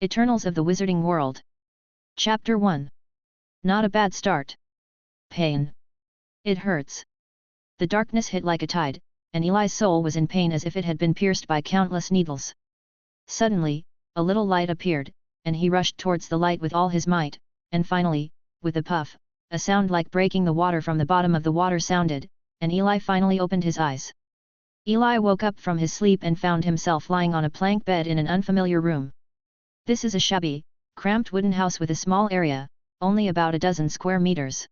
Eternals of the Wizarding World. Chapter 1. Not a bad start. Pain. It hurts. The darkness hit like a tide, and Eli's soul was in pain as if it had been pierced by countless needles. Suddenly, a little light appeared, and he rushed towards the light with all his might, and finally, with a puff, a sound like breaking the water from the bottom of the water sounded, and Eli finally opened his eyes. Eli woke up from his sleep and found himself lying on a plank bed in an unfamiliar room. This is a shabby, cramped wooden house with a small area, only about a dozen square meters.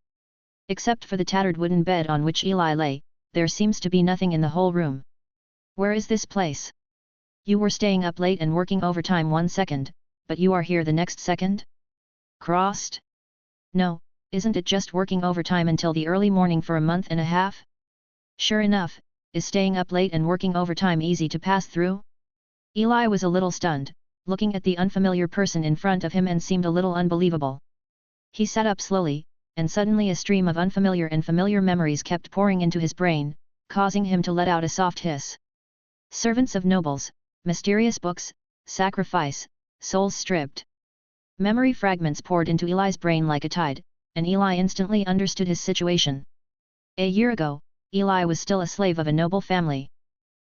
Except for the tattered wooden bed on which Eli lay, there seems to be nothing in the whole room. Where is this place? You were staying up late and working overtime 1 second, but you are here the next second? Crossed? No, isn't it just working overtime until the early morning for a month and a half? Sure enough, is staying up late and working overtime easy to pass through? Eli was a little stunned, looking at the unfamiliar person in front of him, and seemed a little unbelievable. He sat up slowly, and suddenly a stream of unfamiliar and familiar memories kept pouring into his brain, causing him to let out a soft hiss. Servants of nobles, mysterious books, sacrifice, souls stripped. Memory fragments poured into Eli's brain like a tide, and Eli instantly understood his situation. A year ago, Eli was still a slave of a noble family.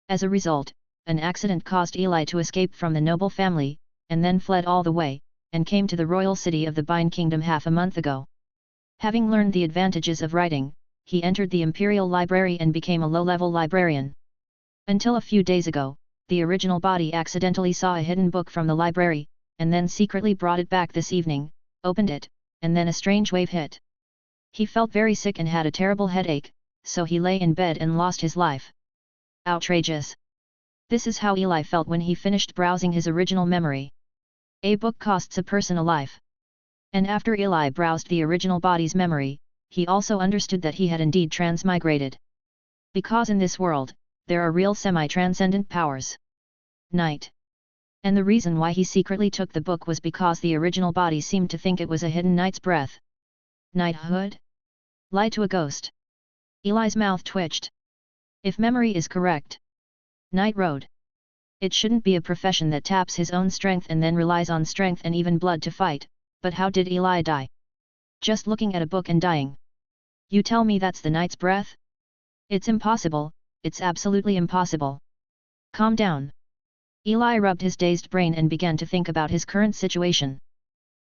As a result, an accident caused Eli to escape from the noble family, and then fled all the way, and came to the royal city of the Bind Kingdom half a month ago. Having learned the advantages of writing, he entered the Imperial Library and became a low-level librarian. Until a few days ago, the original body accidentally saw a hidden book from the library, and then secretly brought it back this evening, opened it, and then a strange wave hit. He felt very sick and had a terrible headache, so he lay in bed and lost his life. Outrageous! This is how Eli felt when he finished browsing his original memory. A book costs a person a life. And after Eli browsed the original body's memory, he also understood that he had indeed transmigrated. Because in this world, there are real semi-transcendent powers. Night. And the reason why he secretly took the book was because the original body seemed to think it was a hidden night's breath. Knighthood? Lie to a ghost. Eli's mouth twitched. If memory is correct, Knight Road. It shouldn't be a profession that taps his own strength and then relies on strength and even blood to fight, but how did Eli die? Just looking at a book and dying. You tell me that's the night's breath? It's impossible, it's absolutely impossible. Calm down. Eli rubbed his dazed brain and began to think about his current situation.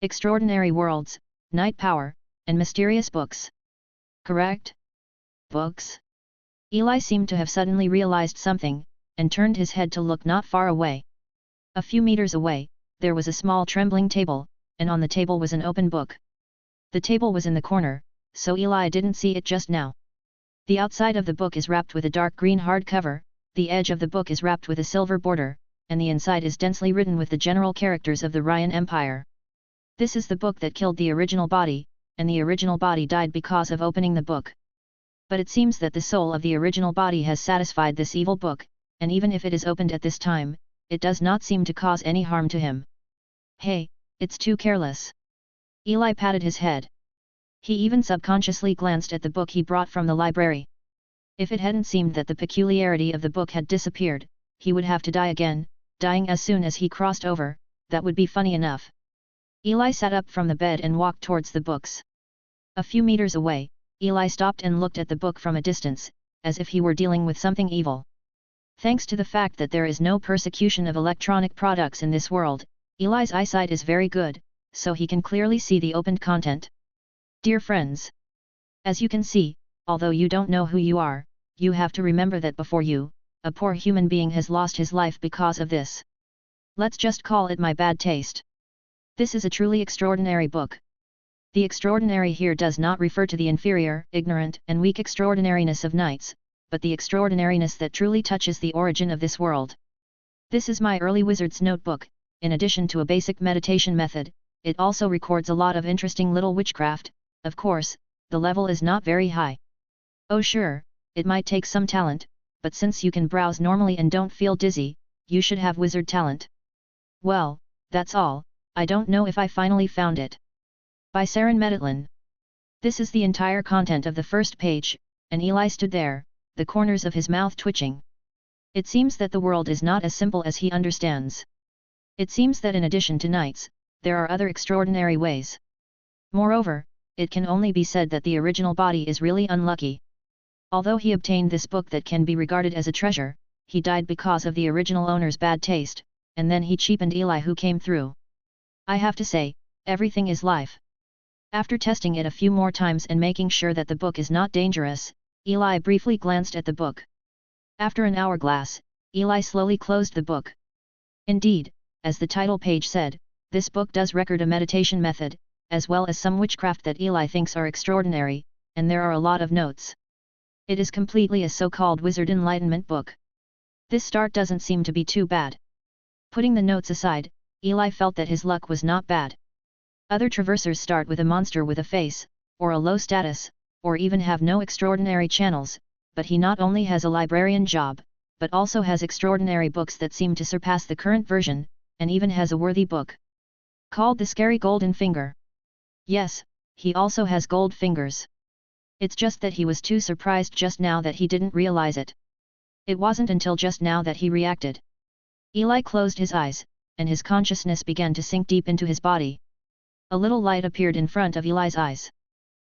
Extraordinary worlds, night power, and mysterious books. Correct? Books? Eli seemed to have suddenly realized something, and turned his head to look not far away. A few meters away, there was a small trembling table, and on the table was an open book. The table was in the corner, so Eli didn't see it just now. The outside of the book is wrapped with a dark green hardcover, the edge of the book is wrapped with a silver border, and the inside is densely written with the general characters of the Ryan Empire. This is the book that killed the original body, and the original body died because of opening the book. But it seems that the soul of the original body has satisfied this evil book, and even if it is opened at this time, it does not seem to cause any harm to him. Hey, it's too careless. Eli patted his head. He even subconsciously glanced at the book he brought from the library. If it hadn't seemed that the peculiarity of the book had disappeared, he would have to die again, dying as soon as he crossed over. That would be funny enough. Eli sat up from the bed and walked towards the books. A few meters away, Eli stopped and looked at the book from a distance, as if he were dealing with something evil. Thanks to the fact that there is no persecution of electronic products in this world, Eli's eyesight is very good, so he can clearly see the opened content. Dear friends, as you can see, although you don't know who you are, you have to remember that before you, a poor human being has lost his life because of this. Let's just call it my bad taste. This is a truly extraordinary book. The extraordinary here does not refer to the inferior, ignorant, and weak extraordinariness of knights, but the extraordinariness that truly touches the origin of this world. This is my early wizard's notebook. In addition to a basic meditation method, it also records a lot of interesting little witchcraft. Of course, the level is not very high. Oh sure, it might take some talent, but since you can browse normally and don't feel dizzy, you should have wizard talent. Well, that's all. I don't know if I finally found it. By Saren Meditlin. This is the entire content of the first page, and Eli stood there, the corners of his mouth twitching. It seems that the world is not as simple as he understands. It seems that in addition to knights, there are other extraordinary ways. Moreover, it can only be said that the original body is really unlucky. Although he obtained this book that can be regarded as a treasure, he died because of the original owner's bad taste, and then he cheapened Eli who came through. I have to say, everything is life. After testing it a few more times and making sure that the book is not dangerous, Eli briefly glanced at the book. After an hourglass, Eli slowly closed the book. Indeed, as the title page said, this book does record a meditation method, as well as some witchcraft that Eli thinks are extraordinary, and there are a lot of notes. It is completely a so-called wizard enlightenment book. This start doesn't seem to be too bad. Putting the notes aside, Eli felt that his luck was not bad. Other traversers start with a monster with a face, or a low status, or even have no extraordinary channels, but he not only has a librarian job, but also has extraordinary books that seem to surpass the current version, and even has a worthy book called The Scary Golden Finger. Yes, he also has gold fingers. It's just that he was too surprised just now that he didn't realize it. It wasn't until just now that he reacted. Eli closed his eyes, and his consciousness began to sink deep into his body. A little light appeared in front of Eli's eyes.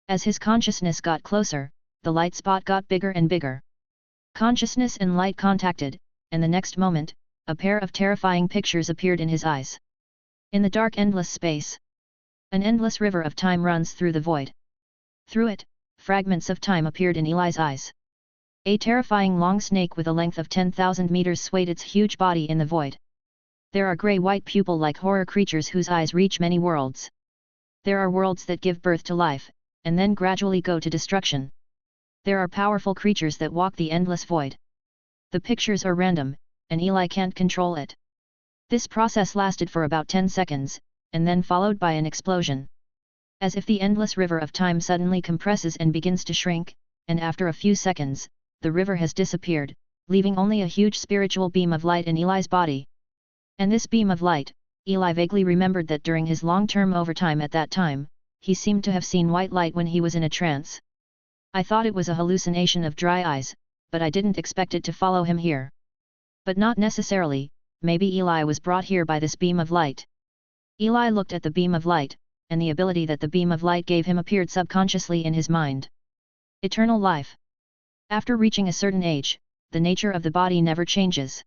As his consciousness got closer, the light spot got bigger and bigger. Consciousness and light contacted, and the next moment, a pair of terrifying pictures appeared in his eyes. In the dark endless space, an endless river of time runs through the void. Through it, fragments of time appeared in Eli's eyes. A terrifying long snake with a length of 10,000 meters swayed its huge body in the void. There are grey-white pupil-like horror creatures whose eyes reach many worlds. There are worlds that give birth to life, and then gradually go to destruction. There are powerful creatures that walk the endless void. The pictures are random, and Eli can't control it. This process lasted for about 10 seconds, and then followed by an explosion. As if the endless river of time suddenly compresses and begins to shrink, and after a few seconds, the river has disappeared, leaving only a huge spiritual beam of light in Eli's body. And this beam of light, Eli vaguely remembered that during his long-term overtime at that time, he seemed to have seen white light when he was in a trance. I thought it was a hallucination of dry eyes, but I didn't expect it to follow him here. But not necessarily, maybe Eli was brought here by this beam of light. Eli looked at the beam of light, and the ability that the beam of light gave him appeared subconsciously in his mind. Eternal life. After reaching a certain age, the nature of the body never changes.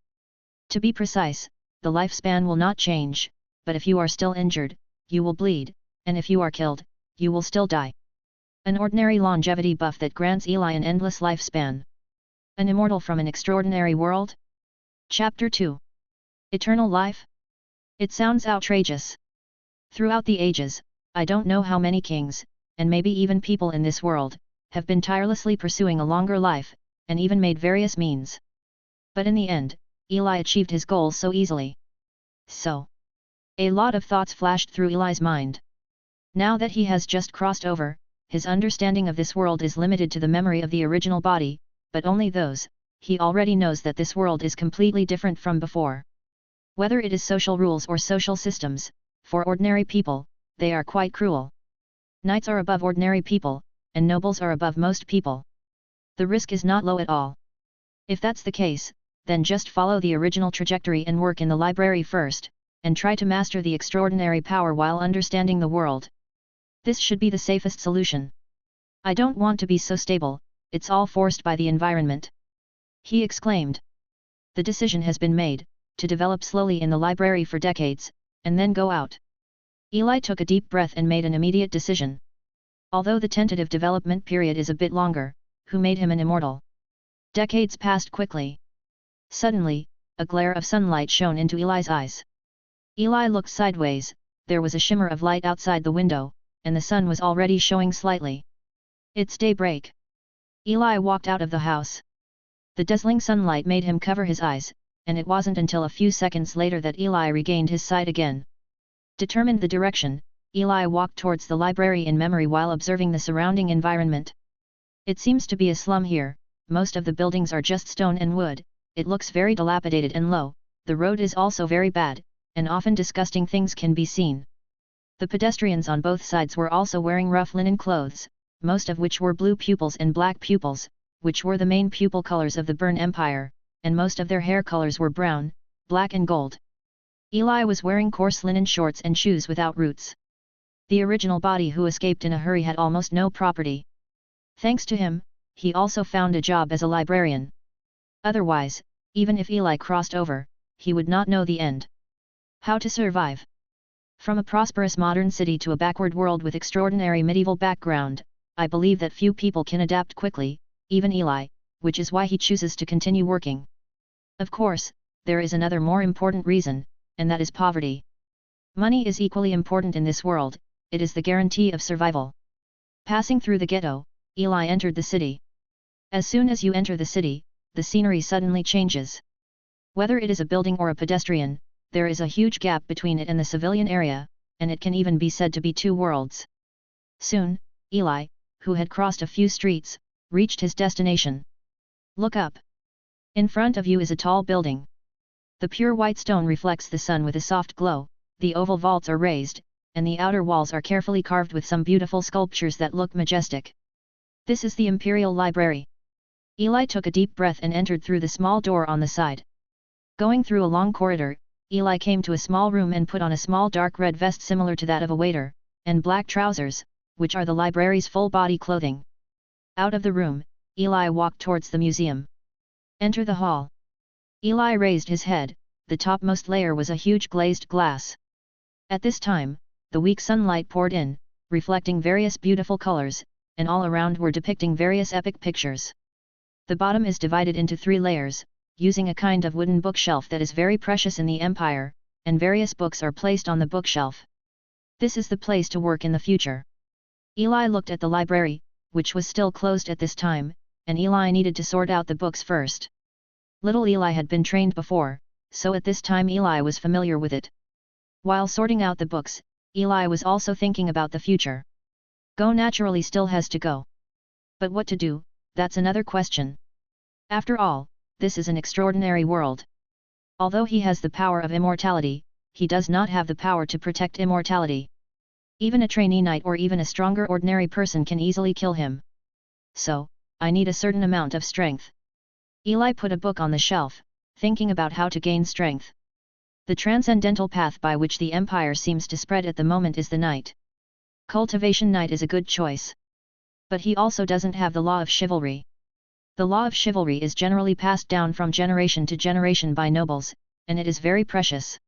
To be precise, the lifespan will not change, but if you are still injured, you will bleed, and if you are killed, you will still die. An ordinary longevity buff that grants Eli an endless lifespan. An immortal from an extraordinary world? Chapter 2. Eternal life? It sounds outrageous. Throughout the ages, I don't know how many kings, and maybe even people in this world, have been tirelessly pursuing a longer life, and even made various means. But in the end, Eli achieved his goals so easily. So, a lot of thoughts flashed through Eli's mind. Now that he has just crossed over, his understanding of this world is limited to the memory of the original body, but only those. He already knows that this world is completely different from before. Whether it is social rules or social systems, for ordinary people, they are quite cruel. Knights are above ordinary people, and nobles are above most people. The risk is not low at all. If that's the case, then just follow the original trajectory and work in the library first, and try to master the extraordinary power while understanding the world. This should be the safest solution. I don't want to be so stable, it's all forced by the environment. He exclaimed. The decision has been made, to develop slowly in the library for decades, and then go out. Eli took a deep breath and made an immediate decision. Although the tentative development period is a bit longer, who made him an immortal? Decades passed quickly. Suddenly, a glare of sunlight shone into Eli's eyes. Eli looked sideways, there was a shimmer of light outside the window, and the sun was already showing slightly. It's daybreak. Eli walked out of the house. The dazzling sunlight made him cover his eyes, and it wasn't until a few seconds later that Eli regained his sight again. Determined the direction, Eli walked towards the library in memory while observing the surrounding environment. It seems to be a slum here, most of the buildings are just stone and wood, it looks very dilapidated and low, the road is also very bad, and often disgusting things can be seen. The pedestrians on both sides were also wearing rough linen clothes, most of which were blue pupils and black pupils, which were the main pupil colors of the Bern Empire, and most of their hair colors were brown, black and gold. Eli was wearing coarse linen shorts and shoes without roots. The original body who escaped in a hurry had almost no property. Thanks to him, he also found a job as a librarian. Otherwise, even if Eli crossed over, he would not know the end. How to survive? From a prosperous modern city to a backward world with extraordinary medieval background, I believe that few people can adapt quickly, even Eli, which is why he chooses to continue working. Of course, there is another more important reason, and that is poverty. Money is equally important in this world, it is the guarantee of survival. Passing through the ghetto, Eli entered the city. As soon as you enter the city, the scenery suddenly changes. Whether it is a building or a pedestrian, there is a huge gap between it and the civilian area, and it can even be said to be two worlds. Soon, Eli, who had crossed a few streets, reached his destination. Look up. In front of you is a tall building. The pure white stone reflects the sun with a soft glow, the oval vaults are raised, and the outer walls are carefully carved with some beautiful sculptures that look majestic. This is the Imperial Library. Eli took a deep breath and entered through the small door on the side. Going through a long corridor, Eli came to a small room and put on a small dark red vest similar to that of a waiter, and black trousers, which are the library's full-body clothing. Out of the room, Eli walked towards the museum. Enter the hall. Eli raised his head, the topmost layer was a huge glazed glass. At this time, the weak sunlight poured in, reflecting various beautiful colors, and all around were depicting various epic pictures. The bottom is divided into 3 layers, using a kind of wooden bookshelf that is very precious in the Empire, and various books are placed on the bookshelf. This is the place to work in the future. Eli looked at the library, which was still closed at this time, and Eli needed to sort out the books first. Little Eli had been trained before, so at this time Eli was familiar with it. While sorting out the books, Eli was also thinking about the future. Go naturally still has to go. But what to do, that's another question. After all, this is an extraordinary world. Although he has the power of immortality, he does not have the power to protect immortality. Even a trainee knight or even a stronger ordinary person can easily kill him. So, I need a certain amount of strength. Eli put a book on the shelf, thinking about how to gain strength. The transcendental path by which the Empire seems to spread at the moment is the knight. Cultivation knight is a good choice. But he also doesn't have the law of chivalry. The law of chivalry is generally passed down from generation to generation by nobles, and it is very precious.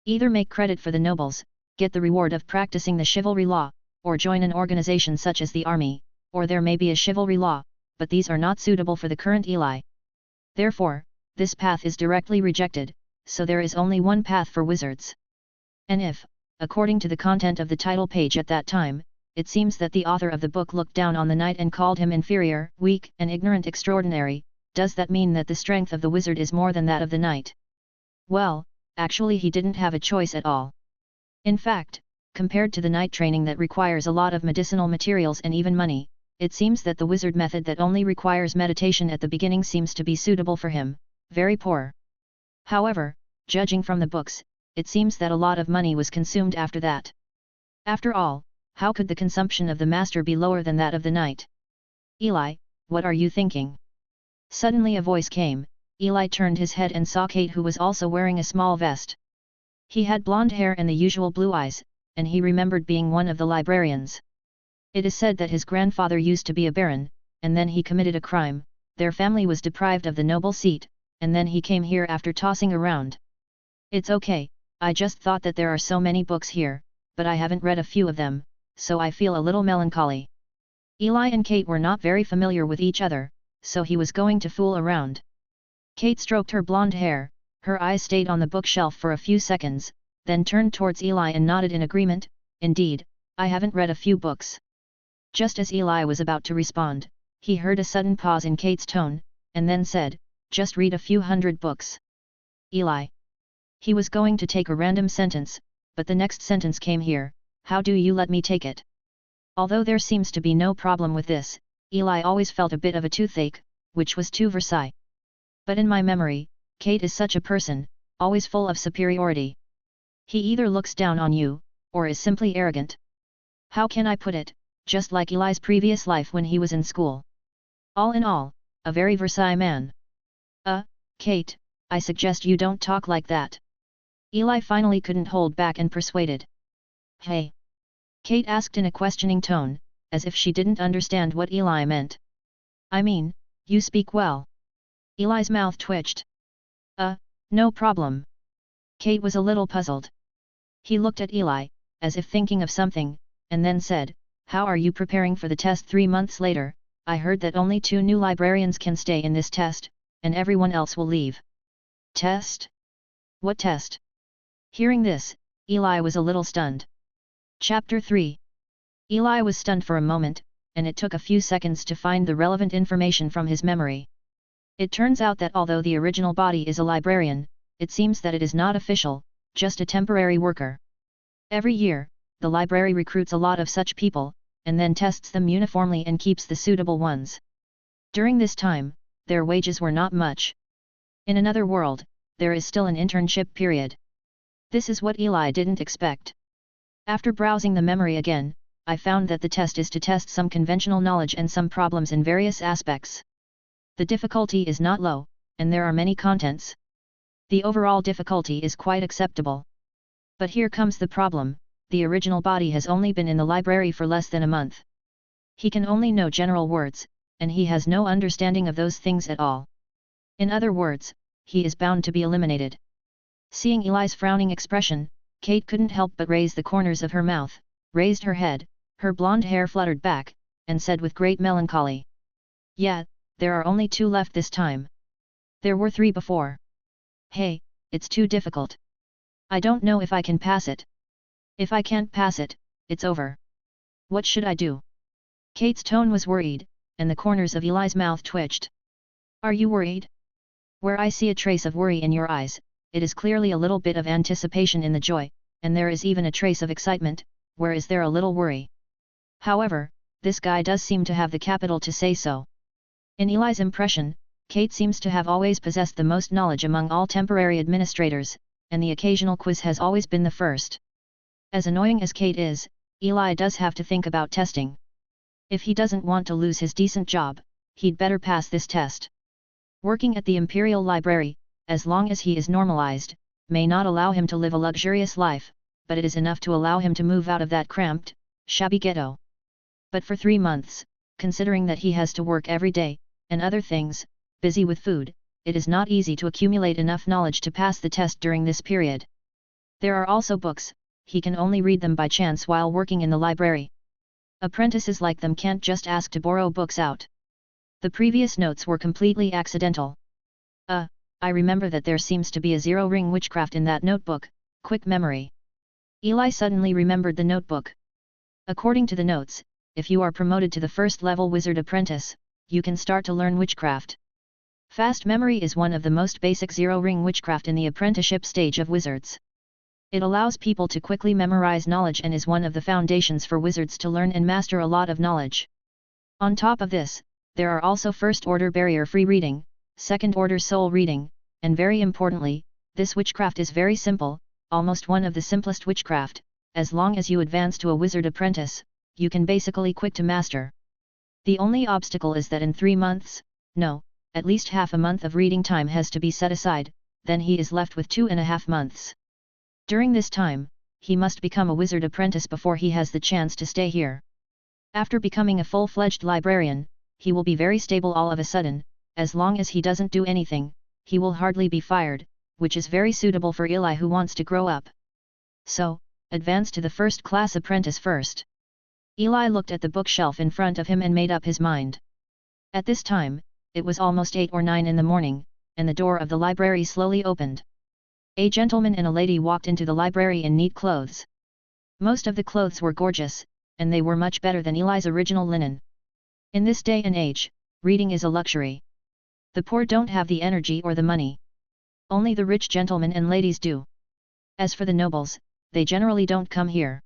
Either make credit for the nobles, get the reward of practicing the chivalry law, or join an organization such as the army, or there may be a chivalry law, but these are not suitable for the current Eli. Therefore, this path is directly rejected, so there is only one path for wizards. And if, according to the content of the title page at that time, it seems that the author of the book looked down on the knight and called him inferior, weak and ignorant extraordinary, does that mean that the strength of the wizard is more than that of the knight? Well, actually he didn't have a choice at all. In fact, compared to the knight training that requires a lot of medicinal materials and even money, it seems that the wizard method that only requires meditation at the beginning seems to be suitable for him, very poor. However, judging from the books, it seems that a lot of money was consumed after that. After all, how could the consumption of the master be lower than that of the knight? Eli, what are you thinking? Suddenly a voice came. Eli turned his head and saw Kate, who was also wearing a small vest. He had blonde hair and the usual blue eyes, and he remembered being one of the librarians. It is said that his grandfather used to be a baron, and then he committed a crime, their family was deprived of the noble seat, and then he came here after tossing around. It's okay, I just thought that there are so many books here, but I haven't read a few of them, so I feel a little melancholy. Eli and Kate were not very familiar with each other, so he was going to fool around. Kate stroked her blonde hair, her eyes stayed on the bookshelf for a few seconds, then turned towards Eli and nodded in agreement, indeed, I haven't read a few books. Just as Eli was about to respond, he heard a sudden pause in Kate's tone, and then said, just read a few hundred books. Eli. He was going to take a random sentence, but the next sentence came here, how do you let me take it? Although there seems to be no problem with this, Eli always felt a bit of a toothache, which was too Versailles. But in my memory, Kate is such a person, always full of superiority. He either looks down on you, or is simply arrogant. How can I put it, just like Eli's previous life when he was in school. All in all, a very Versailles man. Kate, I suggest you don't talk like that. Eli finally couldn't hold back and persuaded. Hey? Kate asked in a questioning tone, as if she didn't understand what Eli meant. I mean, you speak well. Eli's mouth twitched. No problem. Kate was a little puzzled. He looked at Eli, as if thinking of something, and then said, How are you preparing for the test 3 months later? I heard that only 2 new librarians can stay in this test, and everyone else will leave. Test? What test? Hearing this, Eli was a little stunned. Chapter 3. Eli was stunned for a moment, and it took a few seconds to find the relevant information from his memory. It turns out that although the original body is a librarian, it seems that it is not official, just a temporary worker. Every year, the library recruits a lot of such people, and then tests them uniformly and keeps the suitable ones. During this time, their wages were not much. In another world, there is still an internship period. This is what Eli didn't expect. After browsing the memory again, I found that the test is to test some conventional knowledge and some problems in various aspects. The difficulty is not low, and there are many contents. The overall difficulty is quite acceptable. But here comes the problem, the original body has only been in the library for less than a month. He can only know general words, and he has no understanding of those things at all. In other words, he is bound to be eliminated. Seeing Eli's frowning expression, Kate couldn't help but raise the corners of her mouth, raised her head, her blonde hair fluttered back, and said with great melancholy. Yeah, there are only 2 left this time. There were 3 before. Hey, it's too difficult. I don't know if I can pass it. If I can't pass it, it's over. What should I do? Kate's tone was worried, and the corners of Eli's mouth twitched. Are you worried? Where I see a trace of worry in your eyes, it is clearly a little bit of anticipation in the joy, and there is even a trace of excitement, where is there a little worry? However, this guy does seem to have the capital to say so. In Eli's impression, Kate seems to have always possessed the most knowledge among all temporary administrators, and the occasional quiz has always been the first. As annoying as Kate is, Eli does have to think about testing. If he doesn't want to lose his decent job, he'd better pass this test. Working at the Imperial Library, as long as he is normalized, may not allow him to live a luxurious life, but it is enough to allow him to move out of that cramped, shabby ghetto. But for 3 months, considering that he has to work every day, and other things, busy with food, it is not easy to accumulate enough knowledge to pass the test during this period. There are also books, he can only read them by chance while working in the library. Apprentices like them can't just ask to borrow books out. The previous notes were completely accidental. I remember that there seems to be a 0-ring witchcraft in that notebook. Quick memory. Eli suddenly remembered the notebook. According to the notes, if you are promoted to the 1st level wizard apprentice, you can start to learn witchcraft. Fast memory is one of the most basic 0-ring witchcraft in the apprenticeship stage of wizards. It allows people to quickly memorize knowledge and is one of the foundations for wizards to learn and master a lot of knowledge. On top of this, there are also 1st order barrier-free reading, 2nd order soul reading, and very importantly, this witchcraft is very simple, almost one of the simplest witchcraft. As long as you advance to a wizard apprentice, you can basically quick to master. The only obstacle is that in 3 months, no, at least half a month of reading time has to be set aside, then he is left with 2.5 months. During this time, he must become a wizard apprentice before he has the chance to stay here. After becoming a full-fledged librarian, he will be very stable all of a sudden. As long as he doesn't do anything, he will hardly be fired, which is very suitable for Eli who wants to grow up. So, advance to the 1st class apprentice first. Eli looked at the bookshelf in front of him and made up his mind. At this time, it was almost 8 or 9 in the morning, and the door of the library slowly opened. A gentleman and a lady walked into the library in neat clothes. Most of the clothes were gorgeous, and they were much better than Eli's original linen. In this day and age, reading is a luxury. The poor don't have the energy or the money. Only the rich gentlemen and ladies do. As for the nobles, they generally don't come here.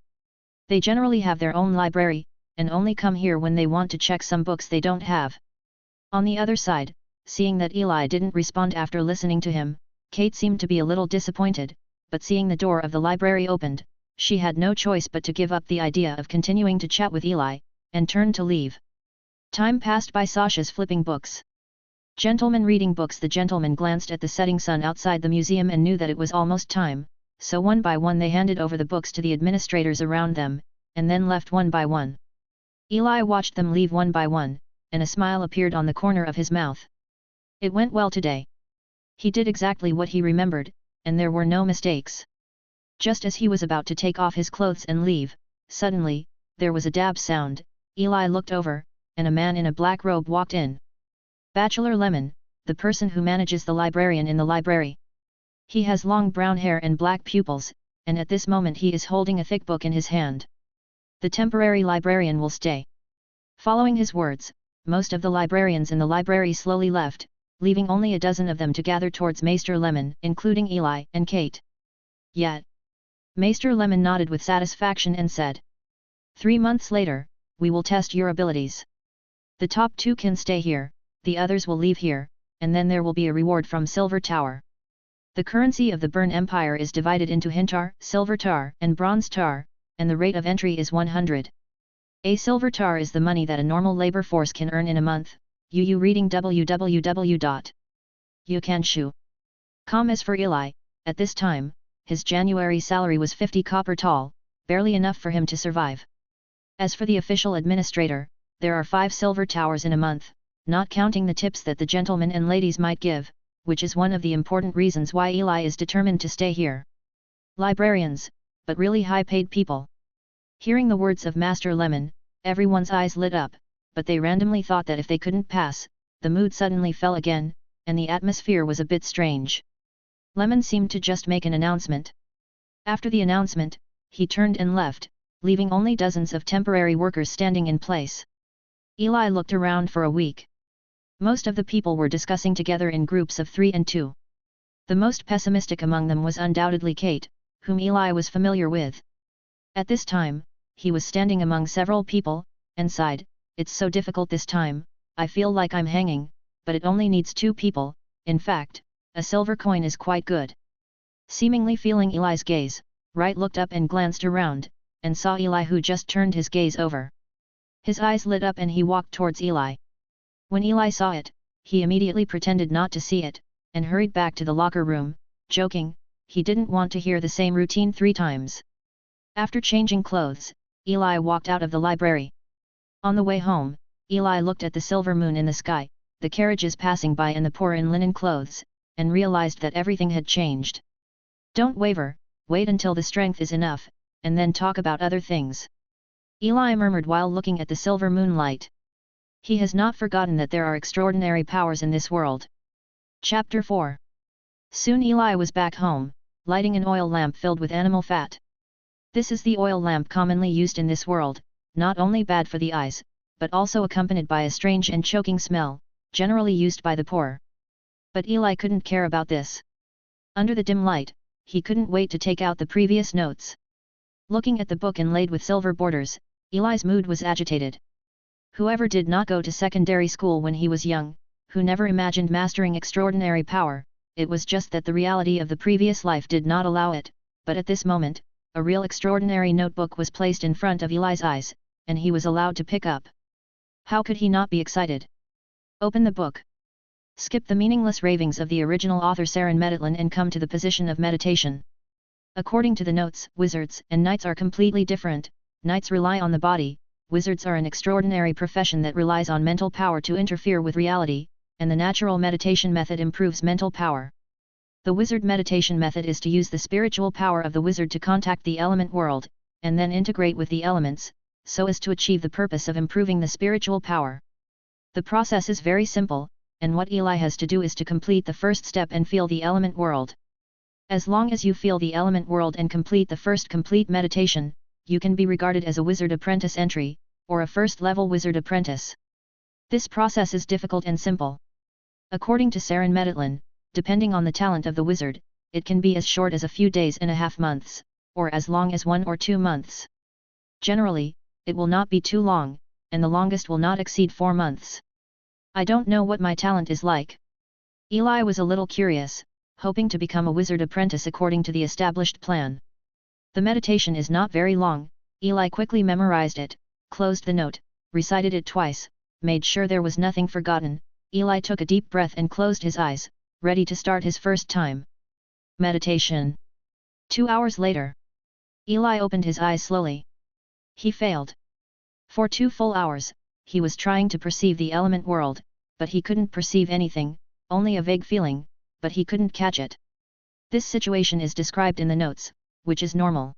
They generally have their own library, and only come here when they want to check some books they don't have. On the other side, seeing that Eli didn't respond after listening to him, Kate seemed to be a little disappointed, but seeing the door of the library opened, she had no choice but to give up the idea of continuing to chat with Eli, and turned to leave. Time passed by. Sasha's flipping books. Gentleman reading books. The gentleman glanced at the setting sun outside the museum and knew that it was almost time, so one by one they handed over the books to the administrators around them, and then left one by one. Eli watched them leave one by one, and a smile appeared on the corner of his mouth. It went well today. He did exactly what he remembered, and there were no mistakes. Just as he was about to take off his clothes and leave, suddenly, there was a dab sound. Eli looked over, and a man in a black robe walked in. Bachelor Lemon, the person who manages the librarian in the library. He has long brown hair and black pupils, and at this moment he is holding a thick book in his hand. The temporary librarian will stay. Following his words, most of the librarians in the library slowly left, leaving only a dozen of them to gather towards Maester Lemon, including Eli and Kate. Yet, Maester Lemon nodded with satisfaction and said, 3 months later, we will test your abilities. The top 2 can stay here, the others will leave here, and then there will be a reward from Silver Tower. The currency of the Burn Empire is divided into Hintar, Silver Tar, and Bronze Tar, and the rate of entry is 100. A Silver Tar is the money that a normal labor force can earn in a month. Reading www.youcanshu.com. As for Eli, at this time, his January salary was 50 copper tal, barely enough for him to survive. As for the official administrator, there are 5 silver towers in a month, not counting the tips that the gentlemen and ladies might give, which is one of the important reasons why Eli is determined to stay here. Librarians, but really high-paid people. Hearing the words of Master Lemon, everyone's eyes lit up, but they randomly thought that if they couldn't pass, the mood suddenly fell again, and the atmosphere was a bit strange. Lemon seemed to just make an announcement. After the announcement, he turned and left, leaving only dozens of temporary workers standing in place. Eli looked around for a week. Most of the people were discussing together in groups of 3 and 2. The most pessimistic among them was undoubtedly Kate, whom Eli was familiar with. At this time, he was standing among several people, and sighed, "It's so difficult this time, I feel like I'm hanging, but it only needs 2 people, in fact, a silver coin is quite good." Seemingly feeling Eli's gaze, Wright looked up and glanced around, and saw Eli, who just turned his gaze over. His eyes lit up and he walked towards Eli. When Eli saw it, he immediately pretended not to see it, and hurried back to the locker room, joking, he didn't want to hear the same routine 3 times. After changing clothes, Eli walked out of the library. On the way home, Eli looked at the silver moon in the sky, the carriages passing by and the poor in linen clothes, and realized that everything had changed. Don't waver, wait until the strength is enough, and then talk about other things. Eli murmured while looking at the silver moonlight. He has not forgotten that there are extraordinary powers in this world. Chapter 4. Soon Eli was back home, lighting an oil lamp filled with animal fat. This is the oil lamp commonly used in this world, not only bad for the eyes, but also accompanied by a strange and choking smell, generally used by the poor. But Eli couldn't care about this. Under the dim light, he couldn't wait to take out the previous notes. Looking at the book inlaid with silver borders, Eli's mood was agitated. Whoever did not go to secondary school when he was young, who never imagined mastering extraordinary power, it was just that the reality of the previous life did not allow it, but at this moment, a real extraordinary notebook was placed in front of Eli's eyes, and he was allowed to pick up. How could he not be excited? Open the book. Skip the meaningless ravings of the original author Saren Meditlan and come to the position of meditation. According to the notes, wizards and knights are completely different. Knights rely on the body, wizards are an extraordinary profession that relies on mental power to interfere with reality, and the natural meditation method improves mental power. The wizard meditation method is to use the spiritual power of the wizard to contact the element world, and then integrate with the elements, so as to achieve the purpose of improving the spiritual power. The process is very simple, and what Eli has to do is to complete the first step and feel the element world. As long as you feel the element world and complete the first complete meditation, you can be regarded as a wizard apprentice entry, or a first-level wizard apprentice. This process is difficult and simple. According to Saren Meditlan, depending on the talent of the wizard, it can be as short as a few days and a half months, or as long as 1 or 2 months. Generally, it will not be too long, and the longest will not exceed 4 months. I don't know what my talent is like. Eli was a little curious, hoping to become a wizard apprentice according to the established plan. The meditation is not very long. Eli quickly memorized it, closed the note, recited it twice, made sure there was nothing forgotten. Eli took a deep breath and closed his eyes, ready to start his first time. Meditation. 2 hours later. Eli opened his eyes slowly. He failed. For 2 full hours, he was trying to perceive the element world, but he couldn't perceive anything, only a vague feeling, but he couldn't catch it. This situation is described in the notes, which is normal.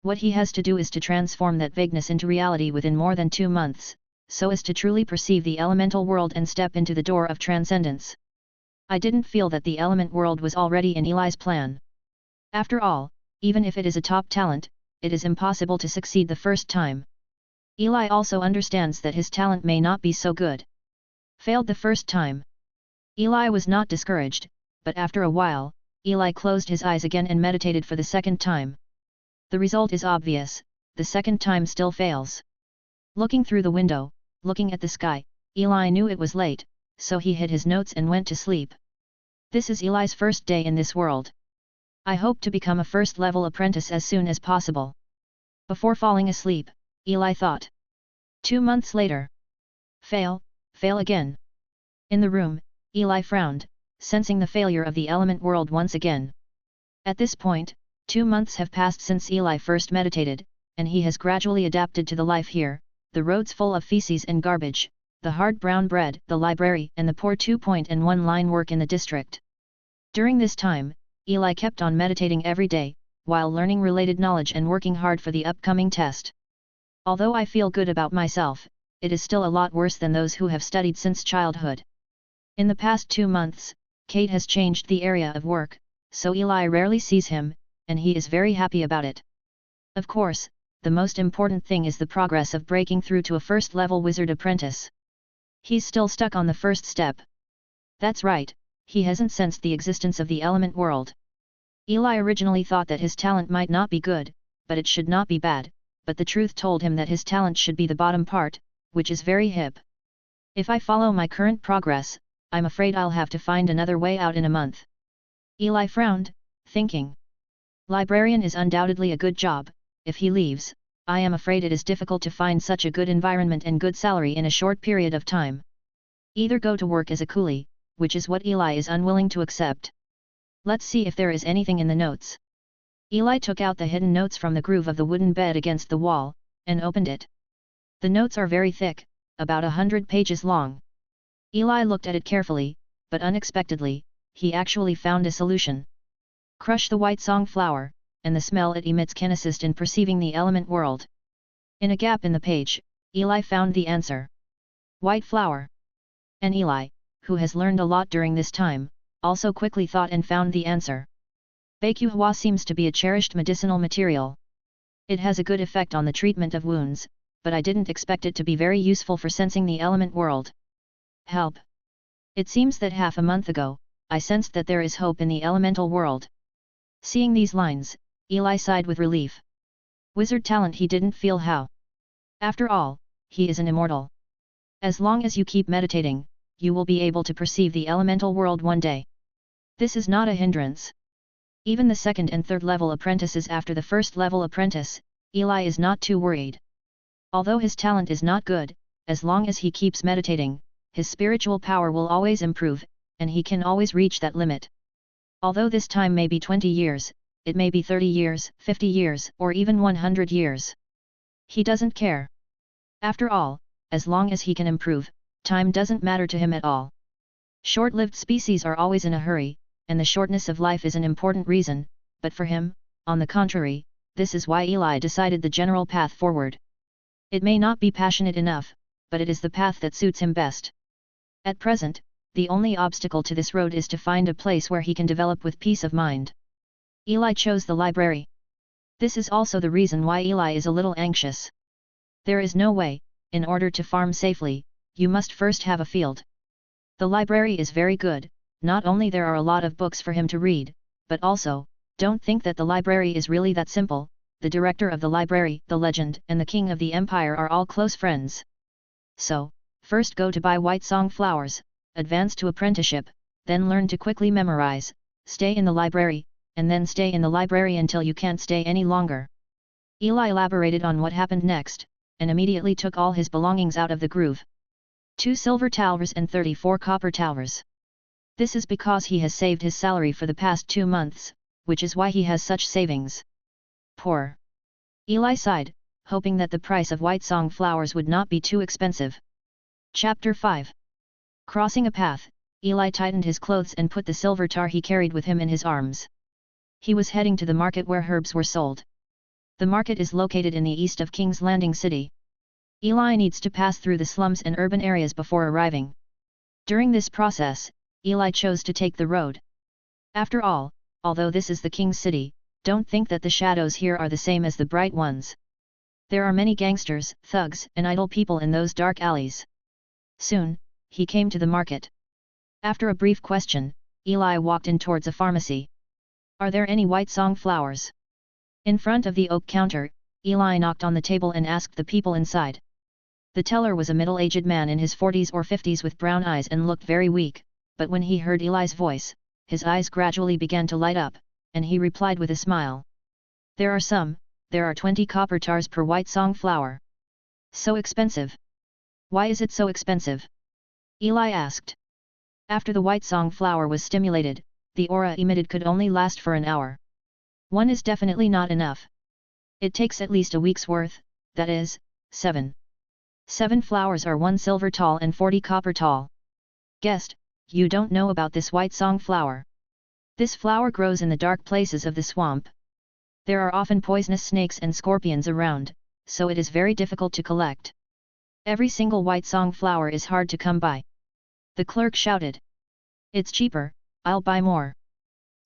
What he has to do is to transform that vagueness into reality within more than 2 months, so as to truly perceive the elemental world and step into the door of transcendence. I didn't feel that the element world was already in Eli's plan. After all, even if it is a top talent, it is impossible to succeed the first time. Eli also understands that his talent may not be so good. Failed the first time. Eli was not discouraged, but after a while, Eli closed his eyes again and meditated for the second time. The result is obvious, the second time still fails. Looking through the window, looking at the sky, Eli knew it was late, so he hid his notes and went to sleep. This is Eli's first day in this world. I hope to become a first-level apprentice as soon as possible. Before falling asleep, Eli thought. 2 months later. Fail again. In the room, Eli frowned, sensing the failure of the element world once again. At this point, 2 months have passed since Eli first meditated, and he has gradually adapted to the life here, the roads full of feces and garbage, the hard brown bread, the library, and the poor 2-point and 1-line work in the district. During this time, Eli kept on meditating every day, while learning related knowledge and working hard for the upcoming test. Although I feel good about myself, it is still a lot worse than those who have studied since childhood. In the past 2 months, Kate has changed the area of work, so Eli rarely sees him, and he is very happy about it. Of course, the most important thing is the progress of breaking through to a first-level wizard apprentice. He's still stuck on the first step. That's right, he hasn't sensed the existence of the element world. Eli originally thought that his talent might not be good, but it should not be bad, but the truth told him that his talent should be the bottom part, which is very hip. If I follow my current progress, I'm afraid I'll have to find another way out in a month. Eli frowned, thinking. Librarian is undoubtedly a good job. If he leaves, I am afraid it is difficult to find such a good environment and good salary in a short period of time. Either go to work as a coolie, which is what Eli is unwilling to accept. Let's see if there is anything in the notes. Eli took out the hidden notes from the groove of the wooden bed against the wall, and opened it. The notes are very thick, about 100 pages long. Eli looked at it carefully, but unexpectedly, he actually found a solution. Crush the white song flower, and the smell it emits can assist in perceiving the element world. In a gap in the page, Eli found the answer. White flower. And Eli, who has learned a lot during this time, also quickly thought and found the answer. Bakuhua seems to be a cherished medicinal material. It has a good effect on the treatment of wounds, but I didn't expect it to be very useful for sensing the element world. Help! It seems that half a month ago, I sensed that there is hope in the elemental world. Seeing these lines, Eli sighed with relief. Wizard talent he didn't feel how. After all, he is an immortal. As long as you keep meditating, you will be able to perceive the elemental world one day. This is not a hindrance. Even the second and third level apprentices after the first level apprentice, Eli is not too worried. Although his talent is not good, as long as he keeps meditating, his spiritual power will always improve, and he can always reach that limit. Although this time may be 20 years, it may be 30 years, 50 years, or even 100 years. He doesn't care. After all, as long as he can improve, time doesn't matter to him at all. Short-lived species are always in a hurry, and the shortness of life is an important reason, but for him, on the contrary, this is why Eli decided the general path forward. It may not be passionate enough, but it is the path that suits him best. At present, the only obstacle to this road is to find a place where he can develop with peace of mind. Eli chose the library. This is also the reason why Eli is a little anxious. There is no way, in order to farm safely, you must first have a field. The library is very good, not only there are a lot of books for him to read, but also, don't think that the library is really that simple. The director of the library, the legend, and the king of the empire are all close friends. So, first go to buy white song flowers, advance to apprenticeship, then learn to quickly memorize, stay in the library, and then stay in the library until you can't stay any longer. Eli elaborated on what happened next, and immediately took all his belongings out of the groove. 2 silver thalers and 34 copper thalers. This is because he has saved his salary for the past 2 months, which is why he has such savings. Poor. Eli sighed, hoping that the price of white song flowers would not be too expensive. Chapter 5. Crossing a path, Eli tightened his clothes and put the silver tar he carried with him in his arms. He was heading to the market where herbs were sold. The market is located in the east of King's Landing City. Eli needs to pass through the slums and urban areas before arriving. During this process, Eli chose to take the road. After all, although this is the King's City, don't think that the shadows here are the same as the bright ones. There are many gangsters, thugs, and idle people in those dark alleys. Soon, he came to the market. After a brief question, Eli walked in towards a pharmacy. Are there any white song flowers? In front of the oak counter, Eli knocked on the table and asked the people inside. The teller was a middle-aged man in his 40s or 50s with brown eyes and looked very weak, but when he heard Eli's voice, his eyes gradually began to light up, and he replied with a smile. There are 20 copper tars per white song flower. So expensive. Why is it so expensive? Eli asked. After the white song flower was stimulated, the aura emitted could only last for an hour. One is definitely not enough. It takes at least a week's worth, that is, 7. 7 flowers are 1 silver tall and 40 copper tall. Guest, you don't know about this white song flower. This flower grows in the dark places of the swamp. There are often poisonous snakes and scorpions around, so it is very difficult to collect. Every single white song flower is hard to come by. The clerk shouted. It's cheaper, I'll buy more.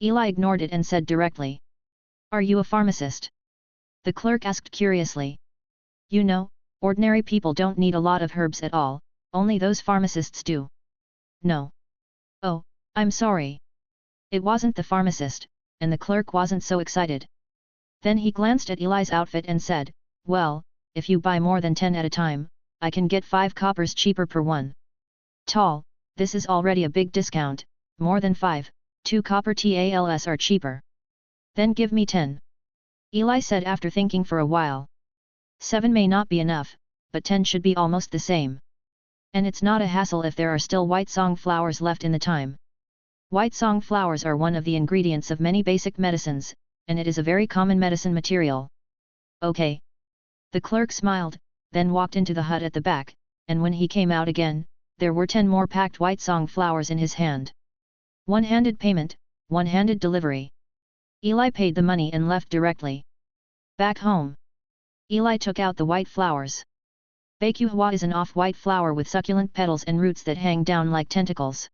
Eli ignored it and said directly. Are you a pharmacist? The clerk asked curiously. You know, ordinary people don't need a lot of herbs at all, only those pharmacists do. No. Oh, I'm sorry. It wasn't the pharmacist, and the clerk wasn't so excited. Then he glanced at Eli's outfit and said, well, if you buy more than 10 at a time, I can get 5 coppers cheaper per one. Tall, this is already a big discount, more than 5, 2 copper tals are cheaper. Then give me 10. Eli said after thinking for a while. 7 may not be enough, but 10 should be almost the same. And it's not a hassle if there are still white song flowers left in the time. White song flowers are one of the ingredients of many basic medicines, and it is a very common medicine material. Okay. The clerk smiled, then walked into the hut at the back, and when he came out again, there were 10 more packed white song flowers in his hand. One-handed payment, one-handed delivery. Eli paid the money and left directly. Back home. Eli took out the white flowers. Baikuhua is an off-white flower with succulent petals and roots that hang down like tentacles.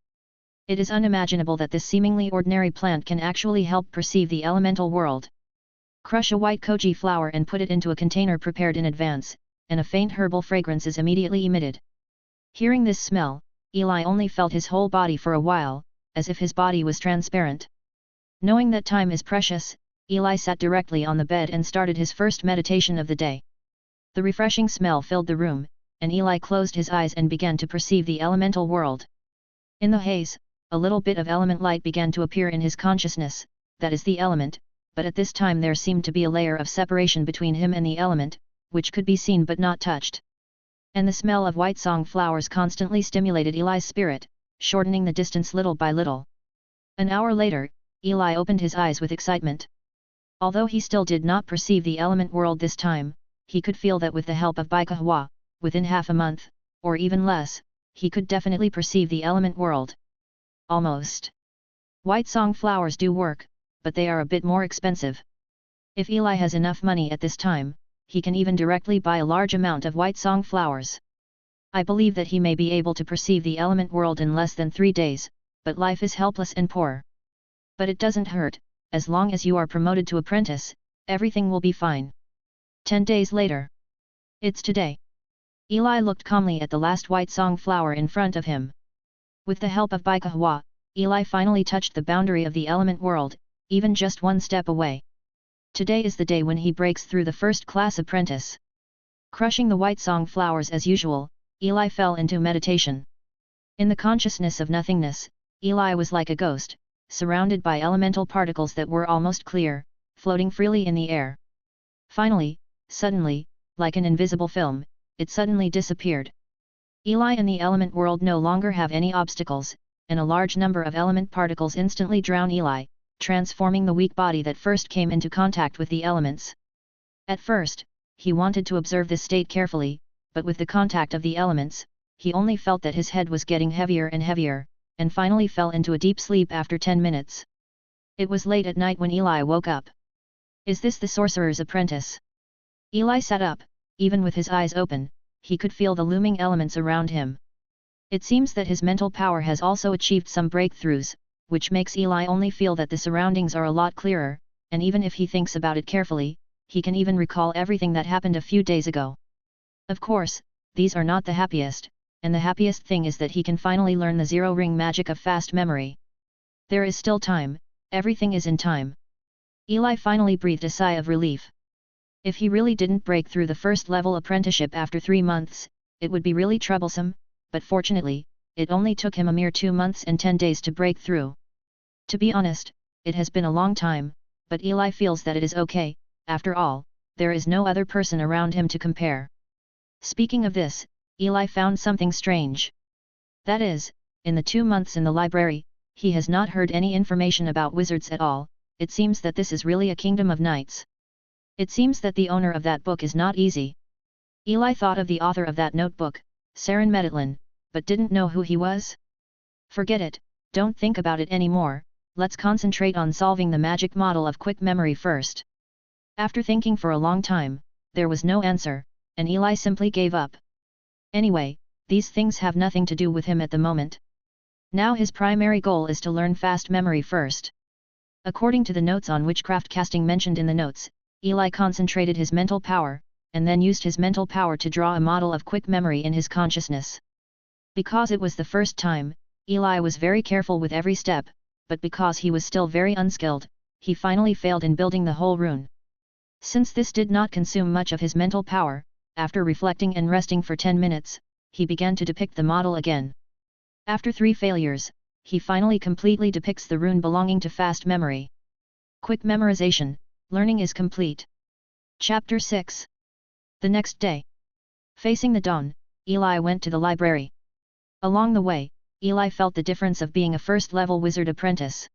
It is unimaginable that this seemingly ordinary plant can actually help perceive the elemental world. Crush a white koji flower and put it into a container prepared in advance, and a faint herbal fragrance is immediately emitted. Hearing this smell, Eli only felt his whole body for a while, as if his body was transparent. Knowing that time is precious, Eli sat directly on the bed and started his first meditation of the day. The refreshing smell filled the room, and Eli closed his eyes and began to perceive the elemental world. In the haze, a little bit of element light began to appear in his consciousness, that is the element, but at this time there seemed to be a layer of separation between him and the element, which could be seen but not touched. And the smell of white song flowers constantly stimulated Eli's spirit, shortening the distance little by little. An hour later, Eli opened his eyes with excitement. Although he still did not perceive the element world this time, he could feel that with the help of Baikuhua, within half a month, or even less, he could definitely perceive the element world. Almost. White song flowers do work, but they are a bit more expensive. If Eli has enough money at this time, he can even directly buy a large amount of white song flowers. I believe that he may be able to perceive the element world in less than 3 days, but life is helpless and poor. But it doesn't hurt, as long as you are promoted to apprentice, everything will be fine. 10 days later. It's today. Eli looked calmly at the last white song flower in front of him. With the help of Baikuhua, Eli finally touched the boundary of the element world, even just 1 step away. Today is the day when he breaks through the first-class apprentice. Crushing the white song flowers as usual, Eli fell into meditation. In the consciousness of nothingness, Eli was like a ghost, surrounded by elemental particles that were almost clear, floating freely in the air. Finally, suddenly, like an invisible film, it suddenly disappeared. Eli and the element world no longer have any obstacles, and a large number of element particles instantly drown Eli, transforming the weak body that first came into contact with the elements. At first, he wanted to observe this state carefully, but with the contact of the elements, he only felt that his head was getting heavier and heavier, and finally fell into a deep sleep after 10 minutes. It was late at night when Eli woke up. Is this the sorcerer's apprentice? Eli sat up. Even with his eyes open, he could feel the looming elements around him. It seems that his mental power has also achieved some breakthroughs, which makes Eli only feel that the surroundings are a lot clearer, and even if he thinks about it carefully, he can even recall everything that happened a few days ago. Of course, these are not the happiest, and the happiest thing is that he can finally learn the zero-ring magic of fast memory. There is still time, everything is in time. Eli finally breathed a sigh of relief. If he really didn't break through the first level apprenticeship after 3 months, it would be really troublesome, but fortunately, it only took him a mere 2 months and 10 days to break through. To be honest, it has been a long time, but Eli feels that it is okay. After all, there is no other person around him to compare. Speaking of this, Eli found something strange. That is, in the 2 months in the library, he has not heard any information about wizards at all. It seems that this is really a kingdom of knights. It seems that the owner of that book is not easy. Eli thought of the author of that notebook, Saren Meditlan, but didn't know who he was. Forget it, don't think about it anymore, let's concentrate on solving the magic model of quick memory first. After thinking for a long time, there was no answer, and Eli simply gave up. Anyway, these things have nothing to do with him at the moment. Now his primary goal is to learn fast memory first. According to the notes on witchcraft casting mentioned in the notes, Eli concentrated his mental power, and then used his mental power to draw a model of quick memory in his consciousness. Because it was the first time, Eli was very careful with every step, but because he was still very unskilled, he finally failed in building the whole rune. Since this did not consume much of his mental power, after reflecting and resting for 10 minutes, he began to depict the model again. After 3 failures, he finally completely depicts the rune belonging to fast memory. Quick memorization, learning is complete. Chapter 6. The next day. Facing the dawn, Eli went to the library. Along the way, Eli felt the difference of being a first-level wizard apprentice.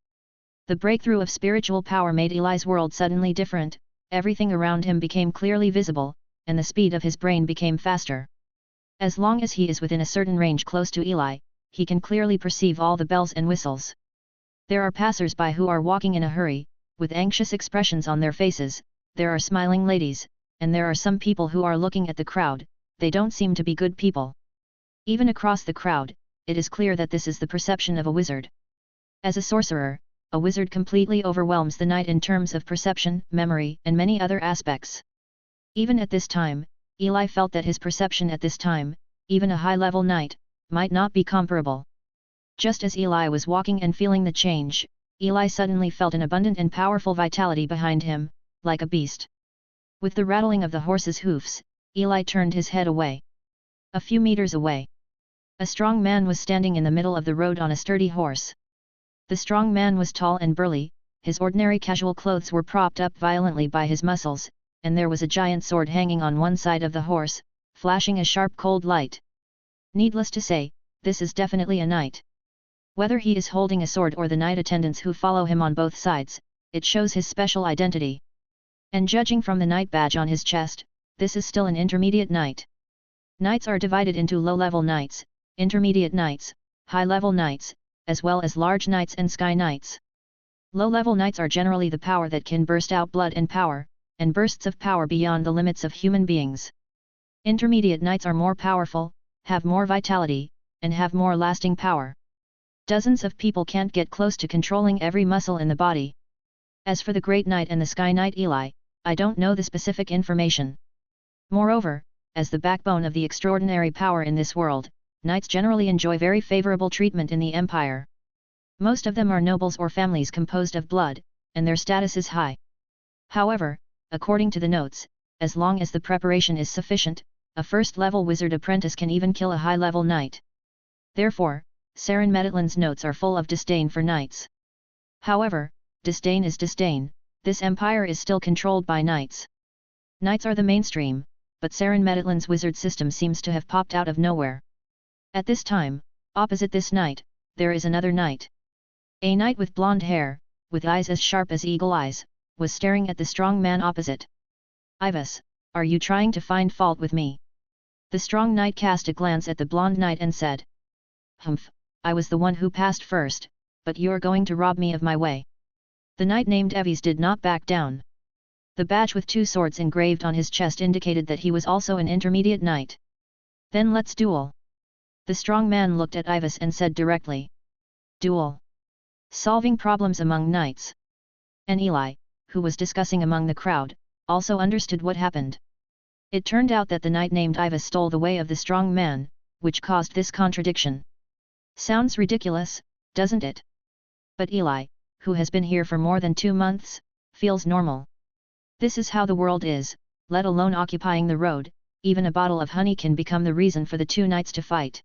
The breakthrough of spiritual power made Eli's world suddenly different, everything around him became clearly visible, and the speed of his brain became faster. As long as he is within a certain range close to Eli, he can clearly perceive all the bells and whistles. There are passers-by who are walking in a hurry, with anxious expressions on their faces, there are smiling ladies, and there are some people who are looking at the crowd, they don't seem to be good people. Even across the crowd, it is clear that this is the perception of a wizard. As a sorcerer, a wizard completely overwhelms the knight in terms of perception, memory, and many other aspects. Even at this time, Eli felt that his perception at this time, even a high-level knight, might not be comparable. Just as Eli was walking and feeling the change, Eli suddenly felt an abundant and powerful vitality behind him, like a beast. With the rattling of the horse's hoofs, Eli turned his head away. A few meters away, a strong man was standing in the middle of the road on a sturdy horse. The strong man was tall and burly, his ordinary casual clothes were propped up violently by his muscles, and there was a giant sword hanging on one side of the horse, flashing a sharp cold light. Needless to say, this is definitely a knight. Whether he is holding a sword or the knight attendants who follow him on both sides, it shows his special identity. And judging from the knight badge on his chest, this is still an intermediate knight. Knights are divided into low-level knights, intermediate knights, high-level knights, as well as large knights and sky knights. Low-level knights are generally the power that can burst out blood and power, and bursts of power beyond the limits of human beings. Intermediate knights are more powerful, have more vitality, and have more lasting power. Dozens of people can't get close to controlling every muscle in the body. As for the Great Knight and the Sky Knight Eli, I don't know the specific information. Moreover, as the backbone of the extraordinary power in this world, knights generally enjoy very favorable treatment in the empire. Most of them are nobles or families composed of blood, and their status is high. However, according to the notes, as long as the preparation is sufficient, a first-level wizard apprentice can even kill a high-level knight. Therefore, Saren Meditlan's notes are full of disdain for knights. However, disdain is disdain, this empire is still controlled by knights. Knights are the mainstream, but Saren Meditlan's wizard system seems to have popped out of nowhere. At this time, opposite this knight, there is another knight. A knight with blonde hair, with eyes as sharp as eagle eyes, was staring at the strong man opposite. "Ivis, are you trying to find fault with me?" The strong knight cast a glance at the blonde knight and said. "Humph, I was the one who passed first, but you're going to rob me of my way." The knight named Evis did not back down. The badge with 2 swords engraved on his chest indicated that he was also an intermediate knight. "Then let's duel." The strong man looked at Ivis and said directly. "Duel? Solving problems among knights?" And Eli, who was discussing among the crowd, also understood what happened. It turned out that the knight named Ivis stole the way of the strong man, which caused this contradiction. Sounds ridiculous, doesn't it? But Eli, who has been here for more than 2 months, feels normal. This is how the world is, let alone occupying the road, even a bottle of honey can become the reason for the 2 knights to fight.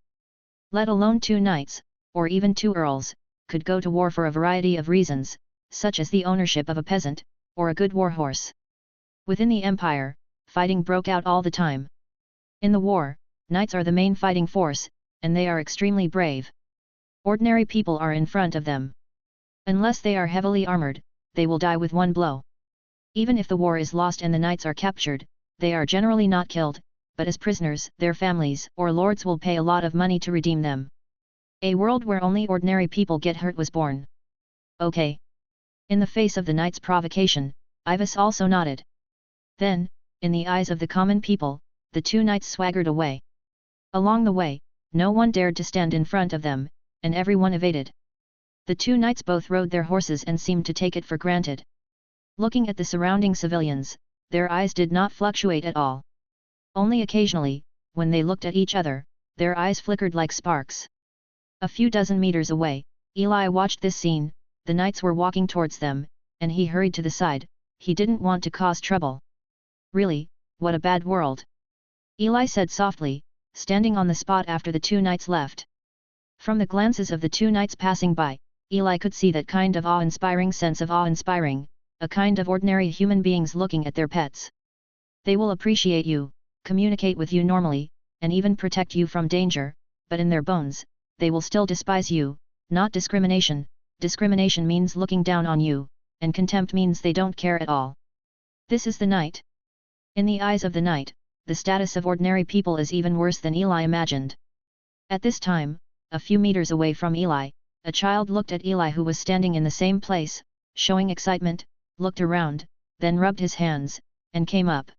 Let alone 2 knights, or even 2 earls, could go to war for a variety of reasons, such as the ownership of a peasant, or a good war horse. Within the empire, fighting broke out all the time. In the war, knights are the main fighting force, and they are extremely brave. Ordinary people are in front of them. Unless they are heavily armored, they will die with 1 blow. Even if the war is lost and the knights are captured, they are generally not killed, but as prisoners, their families or lords will pay a lot of money to redeem them. A world where only ordinary people get hurt was born. Okay. In the face of the knight's provocation, Ivis also nodded. Then, in the eyes of the common people, the 2 knights swaggered away. Along the way, no one dared to stand in front of them, and everyone evaded. The 2 knights both rode their horses and seemed to take it for granted. Looking at the surrounding civilians, their eyes did not fluctuate at all. Only occasionally, when they looked at each other, their eyes flickered like sparks. A few dozen meters away, Eli watched this scene. The knights were walking towards them, and he hurried to the side. He didn't want to cause trouble. "Really, what a bad world," Eli said softly, standing on the spot after the 2 knights left. From the glances of the 2 knights passing by, Eli could see that kind of awe-inspiring sense of awe-inspiring, a kind of ordinary human beings looking at their pets. They will appreciate you, communicate with you normally, and even protect you from danger, but in their bones, they will still despise you. Not discrimination. Discrimination means looking down on you, and contempt means they don't care at all. This is the knight. In the eyes of the knight, the status of ordinary people is even worse than Eli imagined. At this time, a few meters away from Eli, a child looked at Eli who was standing in the same place, showing excitement, looked around, then rubbed his hands, and came up.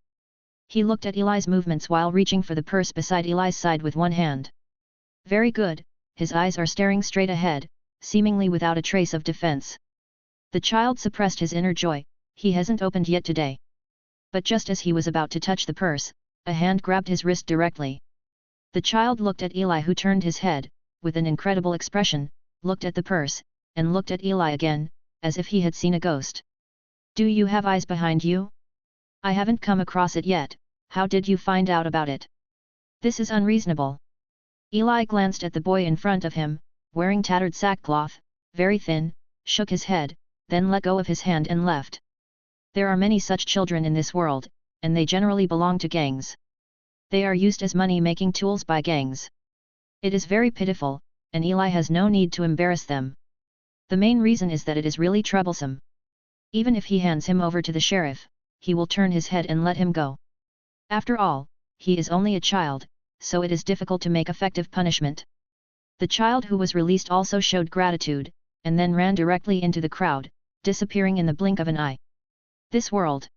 He looked at Eli's movements while reaching for the purse beside Eli's side with one hand. Very good, his eyes are staring straight ahead, seemingly without a trace of defense. The child suppressed his inner joy. He hasn't opened yet today. But just as he was about to touch the purse, a hand grabbed his wrist directly. The child looked at Eli, who turned his head, with an incredible expression, looked at the purse, and looked at Eli again, as if he had seen a ghost. "Do you have eyes behind you? I haven't come across it yet. How did you find out about it? This is unreasonable." Eli glanced at the boy in front of him, wearing tattered sackcloth, very thin, shook his head, then let go of his hand and left. There are many such children in this world, and they generally belong to gangs. They are used as money-making tools by gangs. It is very pitiful, and Eli has no need to embarrass them. The main reason is that it is really troublesome. Even if he hands him over to the sheriff, he will turn his head and let him go. After all, he is only a child, so it is difficult to make effective punishment. The child who was released also showed gratitude, and then ran directly into the crowd, disappearing in the blink of an eye. This world.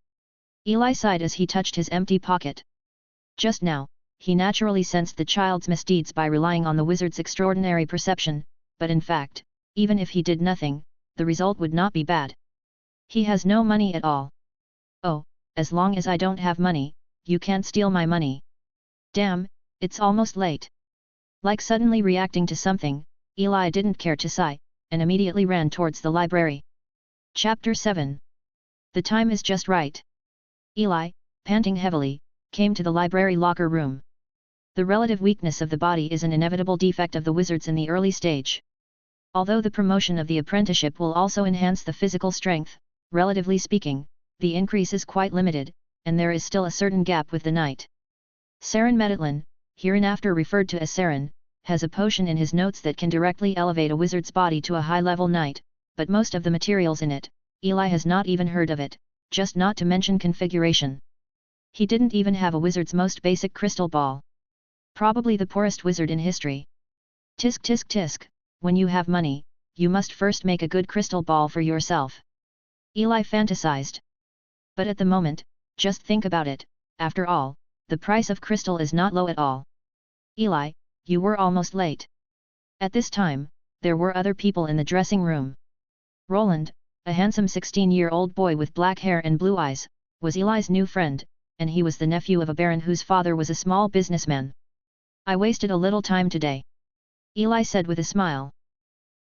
Eli sighed as he touched his empty pocket. Just now, he naturally sensed the child's misdeeds by relying on the wizard's extraordinary perception, but in fact, even if he did nothing, the result would not be bad. He has no money at all. "Oh, as long as I don't have money, you can't steal my money. Damn, it's almost late." Like suddenly reacting to something, Eli didn't care to sigh, and immediately ran towards the library. Chapter 7. The time is just right. Eli, panting heavily, came to the library locker room. The relative weakness of the body is an inevitable defect of the wizards in the early stage. Although the promotion of the apprenticeship will also enhance the physical strength, relatively speaking, the increase is quite limited, and there is still a certain gap with the knight. Saren Meditlan, hereinafter referred to as Saren, has a potion in his notes that can directly elevate a wizard's body to a high-level knight, but most of the materials in it, Eli has not even heard of it, just not to mention configuration. He didn't even have a wizard's most basic crystal ball. Probably the poorest wizard in history. Tisk tisk tisk, when you have money, you must first make a good crystal ball for yourself. Eli fantasized. But at the moment, just think about it, after all, the price of crystal is not low at all. Eli, you were almost late. At this time, there were other people in the dressing room. Roland, a handsome 16-year-old boy with black hair and blue eyes, was Eli's new friend, and he was the nephew of a baron whose father was a small businessman. I wasted a little time today, Eli said with a smile.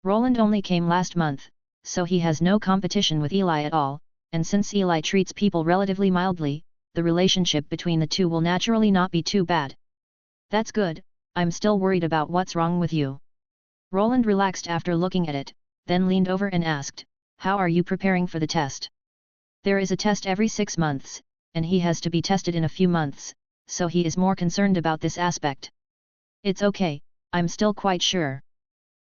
Roland only came last month, so he has no competition with Eli at all, and since Eli treats people relatively mildly, the relationship between the two will naturally not be too bad. That's good, I'm still worried about what's wrong with you. Roland relaxed after looking at it, then leaned over and asked, how are you preparing for the test? There is a test every 6 months, and he has to be tested in a few months, so he is more concerned about this aspect. It's okay, I'm still quite sure.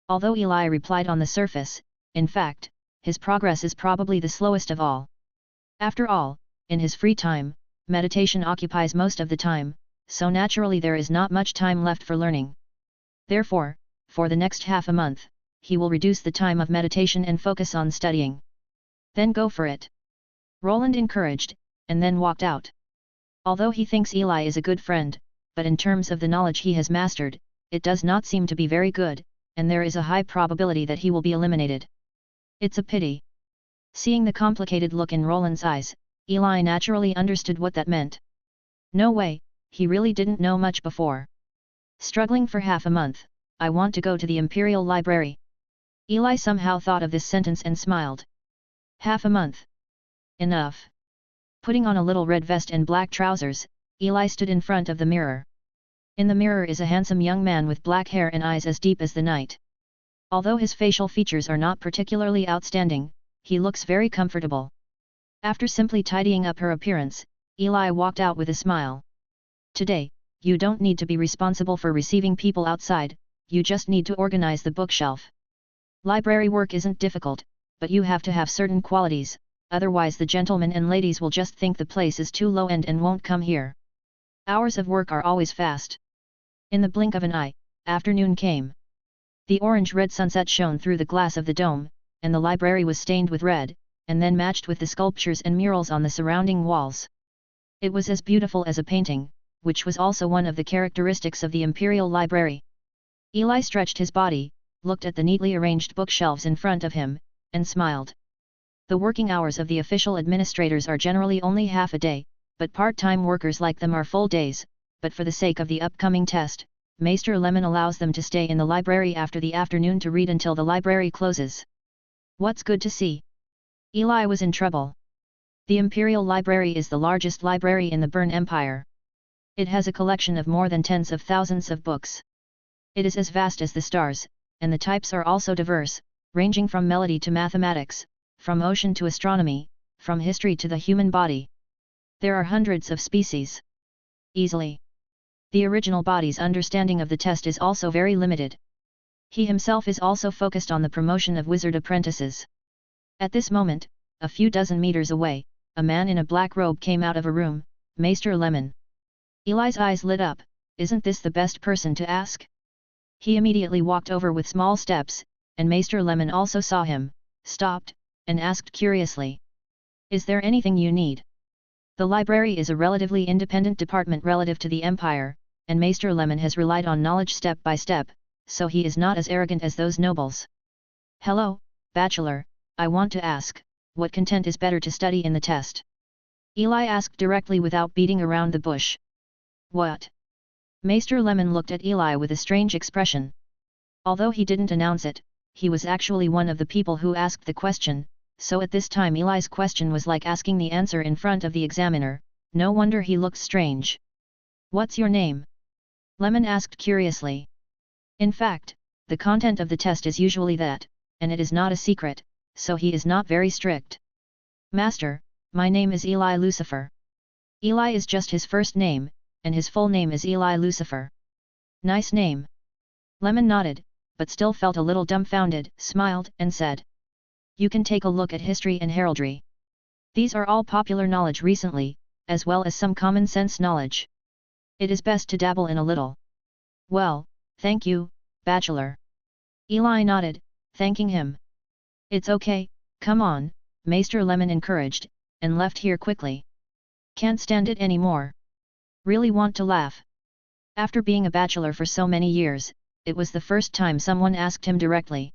Although Eli replied on the surface, in fact, his progress is probably the slowest of all. After all, in his free time, meditation occupies most of the time, so naturally there is not much time left for learning. Therefore, for the next half a month, he will reduce the time of meditation and focus on studying. Then go for it. Roland encouraged, and then walked out. Although he thinks Eli is a good friend, but in terms of the knowledge he has mastered, it does not seem to be very good, and there is a high probability that he will be eliminated. It's a pity. Seeing the complicated look in Roland's eyes, Eli naturally understood what that meant. No way, he really didn't know much before. Struggling for half a month, I want to go to the Imperial Library. Eli somehow thought of this sentence and smiled. Half a month. Enough. Putting on a little red vest and black trousers, Eli stood in front of the mirror. In the mirror is a handsome young man with black hair and eyes as deep as the night. Although his facial features are not particularly outstanding, he looks very comfortable. After simply tidying up her appearance, Eli walked out with a smile. Today, you don't need to be responsible for receiving people outside, you just need to organize the bookshelf. Library work isn't difficult, but you have to have certain qualities, otherwise the gentlemen and ladies will just think the place is too low-end and won't come here. Hours of work are always fast. In the blink of an eye, afternoon came. The orange-red sunset shone through the glass of the dome, and the library was stained with red, and then matched with the sculptures and murals on the surrounding walls. It was as beautiful as a painting, which was also one of the characteristics of the Imperial Library. Eli stretched his body, looked at the neatly arranged bookshelves in front of him, and smiled. The working hours of the official administrators are generally only half a day, but part-time workers like them are full days, but for the sake of the upcoming test, Maester Lemon allows them to stay in the library after the afternoon to read until the library closes. What's good to see? Eli was in trouble. The Imperial Library is the largest library in the Bern Empire. It has a collection of more than tens of thousands of books. It is as vast as the stars, and the types are also diverse, ranging from melody to mathematics, from ocean to astronomy, from history to the human body. There are hundreds of species. Easily. The original body's understanding of the test is also very limited. He himself is also focused on the promotion of wizard apprentices. At this moment, a few dozen meters away, a man in a black robe came out of a room, Maester Lemon. Eli's eyes lit up, isn't this the best person to ask? He immediately walked over with small steps, and Maester Lemon also saw him, stopped, and asked curiously. Is there anything you need? The library is a relatively independent department relative to the Empire, and Maester Lemon has relied on knowledge step by step, so he is not as arrogant as those nobles. Hello, Bachelor, I want to ask, what content is better to study in the test? Eli asked directly without beating around the bush. What? Maester Lemon looked at Eli with a strange expression. Although he didn't announce it, he was actually one of the people who asked the question, so at this time Eli's question was like asking the answer in front of the examiner, no wonder he looked strange. What's your name? Lemon asked curiously. In fact, the content of the test is usually that, and it is not a secret, so he is not very strict. Master, my name is Eli Lucifer. Eli is just his first name, and his full name is Eli Lucifer. Nice name. Lemon nodded, but still felt a little dumbfounded, smiled, and said. You can take a look at history and heraldry. These are all popular knowledge recently, as well as some common sense knowledge. It is best to dabble in a little. Well, thank you, Bachelor. Eli nodded, thanking him. It's okay, come on, Maester Lemon encouraged, and left here quickly. Can't stand it anymore. Really want to laugh. After being a bachelor for so many years, it was the first time someone asked him directly.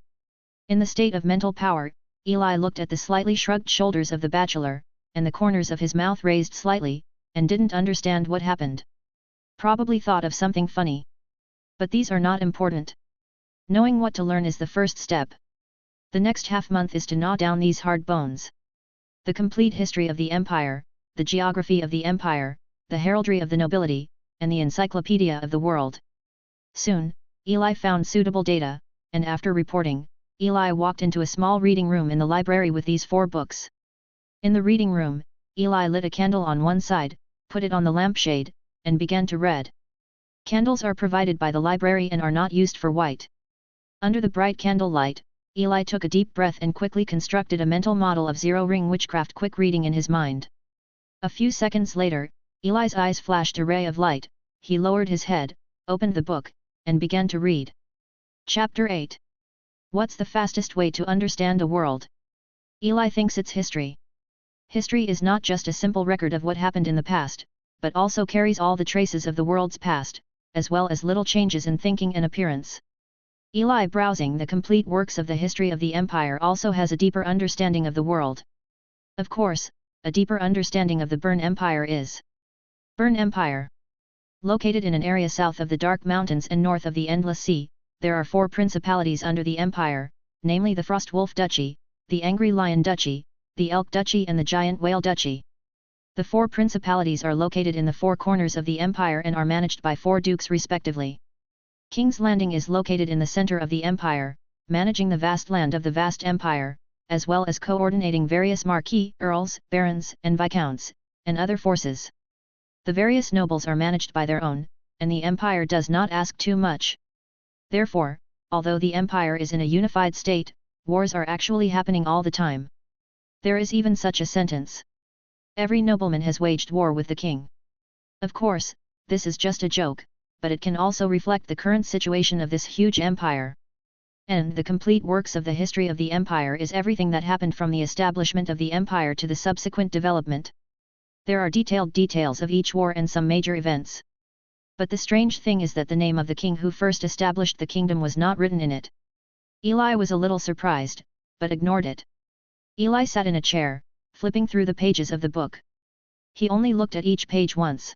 In the state of mental power, Eli looked at the slightly shrugged shoulders of the bachelor, and the corners of his mouth raised slightly, and didn't understand what happened. Probably thought of something funny. But these are not important. Knowing what to learn is the first step. The next half-month is to gnaw down these hard bones. The complete history of the empire, the geography of the empire, the heraldry of the nobility, and the encyclopedia of the world. Soon, Eli found suitable data, and after reporting, Eli walked into a small reading room in the library with these 4 books. In the reading room, Eli lit a candle on one side, put it on the lampshade, and began to read. Candles are provided by the library and are not used for white. Under the bright candlelight, Eli took a deep breath and quickly constructed a mental model of zero-ring witchcraft quick reading in his mind. A few seconds later, Eli's eyes flashed a ray of light, he lowered his head, opened the book, and began to read. Chapter 8. What's the fastest way to understand a world? Eli thinks it's history. History is not just a simple record of what happened in the past, but also carries all the traces of the world's past, as well as little changes in thinking and appearance. Eli browsing the complete works of the history of the empire also has a deeper understanding of the world. Of course, a deeper understanding of the Bern Empire is. Bern Empire. Located in an area south of the Dark Mountains and north of the Endless Sea, there are 4 principalities under the empire, namely the Frost Wolf Duchy, the Angry Lion Duchy, the Elk Duchy and the Giant Whale Duchy. The 4 principalities are located in the 4 corners of the empire and are managed by 4 dukes respectively. King's Landing is located in the center of the empire, managing the vast land of the vast empire, as well as coordinating various marquis, earls, barons, and viscounts, and other forces. The various nobles are managed by their own, and the empire does not ask too much. Therefore, although the empire is in a unified state, wars are actually happening all the time. There is even such a sentence. Every nobleman has waged war with the king. Of course, this is just a joke, but it can also reflect the current situation of this huge empire. And the complete works of the history of the empire is everything that happened from the establishment of the empire to the subsequent development. There are detailed details of each war and some major events. But the strange thing is that the name of the king who first established the kingdom was not written in it. Eli was a little surprised, but ignored it. Eli sat in a chair, flipping through the pages of the book. He only looked at each page once.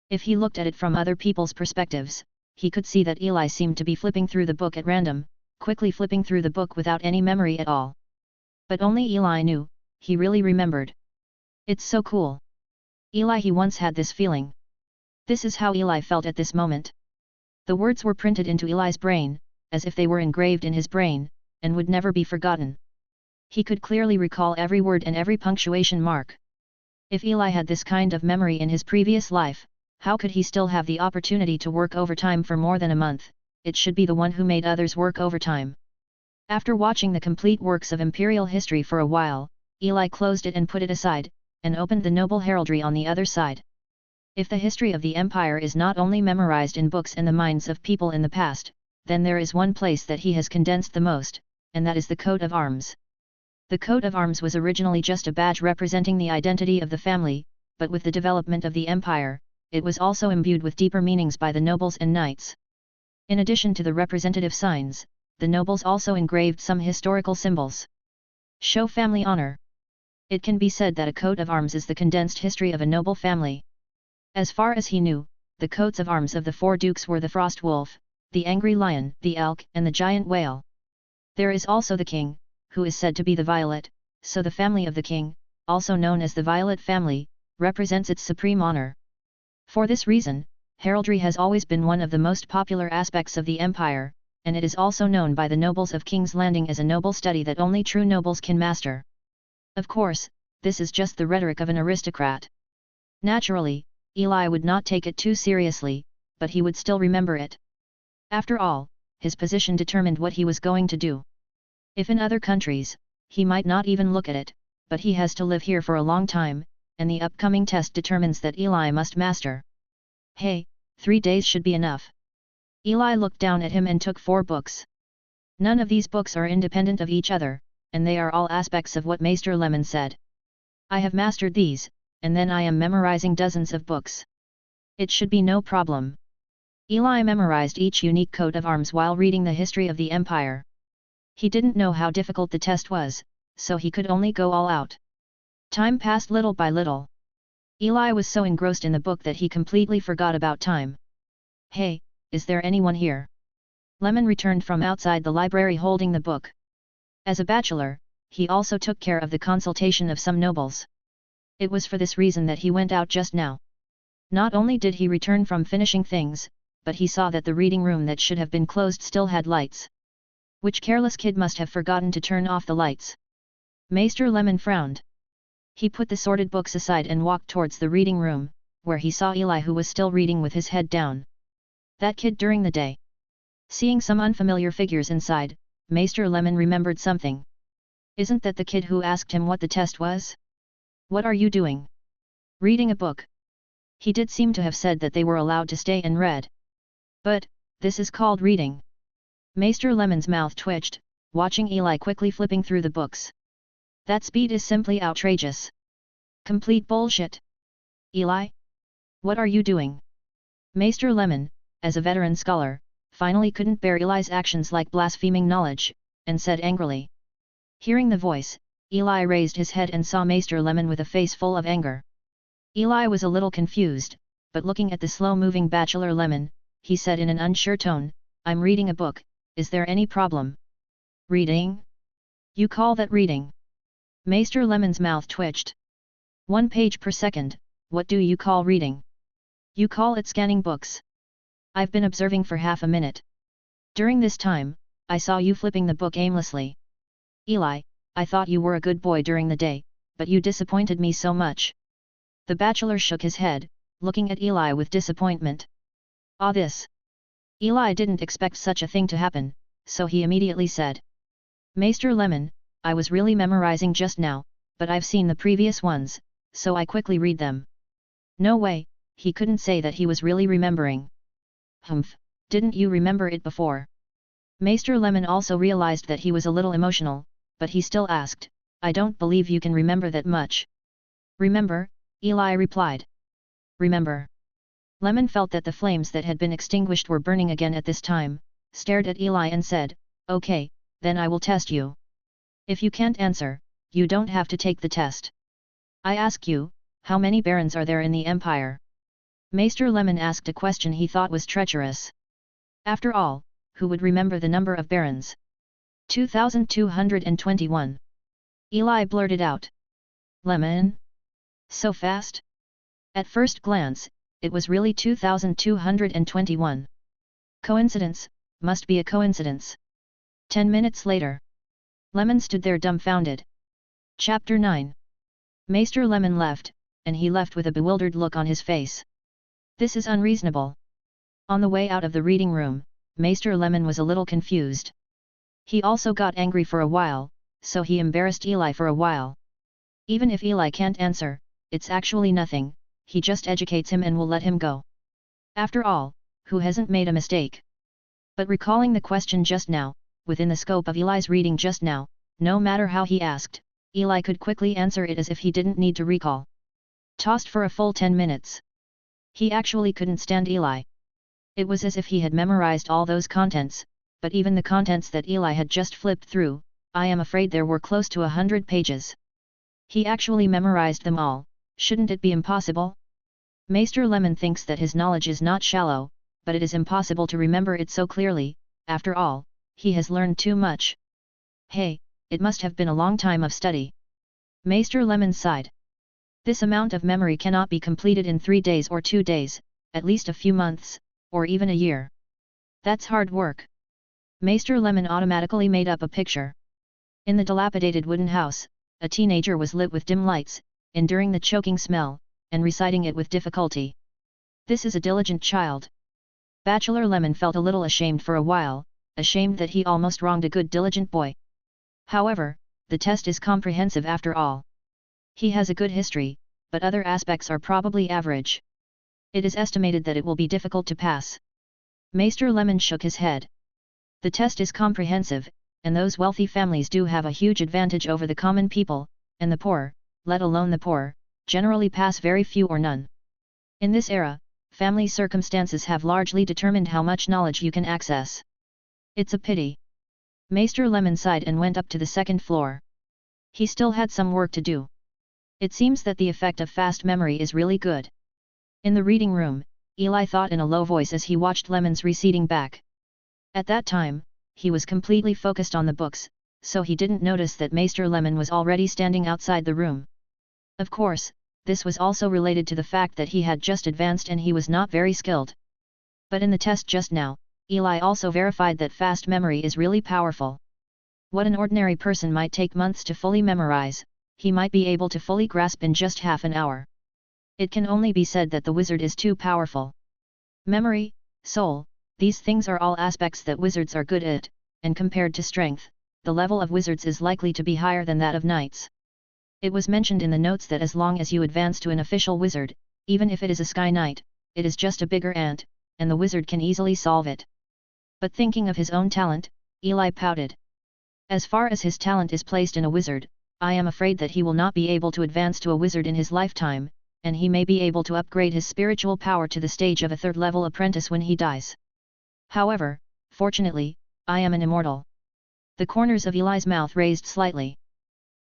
If he looked at it from other people's perspectives, he could see that Eli seemed to be flipping through the book at random, quickly flipping through the book without any memory at all. But only Eli knew, he really remembered. It's so cool. He once had this feeling. This is how Eli felt at this moment. The words were printed into Eli's brain, as if they were engraved in his brain, and would never be forgotten. He could clearly recall every word and every punctuation mark. If Eli had this kind of memory in his previous life, how could he still have the opportunity to work overtime for more than a month? It should be the one who made others work overtime. After watching the complete works of imperial history for a while, Eli closed it and put it aside, and opened the noble heraldry on the other side. If the history of the empire is not only memorized in books and the minds of people in the past, then there is one place that he has condensed the most, and that is the coat of arms. The coat of arms was originally just a badge representing the identity of the family, but with the development of the empire, it was also imbued with deeper meanings by the nobles and knights. In addition to the representative signs, the nobles also engraved some historical symbols. Show family honor. It can be said that a coat of arms is the condensed history of a noble family. As far as he knew, the coats of arms of the 4 dukes were the Frost Wolf, the Angry Lion, the Elk, and the Giant Whale. There is also the king, who is said to be the Violet, so the family of the king, also known as the Violet family, represents its supreme honor. For this reason, heraldry has always been one of the most popular aspects of the empire, and it is also known by the nobles of King's Landing as a noble study that only true nobles can master. Of course, this is just the rhetoric of an aristocrat. Naturally, Eli would not take it too seriously, but he would still remember it. After all, his position determined what he was going to do. If in other countries, he might not even look at it, but he has to live here for a long time, and the upcoming test determines that Eli must master. Hey, 3 days should be enough. Eli looked down at him and took 4 books. None of these books are independent of each other, and they are all aspects of what Maester Lemon said. I have mastered these, and then I am memorizing dozens of books. It should be no problem. Eli memorized each unique coat of arms while reading the history of the Empire. He didn't know how difficult the test was, so he could only go all out. Time passed little by little. Eli was so engrossed in the book that he completely forgot about time. Hey, is there anyone here? Lemon returned from outside the library holding the book. As a bachelor, he also took care of the consultation of some nobles. It was for this reason that he went out just now. Not only did he return from finishing things, but he saw that the reading room that should have been closed still had lights. Which careless kid must have forgotten to turn off the lights? Maester Lemon frowned. He put the sorted books aside and walked towards the reading room, where he saw Eli who was still reading with his head down. That kid during the day. Seeing some unfamiliar figures inside, Maester Lemon remembered something. Isn't that the kid who asked him what the test was? What are you doing? Reading a book. He did seem to have said that they were allowed to stay and read. But, this is called reading. Maester Lemon's mouth twitched, watching Eli quickly flipping through the books. That speed is simply outrageous. Complete bullshit. Eli? What are you doing? Maester Lemon, as a veteran scholar, finally couldn't bear Eli's actions like blaspheming knowledge, and said angrily. Hearing the voice, Eli raised his head and saw Maester Lemon with a face full of anger. Eli was a little confused, but looking at the slow-moving bachelor Lemon, he said in an unsure tone, I'm reading a book, is there any problem? Reading? You call that reading? Maester Lemon's mouth twitched. 1 page per second, what do you call reading? You call it scanning books. I've been observing for half a minute. During this time, I saw you flipping the book aimlessly. Eli, I thought you were a good boy during the day, but you disappointed me so much. The bachelor shook his head, looking at Eli with disappointment. Ah, this. Eli didn't expect such a thing to happen, so he immediately said. Maester Lemon, I was really memorizing just now, but I've seen the previous ones, so I quickly read them. No way, he couldn't say that he was really remembering. Humph, didn't you remember it before? Maester Lemon also realized that he was a little emotional, but he still asked, I don't believe you can remember that much. Remember, Eli replied. Remember. Lemon felt that the flames that had been extinguished were burning again at this time, stared at Eli and said, Okay, then I will test you. If you can't answer, you don't have to take the test. I ask you, how many barons are there in the Empire? Maester Lemon asked a question he thought was treacherous. After all, who would remember the number of barons? 2,221. Eli blurted out. Lemon? So fast? At first glance, it was really 2,221. Coincidence, must be a coincidence. 10 minutes later. Lemon stood there dumbfounded. Chapter 9. Maester Lemon left, and he left with a bewildered look on his face. This is unreasonable. On the way out of the reading room, Maester Lemon was a little confused. He also got angry for a while, so he embarrassed Eli for a while. Even if Eli can't answer, it's actually nothing, he just educates him and will let him go. After all, who hasn't made a mistake? But recalling the question just now, within the scope of Eli's reading just now, no matter how he asked, Eli could quickly answer it as if he didn't need to recall. Tossed for a full 10 minutes. He actually couldn't stand Eli. It was as if he had memorized all those contents, but even the contents that Eli had just flipped through, I am afraid there were close to 100 pages. He actually memorized them all, shouldn't it be impossible? Maester Lemon thinks that his knowledge is not shallow, but it is impossible to remember it so clearly, after all, he has learned too much. Hey, it must have been a long time of study. Maester Lemon sighed. This amount of memory cannot be completed in 3 days or 2 days, at least a few months, or even a year. That's hard work. Maester Lemon automatically made up a picture. In the dilapidated wooden house, a teenager was lit with dim lights, enduring the choking smell, and reciting it with difficulty. This is a diligent child. Bachelor Lemon felt a little ashamed for a while, ashamed that he almost wronged a good diligent boy. However, the test is comprehensive after all. He has a good history, but other aspects are probably average. It is estimated that it will be difficult to pass. Maester Lemon shook his head. The test is comprehensive, and those wealthy families do have a huge advantage over the common people, and the poor, let alone the poor, generally pass very few or none. In this era, family circumstances have largely determined how much knowledge you can access. It's a pity. Maester Lemon sighed and went up to the second floor. He still had some work to do. It seems that the effect of fast memory is really good. In the reading room, Eli thought in a low voice as he watched Lemon's receding back. At that time, he was completely focused on the books, so he didn't notice that Maester Lemon was already standing outside the room. Of course, this was also related to the fact that he had just advanced and he was not very skilled. But in the test just now, Eli also verified that fast memory is really powerful. What an ordinary person might take months to fully memorize, he might be able to fully grasp in just half an hour. It can only be said that the wizard is too powerful. Memory, soul, these things are all aspects that wizards are good at, and compared to strength, the level of wizards is likely to be higher than that of knights. It was mentioned in the notes that as long as you advance to an official wizard, even if it is a sky knight, it is just a bigger ant, and the wizard can easily solve it. But thinking of his own talent, Eli pouted. As far as his talent is placed in a wizard, I am afraid that he will not be able to advance to a wizard in his lifetime, and he may be able to upgrade his spiritual power to the stage of a third-level apprentice when he dies. However, fortunately, I am an immortal. The corners of Eli's mouth raised slightly.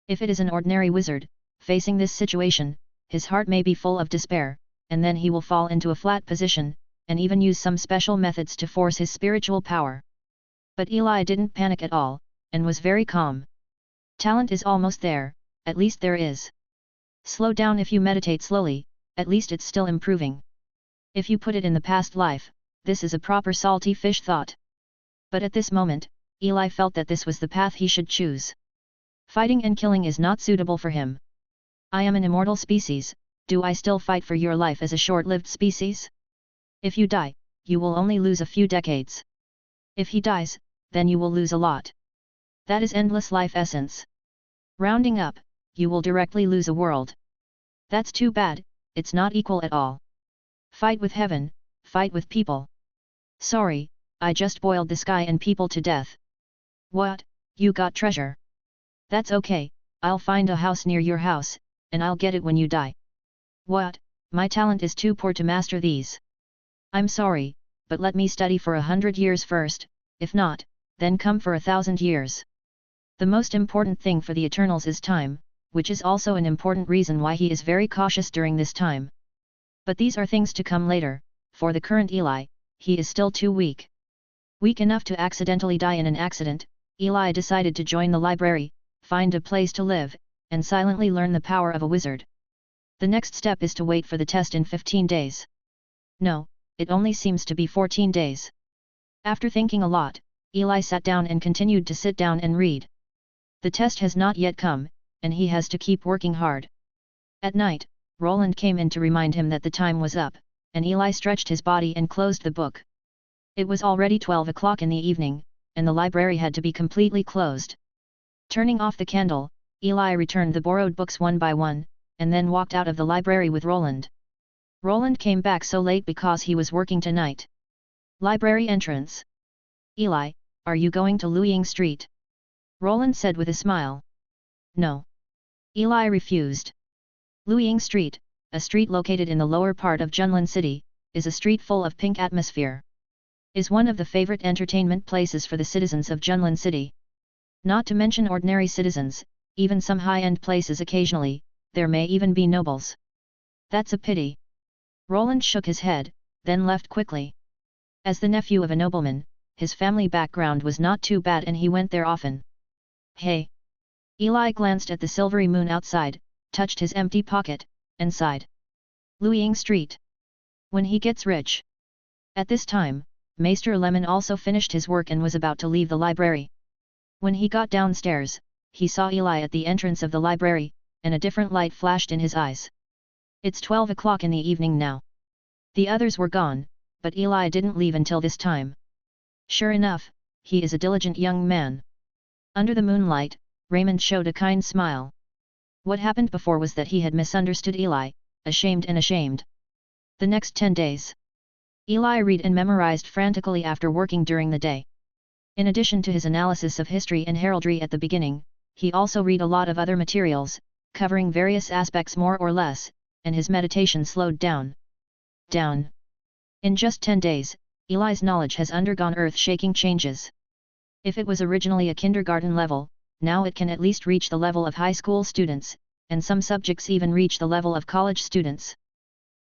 If it is an ordinary wizard, facing this situation, his heart may be full of despair, and then he will fall into a flat position, and even use some special methods to force his spiritual power. But Eli didn't panic at all, and was very calm. Talent is almost there, at least there is. Slow down if you meditate slowly, at least it's still improving. If you put it in the past life, this is a proper salty fish thought. But at this moment, Eli felt that this was the path he should choose. Fighting and killing is not suitable for him. I am an immortal species, do I still fight for your life as a short-lived species? If you die, you will only lose a few decades. If he dies, then you will lose a lot. That is endless life essence. Rounding up, you will directly lose a world. That's too bad, it's not equal at all. Fight with heaven, fight with people. Sorry, I just boiled the sky and people to death. What, you got treasure? That's okay, I'll find a house near your house, and I'll get it when you die. What, my talent is too poor to master these. I'm sorry, but let me study for 100 years first, if not, then come for 1,000 years. The most important thing for the Eternals is time, which is also an important reason why he is very cautious during this time. But these are things to come later, for the current Eli, he is still too weak. Weak enough to accidentally die in an accident, Eli decided to join the library, find a place to live, and silently learn the power of a wizard. The next step is to wait for the test in 15 days. No, it only seems to be 14 days. After thinking a lot, Eli sat down and continued to sit down and read. The test has not yet come, and he has to keep working hard. At night, Roland came in to remind him that the time was up, and Eli stretched his body and closed the book. It was already 12 o'clock in the evening, and the library had to be completely closed. Turning off the candle, Eli returned the borrowed books one by one, and then walked out of the library with Roland. Roland came back so late because he was working tonight. Library entrance. Eli, are you going to Luiying Street? Roland said with a smile. No. Eli refused. Luiying Street, a street located in the lower part of Junlin City, is a street full of pink atmosphere. Is one of the favorite entertainment places for the citizens of Junlin City. Not to mention ordinary citizens, even some high-end places occasionally, there may even be nobles. That's a pity. Roland shook his head, then left quickly. As the nephew of a nobleman, his family background was not too bad and he went there often. Hey! Eli glanced at the silvery moon outside, touched his empty pocket, and sighed. Luiying Street. When he gets rich. At this time, Maester Lemon also finished his work and was about to leave the library. When he got downstairs, he saw Eli at the entrance of the library, and a different light flashed in his eyes. It's 12 o'clock in the evening now. The others were gone, but Eli didn't leave until this time. Sure enough, he is a diligent young man. Under the moonlight, Raymond showed a kind smile. What happened before was that he had misunderstood Eli, ashamed. The next 10 days. Eli read and memorized frantically after working during the day. In addition to his analysis of history and heraldry at the beginning, he also read a lot of other materials, covering various aspects more or less, and his meditation slowed down. In just 10 days, Eli's knowledge has undergone earth-shaking changes. If it was originally a kindergarten level, now it can at least reach the level of high school students, and some subjects even reach the level of college students.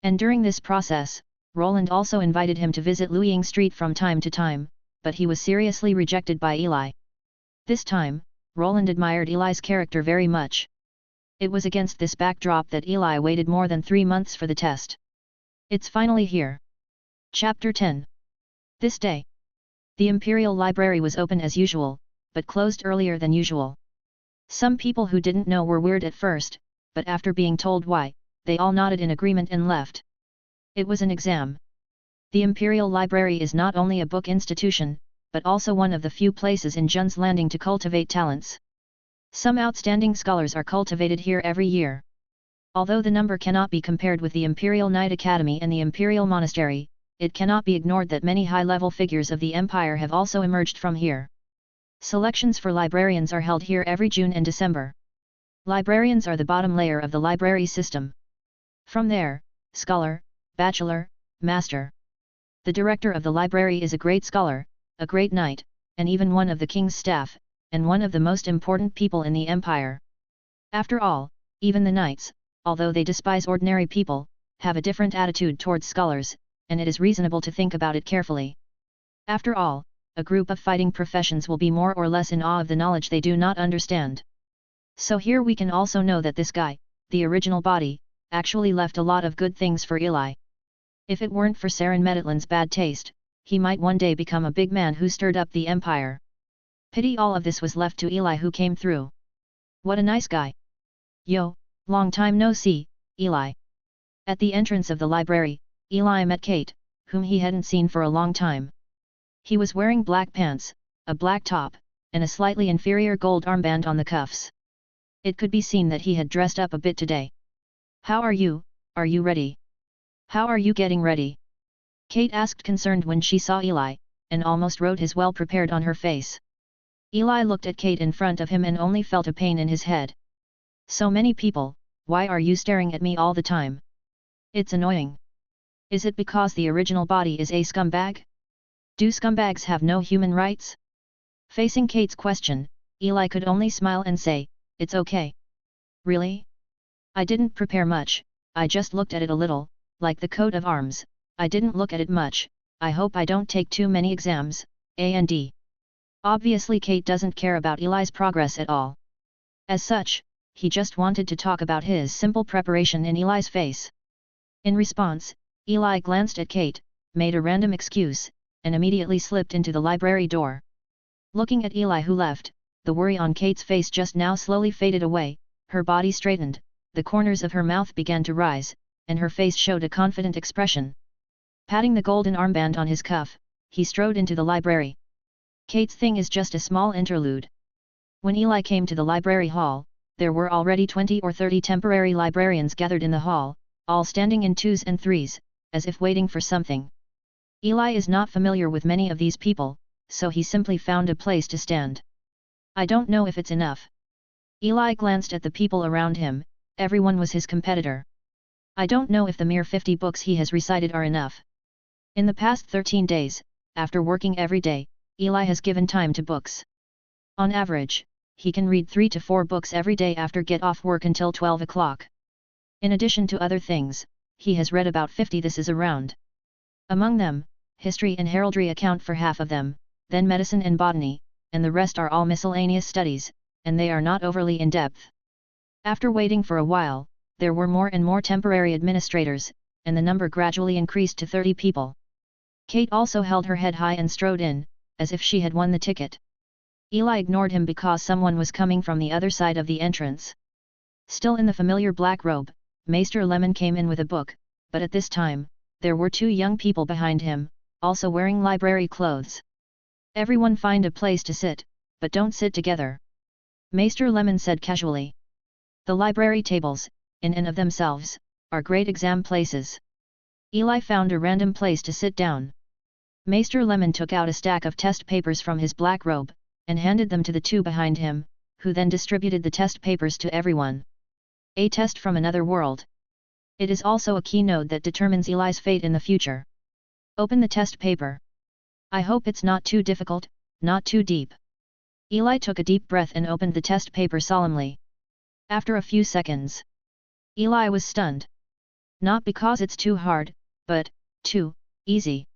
And during this process, Roland also invited him to visit Luiying Street from time to time, but he was seriously rejected by Eli. This time, Roland admired Eli's character very much. It was against this backdrop that Eli waited more than 3 months for the test. It's finally here. Chapter 10. This day. The Imperial Library was open as usual, but closed earlier than usual. Some people who didn't know were weird at first, but after being told why, they all nodded in agreement and left. It was an exam. The Imperial Library is not only a book institution, but also one of the few places in Jun's Landing to cultivate talents. Some outstanding scholars are cultivated here every year. Although the number cannot be compared with the Imperial Knight Academy and the Imperial Monastery, it cannot be ignored that many high-level figures of the Empire have also emerged from here. Selections for librarians are held here every June and December. Librarians are the bottom layer of the library system. From there, scholar, bachelor, master. The director of the library is a great scholar, a great knight, and even one of the king's staff, and one of the most important people in the empire. After all, even the knights, although they despise ordinary people, have a different attitude towards scholars, and it is reasonable to think about it carefully. After all, a group of fighting professions will be more or less in awe of the knowledge they do not understand. So here we can also know that this guy, the original body, actually left a lot of good things for Eli. If it weren't for Saren Meditlin's bad taste, he might one day become a big man who stirred up the empire. Pity all of this was left to Eli who came through. What a nice guy. Yo, long time no see, Eli. At the entrance of the library, Eli met Kate, whom he hadn't seen for a long time. He was wearing black pants, a black top, and a slightly inferior gold armband on the cuffs. It could be seen that he had dressed up a bit today. How are you ready? How are you getting ready? Kate asked concerned when she saw Eli, and almost wrote his well prepared on her face. Eli looked at Kate in front of him and only felt a pain in his head. So many people, why are you staring at me all the time? It's annoying. Is it because the original body is a scumbag? Do scumbags have no human rights? Facing Kate's question, Eli could only smile and say, it's okay. Really? I didn't prepare much, I just looked at it a little, like the coat of arms, I didn't look at it much, I hope I don't take too many exams, and. Obviously Kate doesn't care about Eli's progress at all. As such, he just wanted to talk about his simple preparation in Eli's face. In response, Eli glanced at Kate, made a random excuse, and immediately slipped into the library door. Looking at Eli who left, the worry on Kate's face just now slowly faded away, her body straightened, the corners of her mouth began to rise, and her face showed a confident expression. Patting the golden armband on his cuff, he strode into the library. Kate's thing is just a small interlude. When Eli came to the library hall, there were already 20 or 30 temporary librarians gathered in the hall, all standing in twos and threes, as if waiting for something. Eli is not familiar with many of these people, so he simply found a place to stand. I don't know if it's enough. Eli glanced at the people around him, everyone was his competitor. I don't know if the mere 50 books he has recited are enough. In the past 13 days, after working every day, Eli has given time to books. On average, he can read 3 to 4 books every day after get off work until 12 o'clock. In addition to other things, he has read about 50 this is around. Among them, history and heraldry account for half of them, then medicine and botany, and the rest are all miscellaneous studies, and they are not overly in-depth. After waiting for a while, there were more and more temporary administrators, and the number gradually increased to 30 people. Kate also held her head high and strode in, as if she had won the ticket. Eli ignored him because someone was coming from the other side of the entrance. Still in the familiar black robe, Maester Lemon came in with a book, but at this time, there were 2 young people behind him, also wearing library clothes. Everyone find a place to sit, but don't sit together. Maester Lemon said casually. The library tables, in and of themselves, are great exam places. Eli found a random place to sit down. Maester Lemon took out a stack of test papers from his black robe, and handed them to the two behind him, who then distributed the test papers to everyone. A test from another world. It is also a keynote that determines Eli's fate in the future. Open the test paper. I hope it's not too difficult, not too deep. Eli took a deep breath and opened the test paper solemnly. After a few seconds, Eli was stunned. Not because it's too hard, but too easy.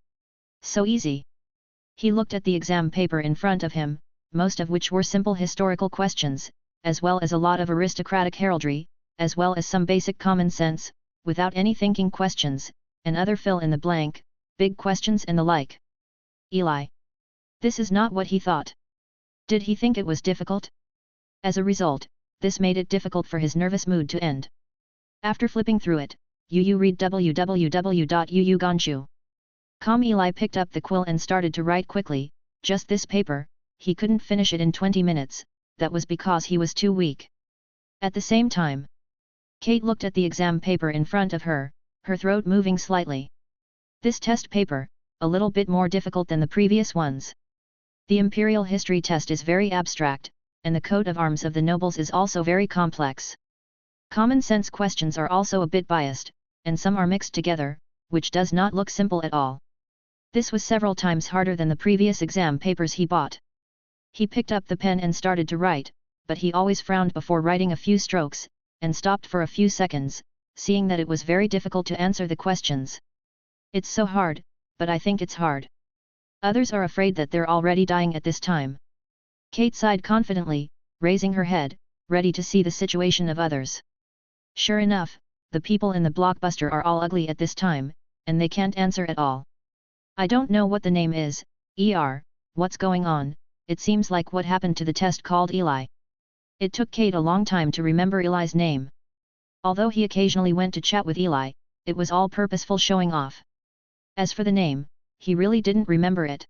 So easy. He looked at the exam paper in front of him, most of which were simple historical questions, as well as a lot of aristocratic heraldry, as well as some basic common sense, without any thinking questions, and other fill-in-the-blank, big questions and the like. Eli. This is not what he thought. Did he think it was difficult? As a result, this made it difficult for his nervous mood to end. After flipping through it, you read www.uuganshu.com. Eli picked up the quill and started to write quickly. Just this paper, he couldn't finish it in 20 minutes, that was because he was too weak. At the same time, Kate looked at the exam paper in front of her, her throat moving slightly. This test paper, a little bit more difficult than the previous ones. The imperial history test is very abstract, and the coat of arms of the nobles is also very complex. Common sense questions are also a bit biased, and some are mixed together, which does not look simple at all. This was several times harder than the previous exam papers he bought. He picked up the pen and started to write, but he always frowned before writing a few strokes, and stopped for a few seconds, seeing that it was very difficult to answer the questions. It's so hard, but I think it's hard. Others are afraid that they're already dying at this time. Kate sighed confidently, raising her head, ready to see the situation of others. Sure enough, the people in the blockbuster are all ugly at this time, and they can't answer at all. I don't know what the name is, what's going on, it seems like what happened to the test called Eli. It took Kate a long time to remember Eli's name. Although he occasionally went to chat with Eli, it was all purposeful showing off. As for the name, he really didn't remember it.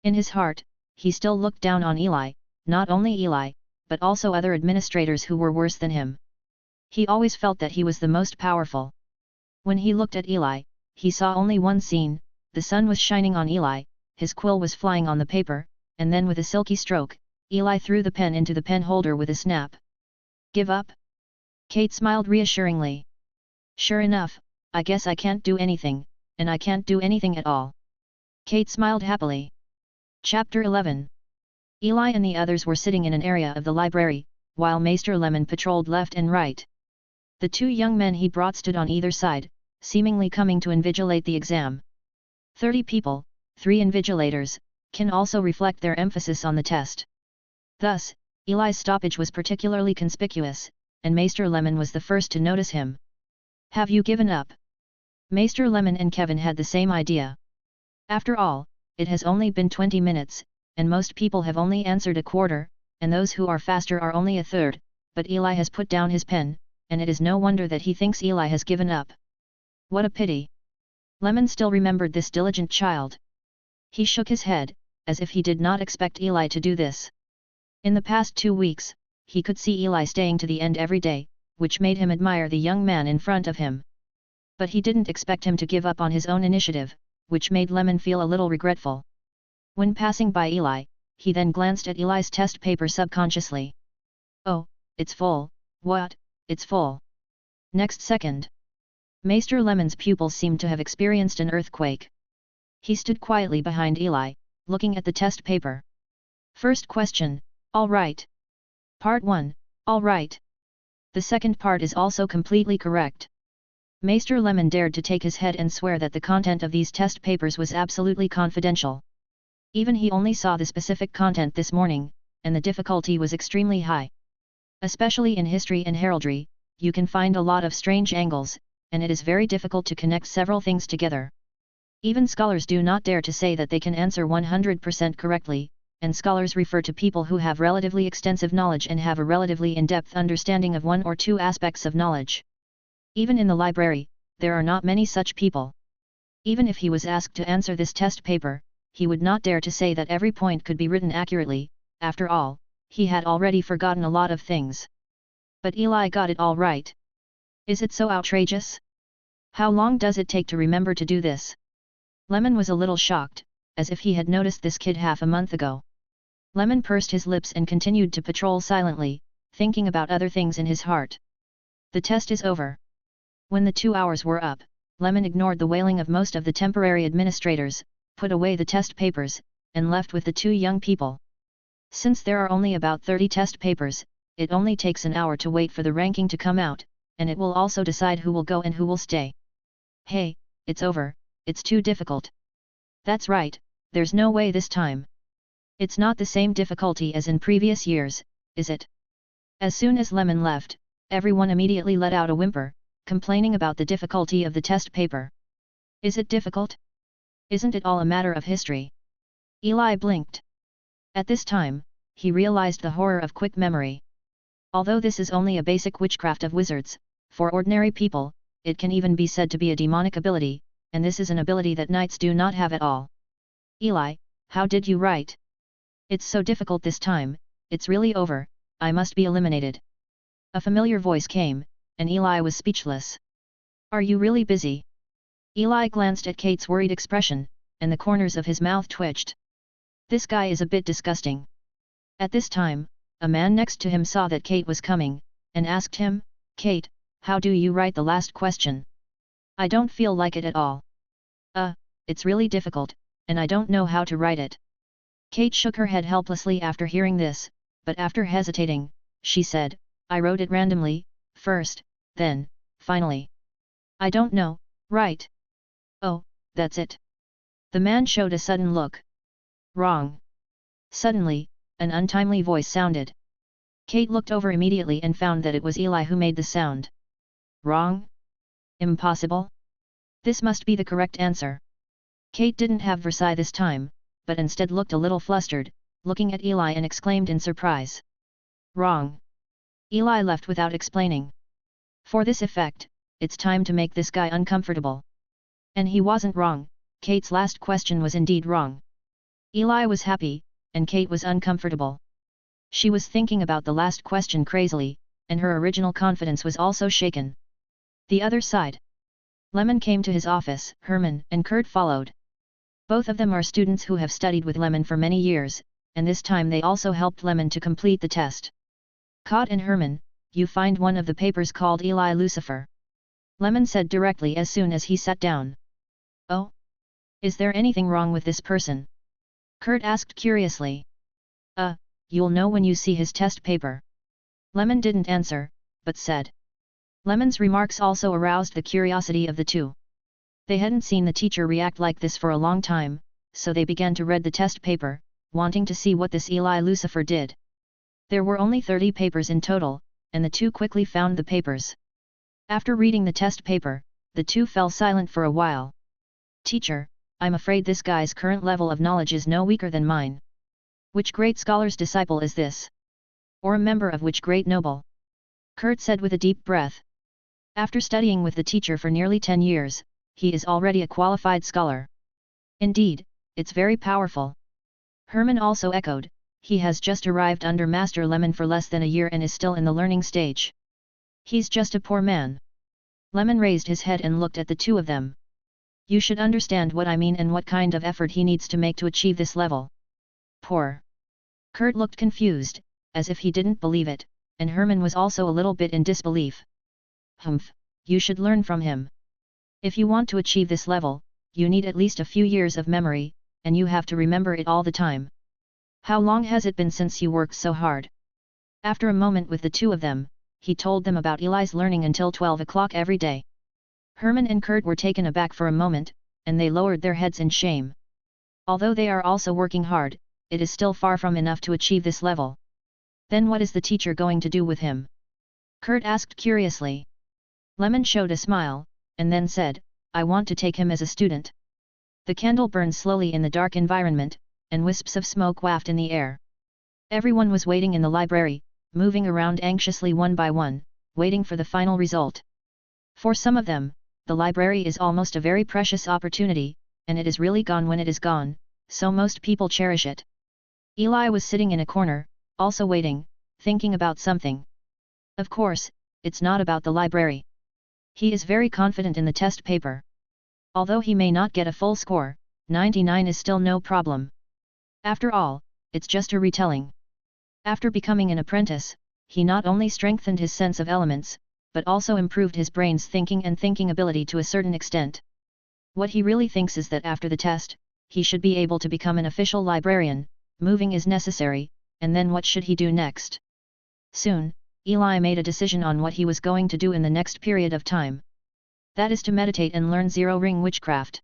In his heart, he still looked down on Eli, not only Eli, but also other administrators who were worse than him. He always felt that he was the most powerful. When he looked at Eli, he saw only one scene: the sun was shining on Eli, his quill was flying on the paper, and then with a silky stroke, Eli threw the pen into the pen holder with a snap. Give up? Kate smiled reassuringly. Sure enough, I guess I can't do anything, and I can't do anything at all. Kate smiled happily. Chapter 11. Eli and the others were sitting in an area of the library, while Maester Lemon patrolled left and right. The two young men he brought stood on either side, seemingly coming to invigilate the exam. 30 people, 3 invigilators, can also reflect their emphasis on the test. Thus, Eli's stoppage was particularly conspicuous, and Maester Lemon was the first to notice him. Have you given up? Maester Lemon and Kevin had the same idea. After all, it has only been 20 minutes, and most people have only answered a quarter, and those who are faster are only a third, but Eli has put down his pen, and it is no wonder that he thinks Eli has given up. What a pity. Lemon still remembered this diligent child. He shook his head, as if he did not expect Eli to do this. In the past 2 weeks, he could see Eli staying to the end every day, which made him admire the young man in front of him. But he didn't expect him to give up on his own initiative, which made Lemon feel a little regretful. When passing by Eli, he then glanced at Eli's test paper subconsciously. Oh, it's full. What? It's full. Next second, Maester Lemon's pupils seemed to have experienced an earthquake. He stood quietly behind Eli, looking at the test paper. First question, all right. Part 1, all right. The second part is also completely correct. Maester Lemon dared to take his head and swear that the content of these test papers was absolutely confidential. Even he only saw the specific content this morning, and the difficulty was extremely high. Especially in history and heraldry, you can find a lot of strange angles, and it is very difficult to connect several things together. Even scholars do not dare to say that they can answer 100% correctly, and scholars refer to people who have relatively extensive knowledge and have a relatively in-depth understanding of 1 or 2 aspects of knowledge. Even in the library, there are not many such people. Even if he was asked to answer this test paper, he would not dare to say that every point could be written accurately. After all, he had already forgotten a lot of things. But Eli got it all right. Is it so outrageous? How long does it take to remember to do this? Lemon was a little shocked, as if he had noticed this kid half a month ago. Lemon pursed his lips and continued to patrol silently, thinking about other things in his heart. The test is over. When the 2 hours were up, Lemon ignored the wailing of most of the temporary administrators, put away the test papers, and left with the 2 young people. Since there are only about 30 test papers, it only takes an hour to wait for the ranking to come out, and it will also decide who will go and who will stay. Hey, it's over, it's too difficult. That's right, there's no way this time. It's not the same difficulty as in previous years, is it? As soon as Lemon left, everyone immediately let out a whimper, complaining about the difficulty of the test paper. Is it difficult? Isn't it all a matter of history? Eli blinked. At this time, he realized the horror of quick memory. Although this is only a basic witchcraft of wizards, for ordinary people, it can even be said to be a demonic ability, and this is an ability that knights do not have at all. Eli, how did you write? It's so difficult this time, it's really over, I must be eliminated. A familiar voice came, and Eli was speechless. Are you really busy? Eli glanced at Kate's worried expression, and the corners of his mouth twitched. This guy is a bit disgusting. At this time, a man next to him saw that Kate was coming, and asked him, Kate, how do you write the last question? I don't feel like it at all. It's really difficult, and I don't know how to write it. Kate shook her head helplessly after hearing this, but after hesitating, she said, I wrote it randomly, first, then, finally. I don't know, right? Oh, that's it. The man showed a sudden look. Wrong. Suddenly, an untimely voice sounded. Kate looked over immediately and found that it was Eli who made the sound. Wrong? Impossible? This must be the correct answer. Kate didn't have Versailles this time, but instead looked a little flustered, looking at Eli and exclaimed in surprise. Wrong. Eli left without explaining. For this effect, it's time to make this guy uncomfortable. And he wasn't wrong, Kate's last question was indeed wrong. Eli was happy, and Kate was uncomfortable. She was thinking about the last question crazily, and her original confidence was also shaken. The other side. Lemon came to his office, Herman and Kurt followed. Both of them are students who have studied with Lemon for many years, and this time they also helped Lemon to complete the test. Kurt and Herman, you find one of the papers called Eli Lucifer. Lemon said directly as soon as he sat down. Oh? Is there anything wrong with this person? Kurt asked curiously. You'll know when you see his test paper. Lemon didn't answer, but said. Lemon's remarks also aroused the curiosity of the two. They hadn't seen the teacher react like this for a long time, so they began to read the test paper, wanting to see what this Eli Lucifer did. There were only 30 papers in total, and the two quickly found the papers. After reading the test paper, the two fell silent for a while. Teacher, I'm afraid this guy's current level of knowledge is no weaker than mine. Which great scholar's disciple is this? Or a member of which great noble? Kurt said with a deep breath. After studying with the teacher for nearly 10 years, he is already a qualified scholar. Indeed, it's very powerful. Herman also echoed, he has just arrived under Master Lemon for less than a year and is still in the learning stage. He's just a poor man. Lemon raised his head and looked at the two of them. You should understand what I mean and what kind of effort he needs to make to achieve this level. Poor. Kurt looked confused, as if he didn't believe it, and Herman was also a little bit in disbelief. Humph, you should learn from him. If you want to achieve this level, you need at least a few years of memory, and you have to remember it all the time. How long has it been since you worked so hard? After a moment with the two of them, he told them about Eli's learning until 12 o'clock every day. Herman and Kurt were taken aback for a moment, and they lowered their heads in shame. Although they are also working hard, it is still far from enough to achieve this level. Then what is the teacher going to do with him? Kurt asked curiously. Lemon showed a smile, and then said, I want to take him as a student. The candle burned slowly in the dark environment, and wisps of smoke wafted in the air. Everyone was waiting in the library, moving around anxiously one by one, waiting for the final result. For some of them, the library is almost a very precious opportunity, and it is really gone when it is gone, so most people cherish it. Eli was sitting in a corner, also waiting, thinking about something. Of course, it's not about the library. He is very confident in the test paper. Although he may not get a full score, 99 is still no problem. After all, it's just a retelling. After becoming an apprentice, he not only strengthened his sense of elements, but also improved his brain's thinking and thinking ability to a certain extent. What he really thinks is that after the test, he should be able to become an official librarian. Moving is necessary, and then what should he do next? Soon, Eli made a decision on what he was going to do in the next period of time. That is to meditate and learn zero-ring witchcraft.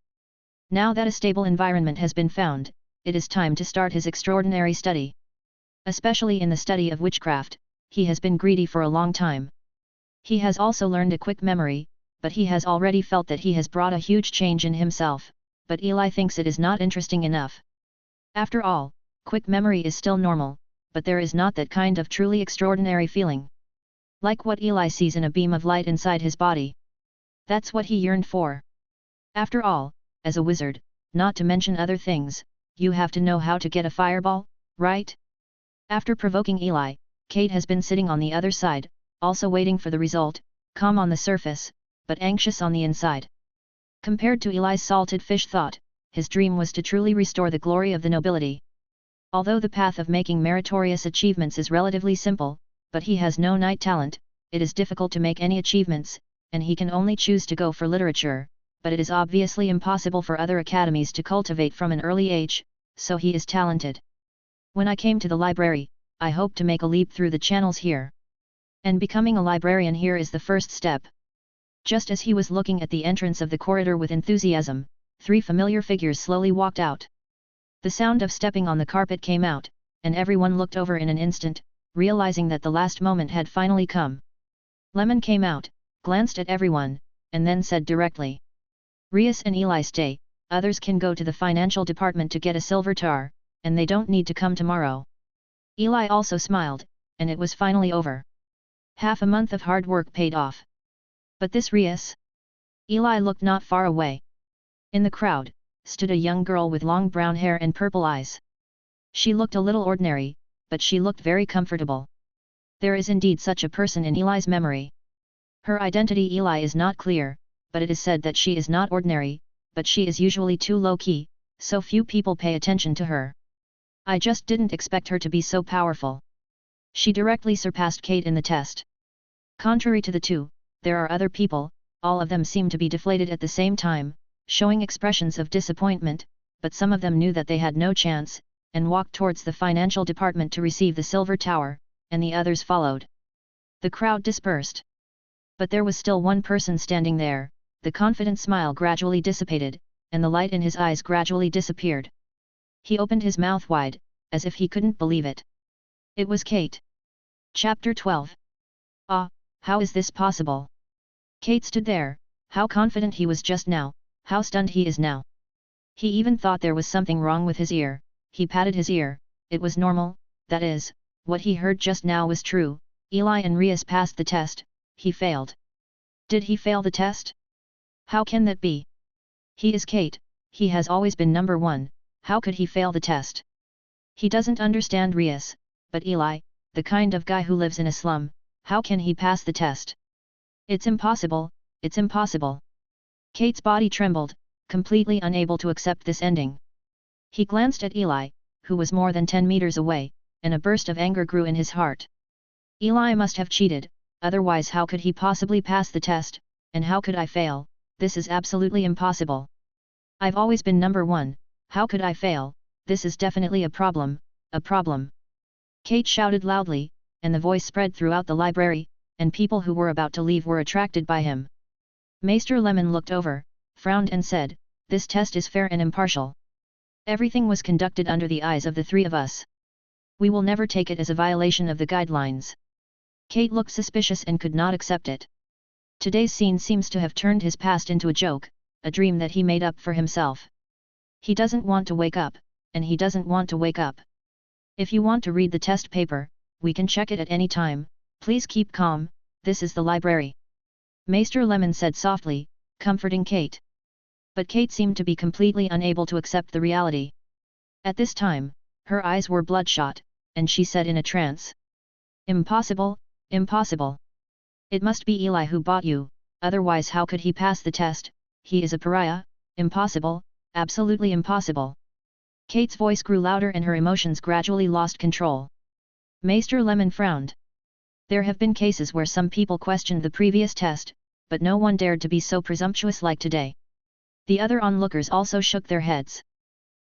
Now that a stable environment has been found, it is time to start his extraordinary study. Especially in the study of witchcraft, he has been greedy for a long time. He has also learned a quick memory, but he has already felt that he has brought a huge change in himself, but Eli thinks it is not interesting enough. After all, quick memory is still normal, but there is not that kind of truly extraordinary feeling. Like what Eli sees in a beam of light inside his body. That's what he yearned for. After all, as a wizard, not to mention other things, you have to know how to get a fireball, right? After provoking Eli, Kate has been sitting on the other side, also waiting for the result, calm on the surface, but anxious on the inside. Compared to Eli's salted fish thought, his dream was to truly restore the glory of the nobility. Although the path of making meritorious achievements is relatively simple, but he has no knight talent, it is difficult to make any achievements, and he can only choose to go for literature, but it is obviously impossible for other academies to cultivate from an early age, so he is talented. When I came to the library, I hoped to make a leap through the channels here. And becoming a librarian here is the first step. Just as he was looking at the entrance of the corridor with enthusiasm, 3 familiar figures slowly walked out. The sound of stepping on the carpet came out, and everyone looked over in an instant, realizing that the last moment had finally come. Lemon came out, glanced at everyone, and then said directly. Rias and Eli stay, others can go to the financial department to get a silver tar, and they don't need to come tomorrow. Eli also smiled, and it was finally over. Half a month of hard work paid off. But this Rias? Eli looked not far away. In the crowd, stood a young girl with long brown hair and purple eyes. She looked a little ordinary, but she looked very comfortable. There is indeed such a person in Eli's memory. Her identity Eli is not clear, but it is said that she is not ordinary, but she is usually too low-key, so few people pay attention to her. I just didn't expect her to be so powerful. She directly surpassed Kate in the test. Contrary to the two, there are other people, all of them seem to be deflated at the same time, showing expressions of disappointment, but some of them knew that they had no chance, and walked towards the financial department to receive the silver tower, and the others followed. The crowd dispersed. But there was still one person standing there. The confident smile gradually dissipated, and the light in his eyes gradually disappeared. He opened his mouth wide, as if he couldn't believe it. It was Kate. Chapter 12. Ah, how is this possible? Kate stood there, how confident he was just now, how stunned he is now. He even thought there was something wrong with his ear. He patted his ear, it was normal, that is, what he heard just now was true. Eli and Rias passed the test, he failed. Did he fail the test? How can that be? He is Kate, he has always been number 1, how could he fail the test? He doesn't understand Rias, but Eli, the kind of guy who lives in a slum, how can he pass the test? It's impossible, it's impossible. Kate's body trembled, completely unable to accept this ending. He glanced at Eli, who was more than 10 meters away, and a burst of anger grew in his heart. Eli must have cheated, otherwise how could he possibly pass the test, and how could I fail? This is absolutely impossible. I've always been number 1, how could I fail? This is definitely a problem, a problem. Kate shouted loudly, and the voice spread throughout the library, and people who were about to leave were attracted by him. Maester Lemon looked over, frowned and said, this test is fair and impartial. Everything was conducted under the eyes of the 3 of us. We will never take it as a violation of the guidelines. Kate looked suspicious and could not accept it. Today's scene seems to have turned his past into a joke, a dream that he made up for himself. He doesn't want to wake up, and he doesn't want to wake up. If you want to read the test paper, we can check it at any time, please keep calm, this is the library. Maester Lemon said softly, comforting Kate. But Kate seemed to be completely unable to accept the reality. At this time, her eyes were bloodshot, and she said in a trance. Impossible, impossible. It must be Eli who bought you, otherwise how could he pass the test? He is a pariah, impossible, absolutely impossible. Kate's voice grew louder and her emotions gradually lost control. Maester Lemon frowned. There have been cases where some people questioned the previous test, but no one dared to be so presumptuous like today. The other onlookers also shook their heads.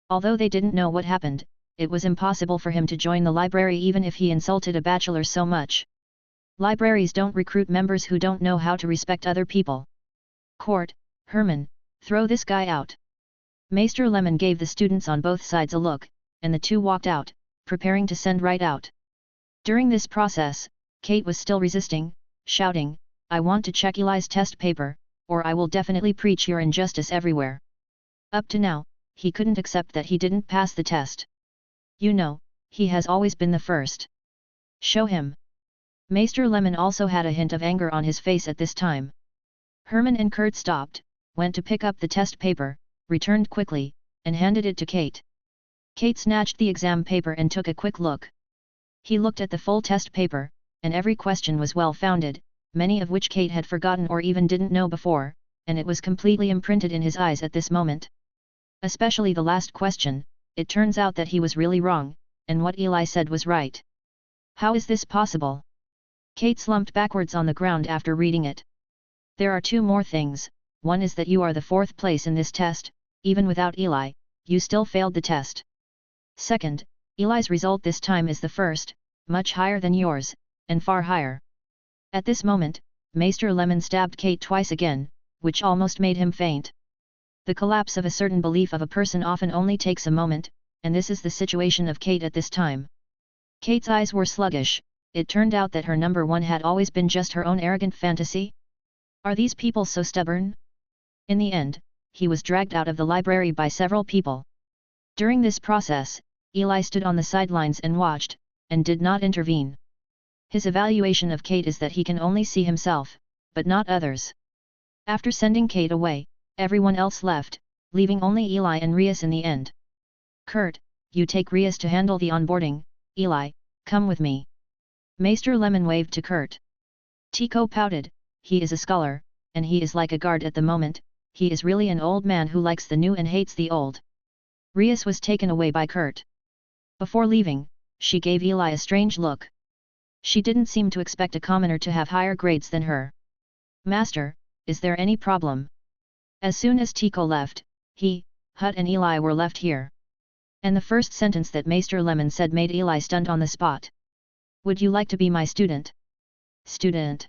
Although they didn't know what happened, it was impossible for him to join the library even if he insulted a bachelor so much. Libraries don't recruit members who don't know how to respect other people. Court, Herman, throw this guy out. Maester Lemon gave the students on both sides a look, and the two walked out, preparing to send right out. During this process, Kate was still resisting, shouting, I want to check Eli's test paper, or I will definitely preach your injustice everywhere. Up to now, he couldn't accept that he didn't pass the test. You know, he has always been the first. Show him. Maester Lemon also had a hint of anger on his face at this time. Herman and Kurt stopped, went to pick up the test paper, returned quickly, and handed it to Kate. Kate snatched the exam paper and took a quick look. He looked at the full test paper, and every question was well-founded, many of which Kate had forgotten or even didn't know before, and it was completely imprinted in his eyes at this moment. Especially the last question, it turns out that he was really wrong, and what Eli said was right. How is this possible? Kate slumped backwards on the ground after reading it. There are two more things. One is that you are the fourth place in this test, even without Eli, you still failed the test. Second, Eli's result this time is the first, much higher than yours, and far higher. At this moment, Maester Lemon stabbed Kate twice again, which almost made him faint. The collapse of a certain belief of a person often only takes a moment, and this is the situation of Kate at this time. Kate's eyes were sluggish. It turned out that her number one had always been just her own arrogant fantasy. Are these people so stubborn? In the end, he was dragged out of the library by several people. During this process, Eli stood on the sidelines and watched, and did not intervene. His evaluation of Kate is that he can only see himself, but not others. After sending Kate away, everyone else left, leaving only Eli and Rias in the end. Kurt, you take Rias to handle the onboarding. Eli, come with me. Maester Lemon waved to Kurt. Tico pouted. He is a scholar, and he is like a guard at the moment. He is really an old man who likes the new and hates the old. Rias was taken away by Kurt. Before leaving, she gave Eli a strange look. She didn't seem to expect a commoner to have higher grades than her. Master, is there any problem? As soon as Tico left, Hut and Eli were left here. And the first sentence that Maester Lemon said made Eli stunned on the spot. Would you like to be my student? Student?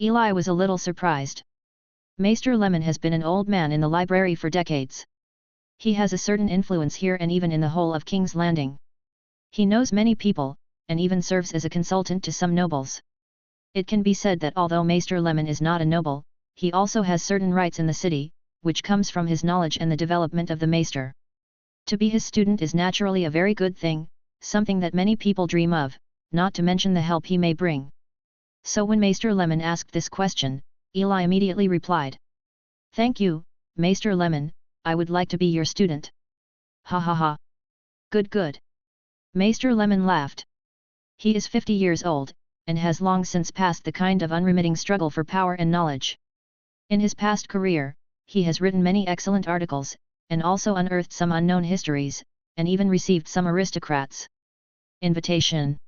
Eli was a little surprised. Maester Lemon has been an old man in the library for decades. He has a certain influence here and even in the whole of King's Landing. He knows many people, and even serves as a consultant to some nobles. It can be said that although Maester Lemon is not a noble, he also has certain rights in the city, which comes from his knowledge and the development of the Maester. To be his student is naturally a very good thing, something that many people dream of, not to mention the help he may bring. So when Maester Lemon asked this question, Eli immediately replied. Thank you, Maester Lemon, I would like to be your student. Ha ha ha. Good good. Maester Lemon laughed. He is 50 years old, and has long since passed the kind of unremitting struggle for power and knowledge. In his past career, he has written many excellent articles, and also unearthed some unknown histories, and even received some aristocrats' invitation.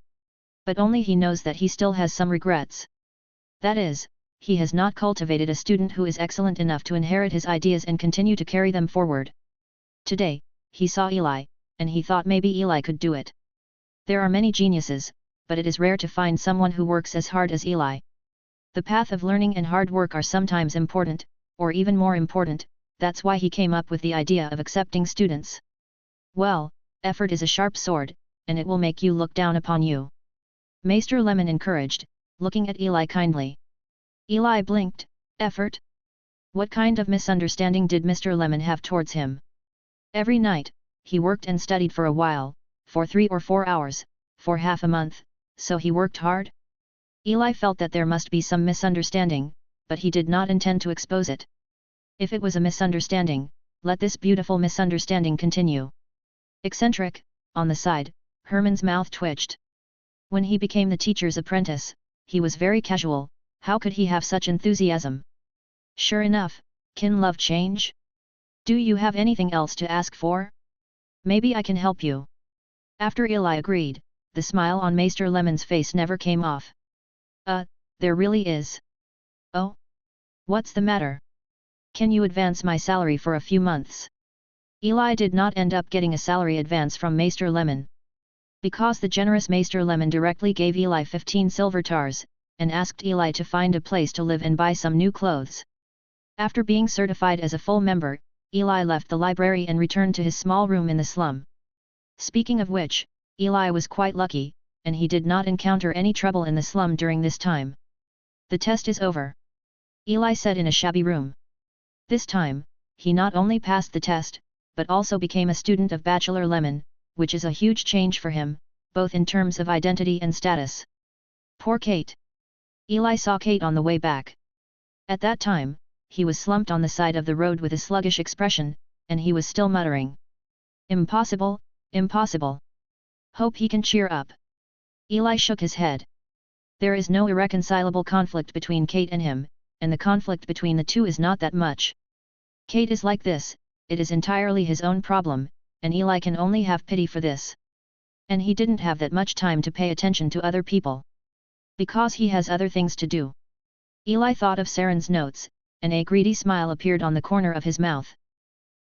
But only he knows that he still has some regrets. That is, he has not cultivated a student who is excellent enough to inherit his ideas and continue to carry them forward. Today, he saw Eli, and he thought maybe Eli could do it. There are many geniuses, but it is rare to find someone who works as hard as Eli. The path of learning and hard work are sometimes important, or even more important, that's why he came up with the idea of accepting students. Well, effort is a sharp sword, and it will make you look down upon you. Maester Lemon encouraged, looking at Eli kindly. Eli blinked. Effort? What kind of misunderstanding did Mr. Lemon have towards him? Every night, he worked and studied for a while, for 3 or 4 hours, for half a month, so he worked hard? Eli felt that there must be some misunderstanding, but he did not intend to expose it. If it was a misunderstanding, let this beautiful misunderstanding continue. Eccentric, on the side, Herman's mouth twitched. When he became the teacher's apprentice, he was very casual. How could he have such enthusiasm? Sure enough, can love change? Do you have anything else to ask for? Maybe I can help you. After Eli agreed, the smile on Maester Lemon's face never came off. There really is. Oh? What's the matter? Can you advance my salary for a few months? Eli did not end up getting a salary advance from Maester Lemon. Because the generous Maester Lemon directly gave Eli 15 silver tars, and asked Eli to find a place to live and buy some new clothes. After being certified as a full member, Eli left the library and returned to his small room in the slum. Speaking of which, Eli was quite lucky, and he did not encounter any trouble in the slum during this time. The test is over. Eli said in a shabby room. This time, he not only passed the test, but also became a student of Bachelor Lemon, which is a huge change for him, both in terms of identity and status. Poor Kate. Eli saw Kate on the way back. At that time, he was slumped on the side of the road with a sluggish expression, and he was still muttering. Impossible, impossible. Hope he can cheer up. Eli shook his head. There is no irreconcilable conflict between Kate and him, and the conflict between the two is not that much. Kate is like this, it is entirely his own problem, and Eli can only have pity for this. And he didn't have that much time to pay attention to other people. Because he has other things to do. Eli thought of Saren's notes, and a greedy smile appeared on the corner of his mouth.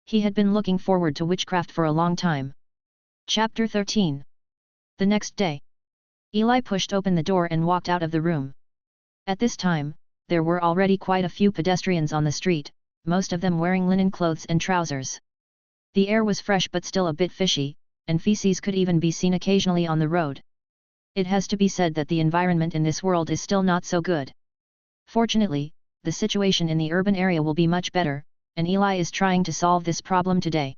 He had been looking forward to witchcraft for a long time. Chapter 13. The next day. Eli pushed open the door and walked out of the room. At this time, there were already quite a few pedestrians on the street, most of them wearing linen clothes and trousers. The air was fresh but still a bit fishy, and feces could even be seen occasionally on the road. It has to be said that the environment in this world is still not so good. Fortunately, the situation in the urban area will be much better, and Eli is trying to solve this problem today.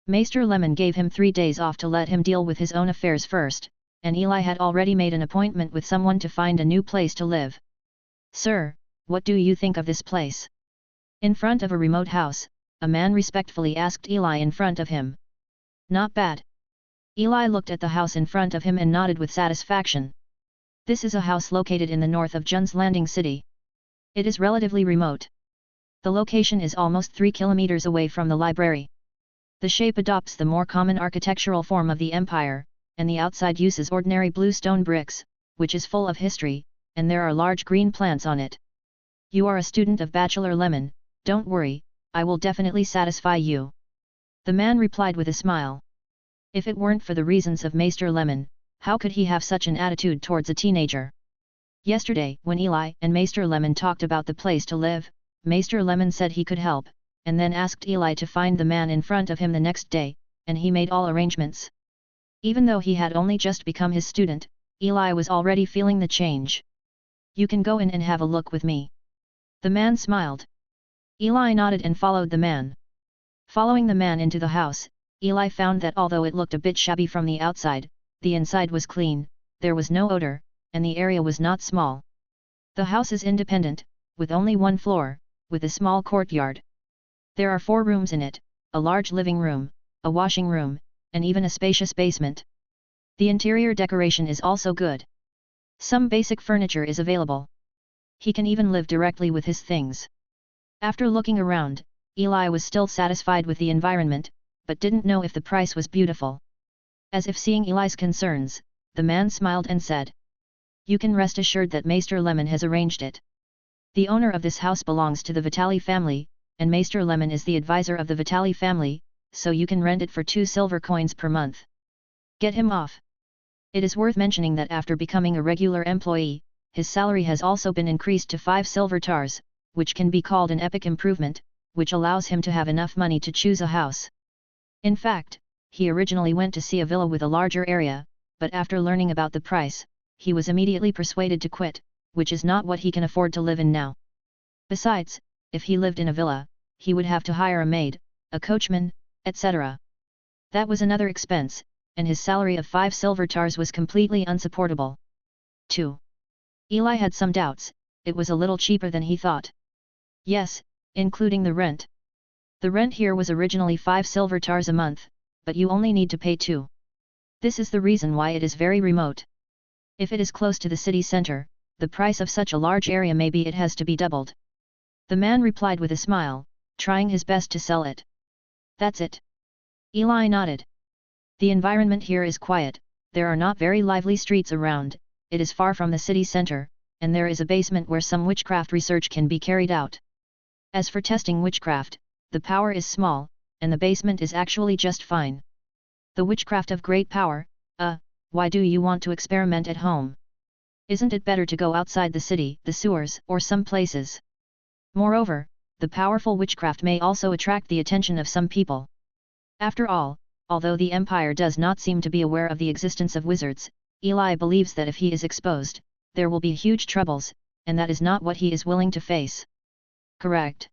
Maester Lemon gave him 3 days off to let him deal with his own affairs first, and Eli had already made an appointment with someone to find a new place to live. Sir, what do you think of this place? In front of a remote house, a man respectfully asked Eli in front of him. Not bad. Eli looked at the house in front of him and nodded with satisfaction. This is a house located in the north of Jun's Landing City. It is relatively remote. The location is almost 3 kilometers away from the library. The shape adopts the more common architectural form of the empire, and the outside uses ordinary blue stone bricks, which is full of history, and there are large green plants on it. You are a student of Bachelor Lemon, don't worry, I will definitely satisfy you. The man replied with a smile. If it weren't for the reasons of Maester Lemon, how could he have such an attitude towards a teenager? Yesterday, when Eli and Maester Lemon talked about the place to live, Maester Lemon said he could help, and then asked Eli to find the man in front of him the next day, and he made all arrangements. Even though he had only just become his student, Eli was already feeling the change. You can go in and have a look with me. The man smiled. Eli nodded and followed the man. Following the man into the house, Eli found that although it looked a bit shabby from the outside, the inside was clean, there was no odor, and the area was not small. The house is independent, with only 1 floor, with a small courtyard. There are 4 rooms in it, a large living room, a washing room, and even a spacious basement. The interior decoration is also good. Some basic furniture is available. He can even live directly with his things. After looking around, Eli was still satisfied with the environment, but didn't know if the price was beautiful. As if seeing Eli's concerns, the man smiled and said, You can rest assured that Maester Lemon has arranged it. The owner of this house belongs to the Vitali family, and Maester Lemon is the advisor of the Vitali family, so you can rent it for 2 silver coins per month. Get him off. It is worth mentioning that after becoming a regular employee, his salary has also been increased to 5 silver tars, which can be called an epic improvement, which allows him to have enough money to choose a house. In fact, he originally went to see a villa with a larger area, but after learning about the price, he was immediately persuaded to quit, which is not what he can afford to live in now. Besides, if he lived in a villa, he would have to hire a maid, a coachman, etc. That was another expense, and his salary of 5 silver tars was completely unsupportable. 2. Eli had some doubts, it was a little cheaper than he thought. Yes, including the rent. The rent here was originally 5 silver tars a month, but you only need to pay 2. This is the reason why it is very remote. If it is close to the city center, the price of such a large area maybe it has to be doubled. The man replied with a smile, trying his best to sell it. That's it. Eli nodded. The environment here is quiet, there are not very lively streets around, it is far from the city center, and there is a basement where some witchcraft research can be carried out. As for testing witchcraft, the power is small, and the basement is actually just fine. The witchcraft of great power, why do you want to experiment at home? Isn't it better to go outside the city, the sewers, or some places? Moreover, the powerful witchcraft may also attract the attention of some people. After all, although the Empire does not seem to be aware of the existence of wizards, Eli believes that if he is exposed, there will be huge troubles, and that is not what he is willing to face. Correct.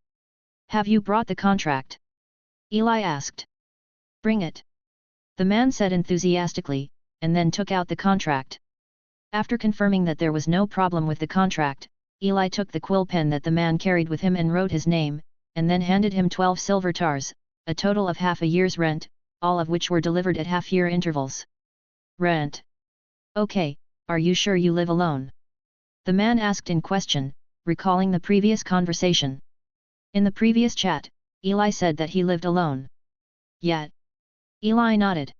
Have you brought the contract? Eli asked. Bring it. The man said enthusiastically, and then took out the contract. After confirming that there was no problem with the contract, Eli took the quill pen that the man carried with him and wrote his name, and then handed him 12 silver tars, a total of half a year's rent, all of which were delivered at half-year intervals. Rent. Okay, are you sure you live alone? The man asked in question, recalling the previous conversation. In the previous chat, Eli said that he lived alone. Yet. Eli nodded.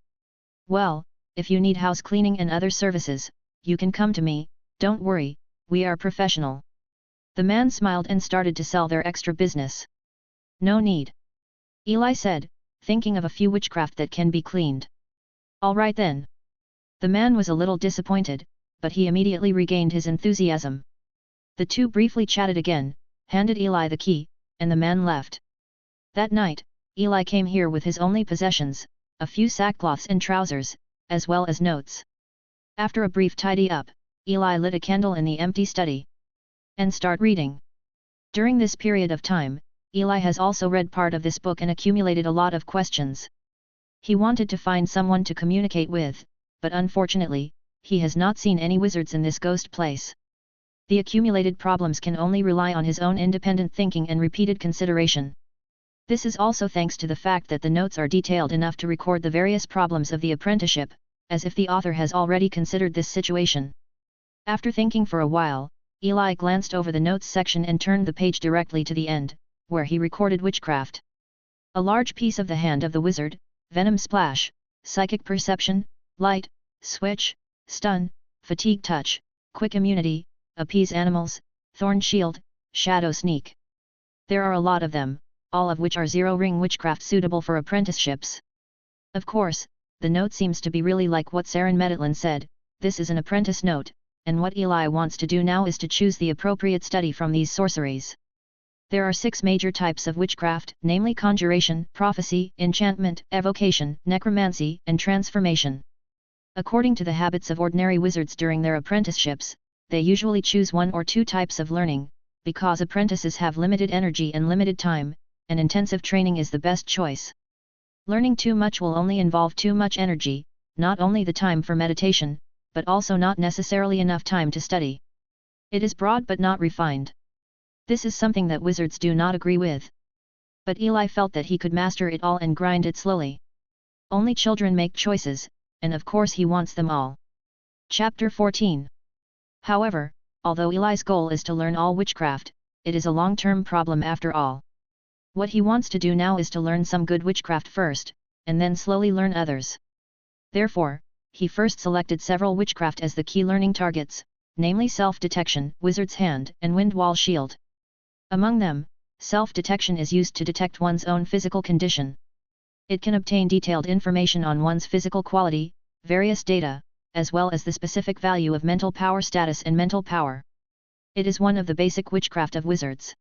Well, if you need house cleaning and other services, you can come to me, don't worry, we are professional. The man smiled and started to sell their extra business. No need. Eli said, thinking of a few witchcraft that can be cleaned. All right then. The man was a little disappointed, but he immediately regained his enthusiasm. The two briefly chatted again, handed Eli the key, and the man left. That night, Eli came here with his only possessions, a few sackcloths and trousers, as well as notes. After a brief tidy-up, Eli lit a candle in the empty study. And start reading. During this period of time, Eli has also read part of this book and accumulated a lot of questions. He wanted to find someone to communicate with, but unfortunately, he has not seen any wizards in this ghost place. The accumulated problems can only rely on his own independent thinking and repeated consideration. This is also thanks to the fact that the notes are detailed enough to record the various problems of the apprenticeship, as if the author has already considered this situation. After thinking for a while, Eli glanced over the notes section and turned the page directly to the end, where he recorded witchcraft. A large piece of the hand of the wizard, venom splash, psychic perception, light, switch, stun, fatigue touch, quick immunity, appease animals, thorn shield, shadow sneak. There are a lot of them, all of which are zero-ring witchcraft suitable for apprenticeships. Of course, the note seems to be really like what Saren Meditlan said, this is an apprentice note, and what Eli wants to do now is to choose the appropriate study from these sorceries. There are 6 major types of witchcraft, namely conjuration, prophecy, enchantment, evocation, necromancy, and transformation. According to the habits of ordinary wizards during their apprenticeships, they usually choose 1 or 2 types of learning, because apprentices have limited energy and limited time, and intensive training is the best choice. Learning too much will only involve too much energy, not only the time for meditation, but also not necessarily enough time to study. It is broad but not refined. This is something that wizards do not agree with. But Eli felt that he could master it all and grind it slowly. Only children make choices, and of course he wants them all. Chapter 14. However, although Eli's goal is to learn all witchcraft, it is a long-term problem after all. What he wants to do now is to learn some good witchcraft first, and then slowly learn others. Therefore, he first selected several witchcraft as the key learning targets, namely self-detection, wizard's hand, and wind wall shield. Among them, self-detection is used to detect one's own physical condition. It can obtain detailed information on one's physical quality, various data, as well as the specific value of mental power status and mental power. It is one of the basic witchcraft of wizards.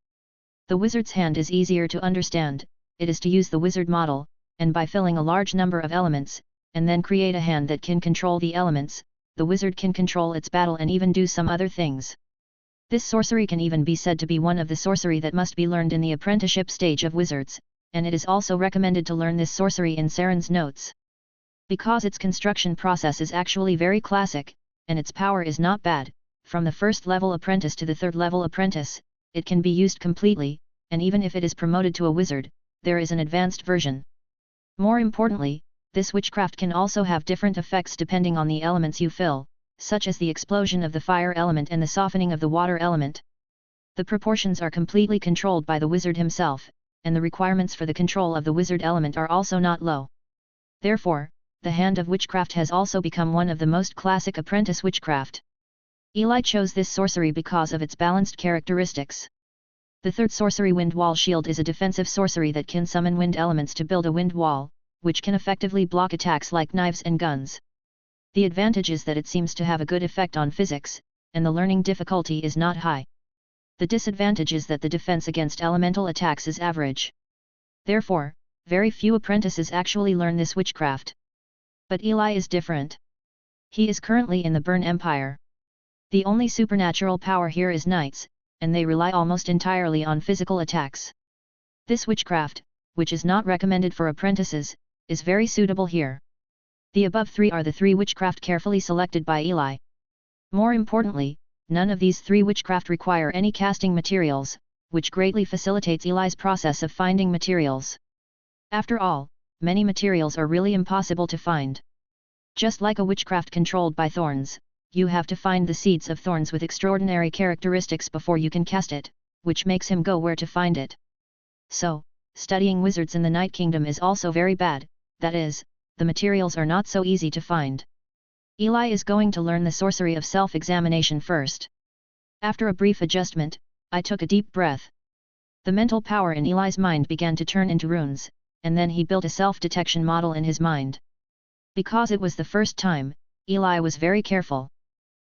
The wizard's hand is easier to understand, it is to use the wizard model, and by filling a large number of elements, and then create a hand that can control the elements, the wizard can control its battle and even do some other things. This sorcery can even be said to be one of the sorcery that must be learned in the apprenticeship stage of wizards, and it is also recommended to learn this sorcery in Saren's notes. Because its construction process is actually very classic, and its power is not bad, from the first level apprentice to the third level apprentice, it can be used completely, and even if it is promoted to a wizard, there is an advanced version. More importantly, this witchcraft can also have different effects depending on the elements you fill, such as the explosion of the fire element and the softening of the water element. The proportions are completely controlled by the wizard himself, and the requirements for the control of the wizard element are also not low. Therefore, the hand of witchcraft has also become one of the most classic apprentice witchcraft. Eli chose this sorcery because of its balanced characteristics. The third sorcery, Wind Wall Shield, is a defensive sorcery that can summon wind elements to build a wind wall, which can effectively block attacks like knives and guns. The advantage is that it seems to have a good effect on physics, and the learning difficulty is not high. The disadvantage is that the defense against elemental attacks is average. Therefore, very few apprentices actually learn this witchcraft. But Eli is different. He is currently in the Burn Empire. The only supernatural power here is knights, and they rely almost entirely on physical attacks. This witchcraft, which is not recommended for apprentices, is very suitable here. The above three are the three witchcraft carefully selected by Eli. More importantly, none of these three witchcraft require any casting materials, which greatly facilitates Eli's process of finding materials. After all, many materials are really impossible to find. Just like a witchcraft controlled by thorns, you have to find the seeds of thorns with extraordinary characteristics before you can cast it, which makes him go where to find it. So, studying wizards in the Night Kingdom is also very bad, that is, the materials are not so easy to find. Eli is going to learn the sorcery of self-examination first. After a brief adjustment, I took a deep breath. The mental power in Eli's mind began to turn into runes, and then he built a self-detection model in his mind. Because it was the first time, Eli was very careful.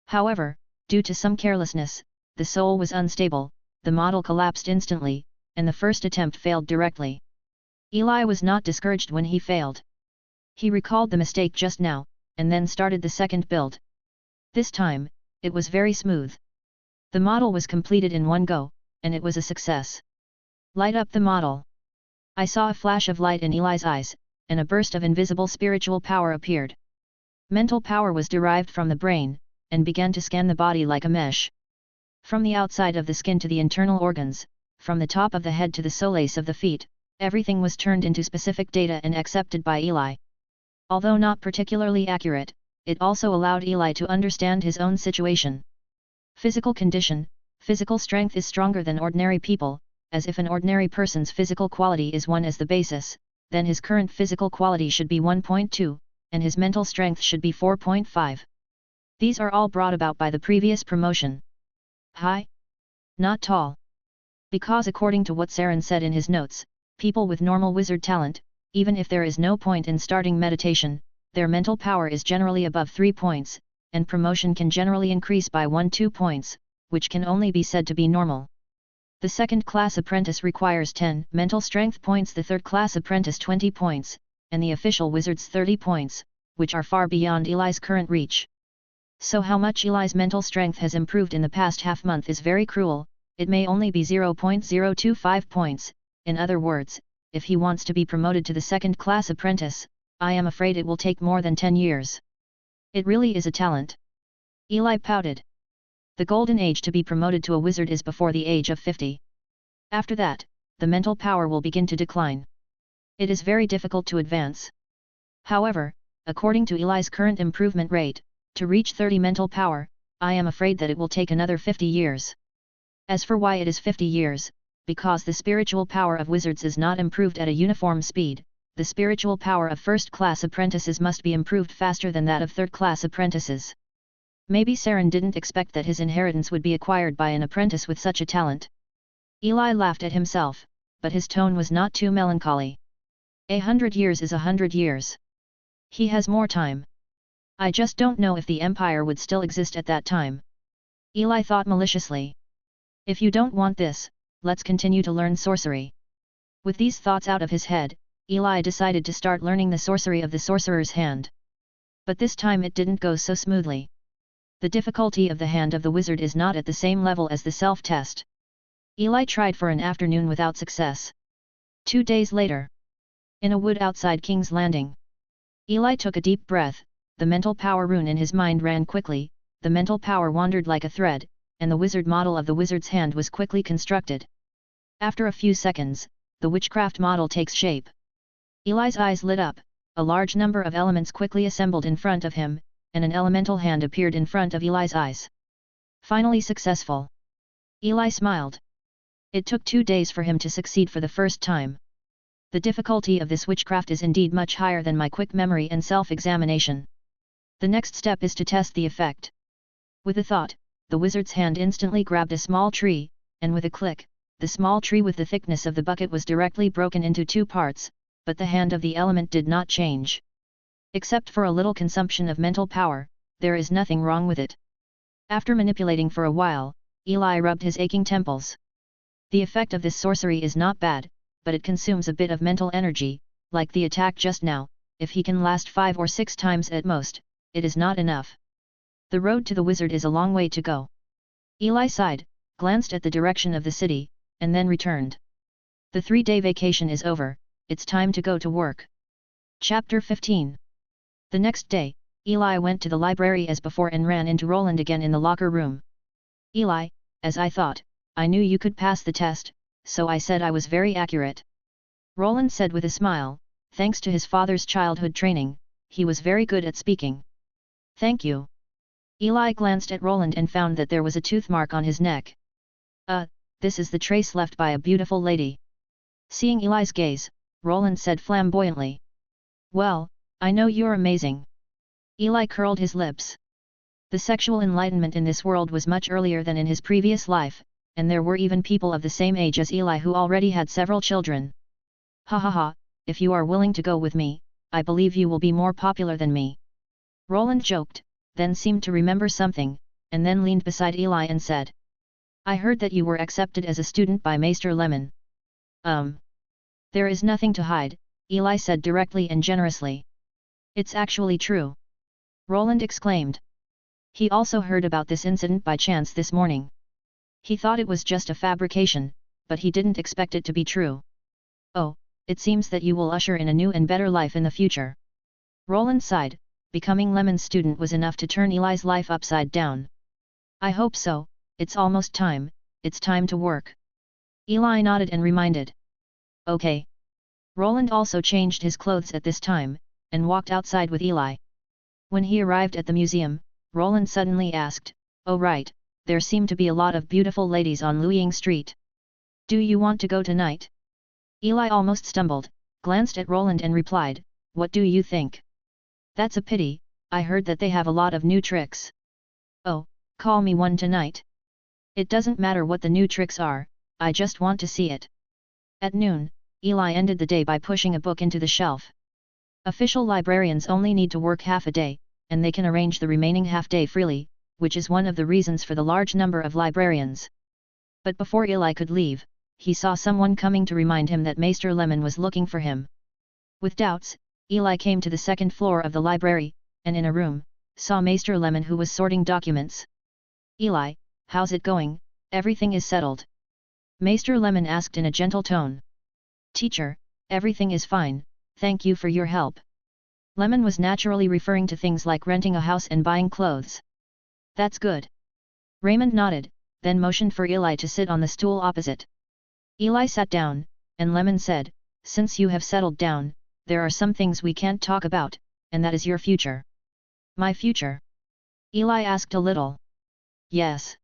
However, due to some carelessness, the soul was unstable, the model collapsed instantly, and the first attempt failed directly. Eli was not discouraged when he failed. He recalled the mistake just now, and then started the second build. This time, it was very smooth. The model was completed in one go, and it was a success. Light up the model. I saw a flash of light in Eli's eyes, and a burst of invisible spiritual power appeared. Mental power was derived from the brain, and began to scan the body like a mesh. From the outside of the skin to the internal organs, from the top of the head to the soles of the feet, everything was turned into specific data and accepted by Eli. Although not particularly accurate, it also allowed Eli to understand his own situation. Physical condition: physical strength is stronger than ordinary people, as if an ordinary person's physical quality is 1 as the basis, then his current physical quality should be 1.2, and his mental strength should be 4.5. These are all brought about by the previous promotion. High? Not tall. Because according to what Saren said in his notes, people with normal wizard talent, even if there is no point in starting meditation, their mental power is generally above 3 points, and promotion can generally increase by 1-2 points, which can only be said to be normal. The second-class apprentice requires 10 mental strength points, the third-class apprentice 20 points, and the official wizards 30 points, which are far beyond Eli's current reach. So how much Eli's mental strength has improved in the past half-month is very cruel, it may only be 0.025 points, in other words, if he wants to be promoted to the second-class apprentice, I am afraid it will take more than 10 years. It really is a talent. Eli pouted. The golden age to be promoted to a wizard is before the age of 50. After that, the mental power will begin to decline. It is very difficult to advance. However, according to Eli's current improvement rate, to reach 30 mental power, I am afraid that it will take another 50 years. As for why it is 50 years, because the spiritual power of wizards is not improved at a uniform speed, the spiritual power of first-class apprentices must be improved faster than that of third-class apprentices. Maybe Saren didn't expect that his inheritance would be acquired by an apprentice with such a talent. Eli laughed at himself, but his tone was not too melancholy. 100 years is 100 years. He has more time. I just don't know if the Empire would still exist at that time. Eli thought maliciously. If you don't want this, let's continue to learn sorcery. With these thoughts out of his head, Eli decided to start learning the sorcery of the sorcerer's hand. But this time it didn't go so smoothly. The difficulty of the hand of the wizard is not at the same level as the self-test. Eli tried for an afternoon without success. 2 days later. In a wood outside King's Landing. Eli took a deep breath, the mental power rune in his mind ran quickly, the mental power wandered like a thread, and the wizard model of the wizard's hand was quickly constructed. After a few seconds, the witchcraft model takes shape. Eli's eyes lit up, a large number of elements quickly assembled in front of him, and an elemental hand appeared in front of Eli's eyes. Finally successful. Eli smiled. It took 2 days for him to succeed for the first time. The difficulty of this witchcraft is indeed much higher than my quick memory and self-examination. The next step is to test the effect. With a thought, the wizard's hand instantly grabbed a small tree, and with a click, the small tree with the thickness of the bucket was directly broken into 2 parts, but the hand of the element did not change. Except for a little consumption of mental power, there is nothing wrong with it. After manipulating for a while, Eli rubbed his aching temples. The effect of this sorcery is not bad, but it consumes a bit of mental energy, like the attack just now. If he can last 5 or 6 times at most, it is not enough. The road to the wizard is a long way to go. Eli sighed, glanced at the direction of the city, and then returned. The 3-day vacation is over, it's time to go to work. Chapter 15. The next day, Eli went to the library as before and ran into Roland again in the locker room. Eli, as I thought, I knew you could pass the test, so I said I was very accurate. Roland said with a smile, thanks to his father's childhood training, he was very good at speaking. Thank you. Eli glanced at Roland and found that there was a tooth mark on his neck. This is the trace left by a beautiful lady. Seeing Eli's gaze, Roland said flamboyantly. Well, I know you're amazing. Eli curled his lips. The sexual enlightenment in this world was much earlier than in his previous life, and there were even people of the same age as Eli who already had several children. Ha ha ha, if you are willing to go with me, I believe you will be more popular than me. Roland joked, then seemed to remember something, and then leaned beside Eli and said. I heard that you were accepted as a student by Maester Lemon. There is nothing to hide, Eli said directly and generously. It's actually true. Roland exclaimed. He also heard about this incident by chance this morning. He thought it was just a fabrication, but he didn't expect it to be true. Oh, it seems that you will usher in a new and better life in the future. Roland sighed, becoming Lemon's student was enough to turn Eli's life upside down. I hope so, it's almost time, it's time to work. Eli nodded and reminded. Okay. Roland also changed his clothes at this time, and walked outside with Eli. When he arrived at the museum, Roland suddenly asked, oh right, there seem to be a lot of beautiful ladies on Luying Street. Do you want to go tonight? Eli almost stumbled, glanced at Roland and replied, what do you think? That's a pity, I heard that they have a lot of new tricks. Oh, call me one tonight. It doesn't matter what the new tricks are, I just want to see it. At noon, Eli ended the day by pushing a book into the shelf. Official librarians only need to work half a day, and they can arrange the remaining half-day freely, which is one of the reasons for the large number of librarians. But before Eli could leave, he saw someone coming to remind him that Maester Lemon was looking for him. With doubts, Eli came to the 2nd floor of the library, and in a room, saw Maester Lemon who was sorting documents. Eli, how's it going? Everything is settled. Maester Lemon asked in a gentle tone. Teacher, everything is fine, thank you for your help. Lemon was naturally referring to things like renting a house and buying clothes. That's good. Raymond nodded, then motioned for Eli to sit on the stool opposite. Eli sat down, and Lemon said, since you have settled down, there are some things we can't talk about, and that is your future. My future? Eli asked a little. Yes.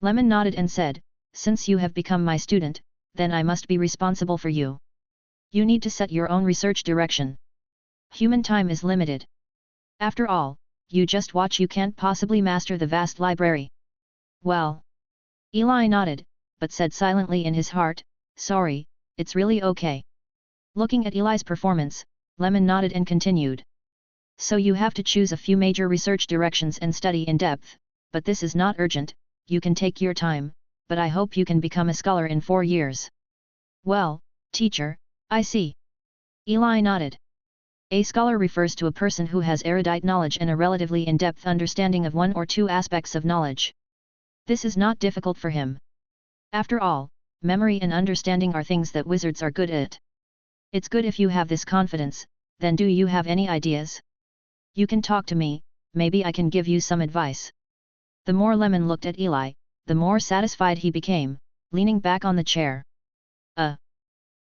Lemon nodded and said, since you have become my student, then I must be responsible for you. You need to set your own research direction. Human time is limited. After all, you just watch, you can't possibly master the vast library. Well. Eli nodded, but said silently in his heart, sorry, it's really okay. Looking at Eli's performance, Lemon nodded and continued. So you have to choose a few major research directions and study in depth, but this is not urgent, you can take your time, but I hope you can become a scholar in 4 years. Well, teacher, I see. Eli nodded. A scholar refers to a person who has erudite knowledge and a relatively in-depth understanding of 1 or 2 aspects of knowledge. This is not difficult for him. After all, memory and understanding are things that wizards are good at. It's good if you have this confidence, then do you have any ideas? You can talk to me, maybe I can give you some advice. The more Lemon looked at Eli, the more satisfied he became, leaning back on the chair.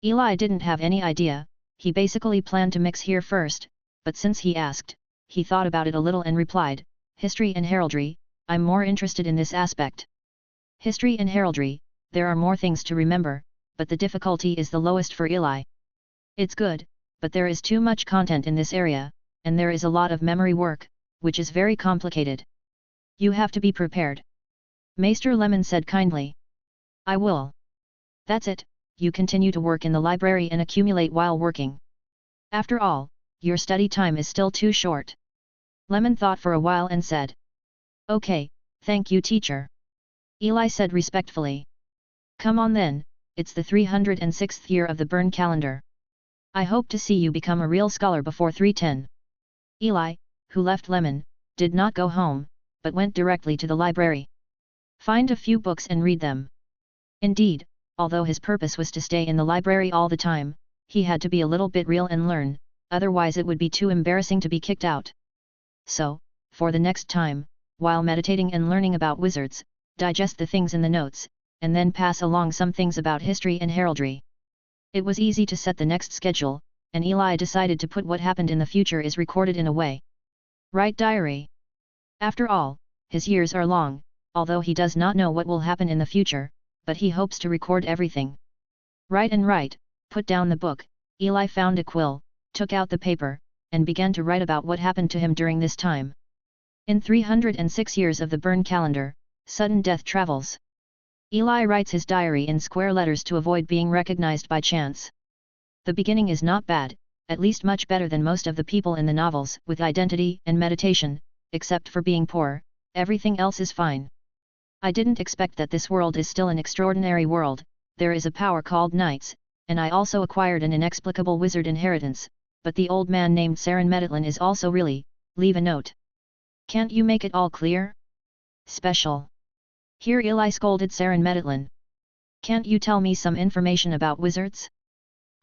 Eli didn't have any idea, he basically planned to mix here first, but since he asked, he thought about it a little and replied, "History and heraldry, I'm more interested in this aspect." History and heraldry, there are more things to remember, but the difficulty is the lowest for Eli. It's good, but there is too much content in this area, and there is a lot of memory work, which is very complicated. You have to be prepared. Maester Lemon said kindly. I will. That's it, you continue to work in the library and accumulate while working. After all, your study time is still too short. Lemon thought for a while and said. Okay, thank you teacher. Eli said respectfully. Come on then, it's the 306th year of the Burn calendar. I hope to see you become a real scholar before 310. Eli, who left Lemon, did not go home, but went directly to the library. Find a few books and read them. Indeed, although his purpose was to stay in the library all the time, he had to be a little bit real and learn, otherwise it would be too embarrassing to be kicked out. So, for the next time, while meditating and learning about wizards, digest the things in the notes, and then pass along some things about history and heraldry. It was easy to set the next schedule, and Eli decided to put what happened in the future is recorded in a way. Write diary. After all, his years are long, although he does not know what will happen in the future, but he hopes to record everything. Write and write, put down the book. Eli found a quill, took out the paper, and began to write about what happened to him during this time. In 306 years of the Burn calendar, sudden death travels. Eli writes his diary in square letters to avoid being recognized by chance. The beginning is not bad, at least much better than most of the people in the novels with identity and meditation, except for being poor, everything else is fine. I didn't expect that this world is still an extraordinary world, there is a power called knights, and I also acquired an inexplicable wizard inheritance, but the old man named Saren Meditlan is also really, leave a note. Can't you make it all clear? Special. Here Eli scolded Saren Meditlan. Can't you tell me some information about wizards?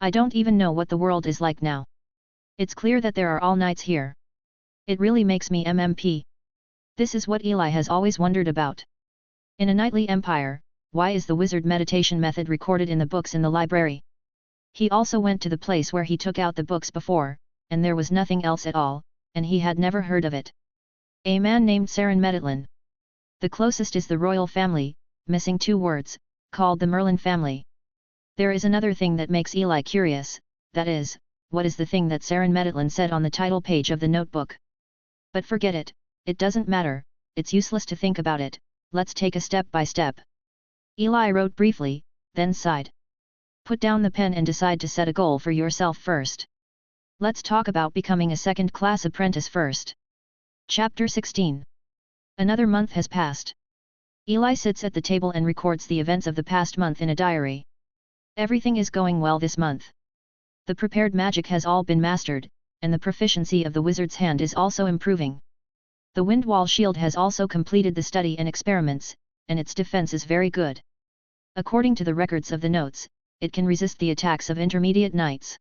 I don't even know what the world is like now. It's clear that there are all knights here. It really makes me MMP. This is what Eli has always wondered about. In a knightly empire, why is the wizard meditation method recorded in the books in the library? He also went to the place where he took out the books before, and there was nothing else at all, and he had never heard of it. A man named Saren Meditlan. The closest is the royal family, missing 2 words, called the Merlin family. There is another thing that makes Eli curious, that is, what is the thing that Saren Meditlan said on the title page of the notebook? But forget it, it doesn't matter, it's useless to think about it, let's take a step by step. Eli wrote briefly, then sighed. Put down the pen and decide to set a goal for yourself first. Let's talk about becoming a second-class apprentice first. Chapter 16. Another month has passed. Eli sits at the table and records the events of the past month in a diary. Everything is going well this month. The prepared magic has all been mastered, and the proficiency of the wizard's hand is also improving. The wind wall shield has also completed the study and experiments, and its defense is very good. According to the records of the notes, it can resist the attacks of intermediate knights.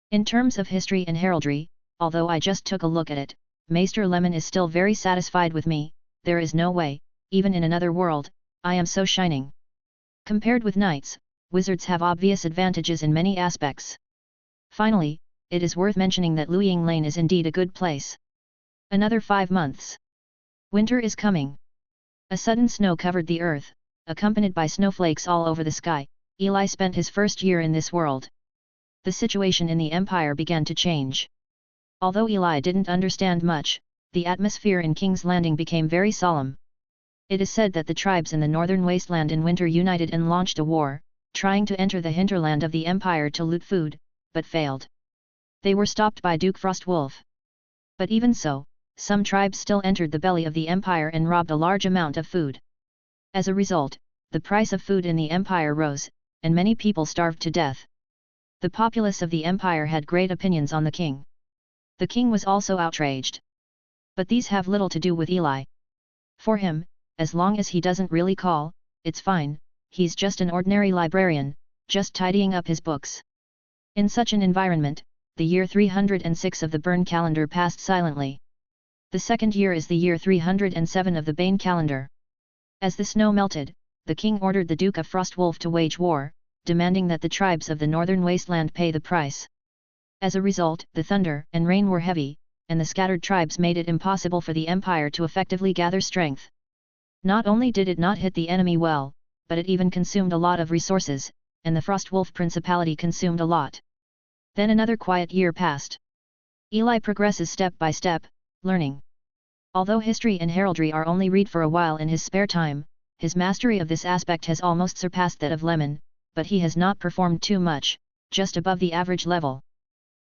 In terms of history and heraldry, although I just took a look at it, Maester Lemon is still very satisfied with me. There is no way, even in another world, I am so shining. Compared with knights, wizards have obvious advantages in many aspects. Finally, it is worth mentioning that Luying Lane is indeed a good place. Another 5 months. Winter is coming. A sudden snow covered the earth, accompanied by snowflakes all over the sky. Eli spent his first year in this world. The situation in the Empire began to change. Although Eli didn't understand much, the atmosphere in King's Landing became very solemn. It is said that the tribes in the northern wasteland in winter united and launched a war, trying to enter the hinterland of the Empire to loot food, but failed. They were stopped by Duke Frostwolf. But even so, some tribes still entered the belly of the Empire and robbed a large amount of food. As a result, the price of food in the Empire rose, and many people starved to death. The populace of the Empire had great opinions on the king. The king was also outraged. But these have little to do with Eli. For him, as long as he doesn't really call, it's fine, he's just an ordinary librarian, just tidying up his books. In such an environment, the year 306 of the Burn calendar passed silently. The second year is the year 307 of the Bane calendar. As the snow melted, the king ordered the Duke of Frostwolf to wage war, demanding that the tribes of the northern wasteland pay the price. As a result, the thunder and rain were heavy, and the scattered tribes made it impossible for the empire to effectively gather strength. Not only did it not hit the enemy well, but it even consumed a lot of resources, and the Frostwolf Principality consumed a lot. Then another quiet year passed. Eli progresses step by step, learning. Although history and heraldry are only read for a while in his spare time, his mastery of this aspect has almost surpassed that of Lemon, but he has not performed too much, just above the average level.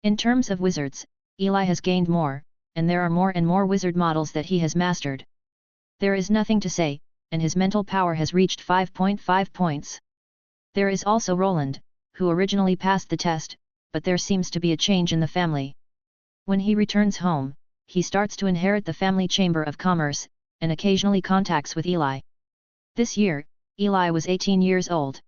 In terms of wizards, Eli has gained more, and there are more and more wizard models that he has mastered. There is nothing to say, and his mental power has reached 5.5 points. There is also Roland, who originally passed the test, but there seems to be a change in the family. When he returns home, he starts to inherit the family chamber of commerce, and occasionally contacts with Eli. This year, Eli was 18 years old.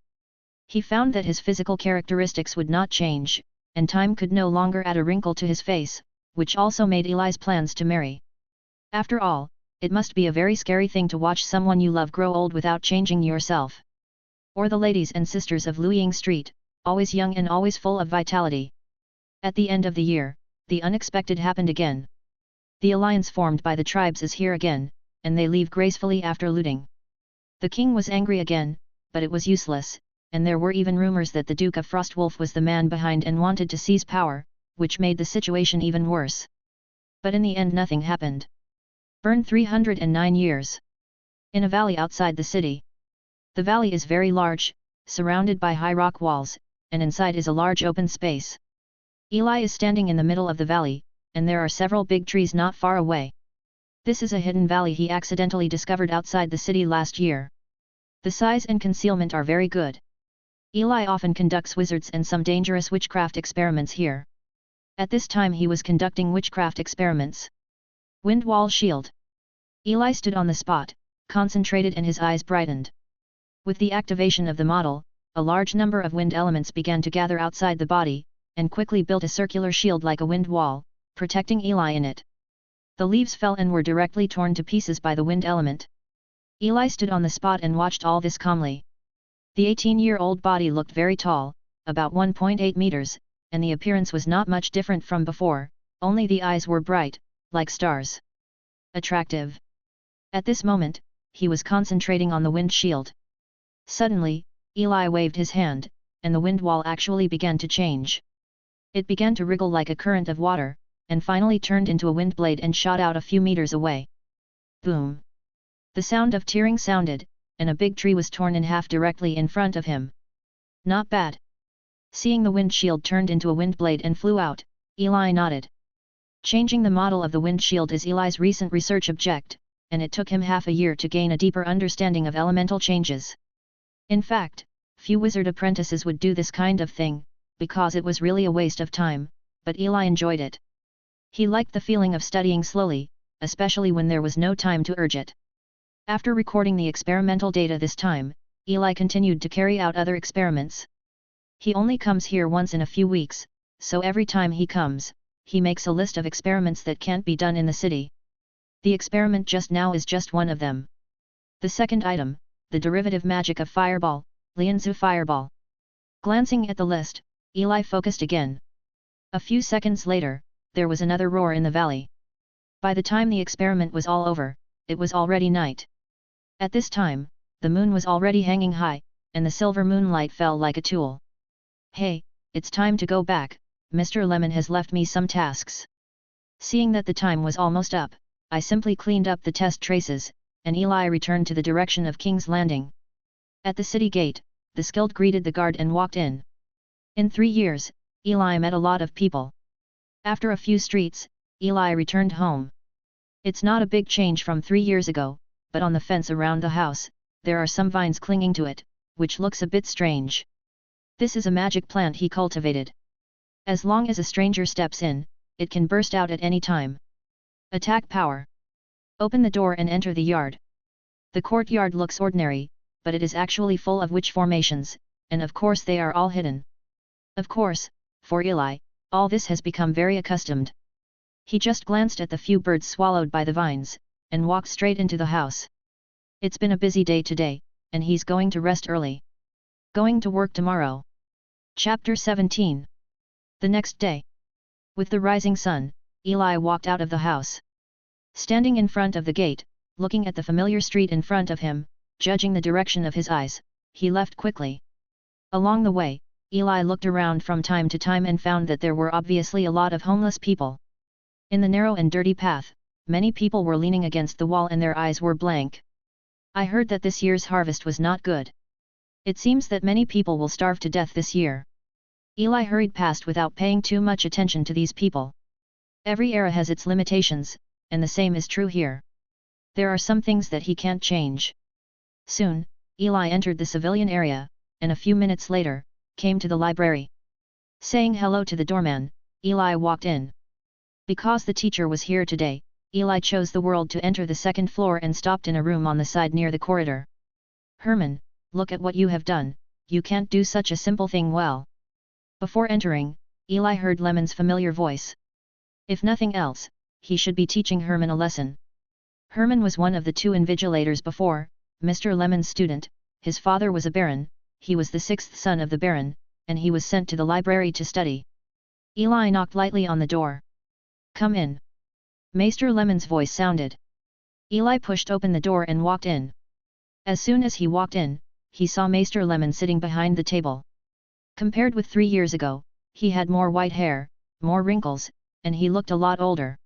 He found that his physical characteristics would not change, and time could no longer add a wrinkle to his face, which also made Eli's plans to marry. After all, it must be a very scary thing to watch someone you love grow old without changing yourself. Or the ladies and sisters of Luying Street, always young and always full of vitality. At the end of the year, the unexpected happened again. The alliance formed by the tribes is here again, and they leave gracefully after looting. The king was angry again, but it was useless, and there were even rumors that the Duke of Frostwolf was the man behind and wanted to seize power, which made the situation even worse. But in the end nothing happened. Burn 309 years. In a valley outside the city. The valley is very large, surrounded by high rock walls, and inside is a large open space. Eli is standing in the middle of the valley, and there are several big trees not far away. This is a hidden valley he accidentally discovered outside the city last year. The size and concealment are very good. Eli often conducts wizards and some dangerous witchcraft experiments here. At this time he was conducting witchcraft experiments. Wind wall shield. Eli stood on the spot, concentrated, and his eyes brightened. With the activation of the model, a large number of wind elements began to gather outside the body, and quickly built a circular shield like a wind wall, protecting Eli in it. The leaves fell and were directly torn to pieces by the wind element. Eli stood on the spot and watched all this calmly. The 18-year-old body looked very tall, about 1.8 meters, and the appearance was not much different from before, only the eyes were bright, like stars. Attractive. At this moment, he was concentrating on the wind shield. Suddenly, Eli waved his hand, and the wind wall actually began to change. It began to wriggle like a current of water, and finally turned into a wind blade and shot out a few meters away. Boom! The sound of tearing sounded, and a big tree was torn in half directly in front of him. Not bad. Seeing the wind shield turned into a wind blade and flew out, Eli nodded. Changing the model of the wind shield is Eli's recent research object, and it took him half a year to gain a deeper understanding of elemental changes. In fact, few wizard apprentices would do this kind of thing, because it was really a waste of time, but Eli enjoyed it. He liked the feeling of studying slowly, especially when there was no time to urge it. After recording the experimental data this time, Eli continued to carry out other experiments. He only comes here once in a few weeks, so every time he comes, he makes a list of experiments that can't be done in the city. The experiment just now is just one of them. The second item, the derivative magic of Fireball, Lianzu Fireball. Glancing at the list, Eli focused again. A few seconds later, there was another roar in the valley. By the time the experiment was all over, it was already night. At this time, the moon was already hanging high, and the silver moonlight fell like a tool. Hey, it's time to go back, Mr. Lemon has left me some tasks. Seeing that the time was almost up, I simply cleaned up the test traces, and Eli returned to the direction of King's Landing. At the city gate, the skilled greeted the guard and walked in. In 3 years, Eli met a lot of people. After a few streets, Eli returned home. It's not a big change from 3 years ago, but on the fence around the house, there are some vines clinging to it, which looks a bit strange. This is a magic plant he cultivated. As long as a stranger steps in, it can burst out at any time. Attack power. Open the door and enter the yard. The courtyard looks ordinary, but it is actually full of witch formations, and of course they are all hidden. Of course, for Eli, all this has become very accustomed. He just glanced at the few birds swallowed by the vines, and walked straight into the house. It's been a busy day today, and he's going to rest early. Going to work tomorrow. Chapter 17. The next day. With the rising sun, Eli walked out of the house. Standing in front of the gate, looking at the familiar street in front of him, judging the direction of his eyes, he left quickly. Along the way, Eli looked around from time to time and found that there were obviously a lot of homeless people. In the narrow and dirty path, many people were leaning against the wall and their eyes were blank. I heard that this year's harvest was not good. It seems that many people will starve to death this year. Eli hurried past without paying too much attention to these people. Every era has its limitations, and the same is true here. There are some things that he can't change. Soon, Eli entered the civilian area, and a few minutes later, came to the library. Saying hello to the doorman, Eli walked in. Because the teacher was here today, Eli chose the world to enter the second floor and stopped in a room on the side near the corridor. Herman, look at what you have done, you can't do such a simple thing well. Before entering, Eli heard Lemon's familiar voice. If nothing else, he should be teaching Herman a lesson. Herman was one of the two invigilators before, Mr. Lemon's student. His father was a baron, he was the sixth son of the baron, and he was sent to the library to study. Eli knocked lightly on the door. Come in. Maester Lemon's voice sounded. Eli pushed open the door and walked in. As soon as he walked in, he saw Maester Lemon sitting behind the table. Compared with 3 years ago, he had more white hair, more wrinkles, and he looked a lot older.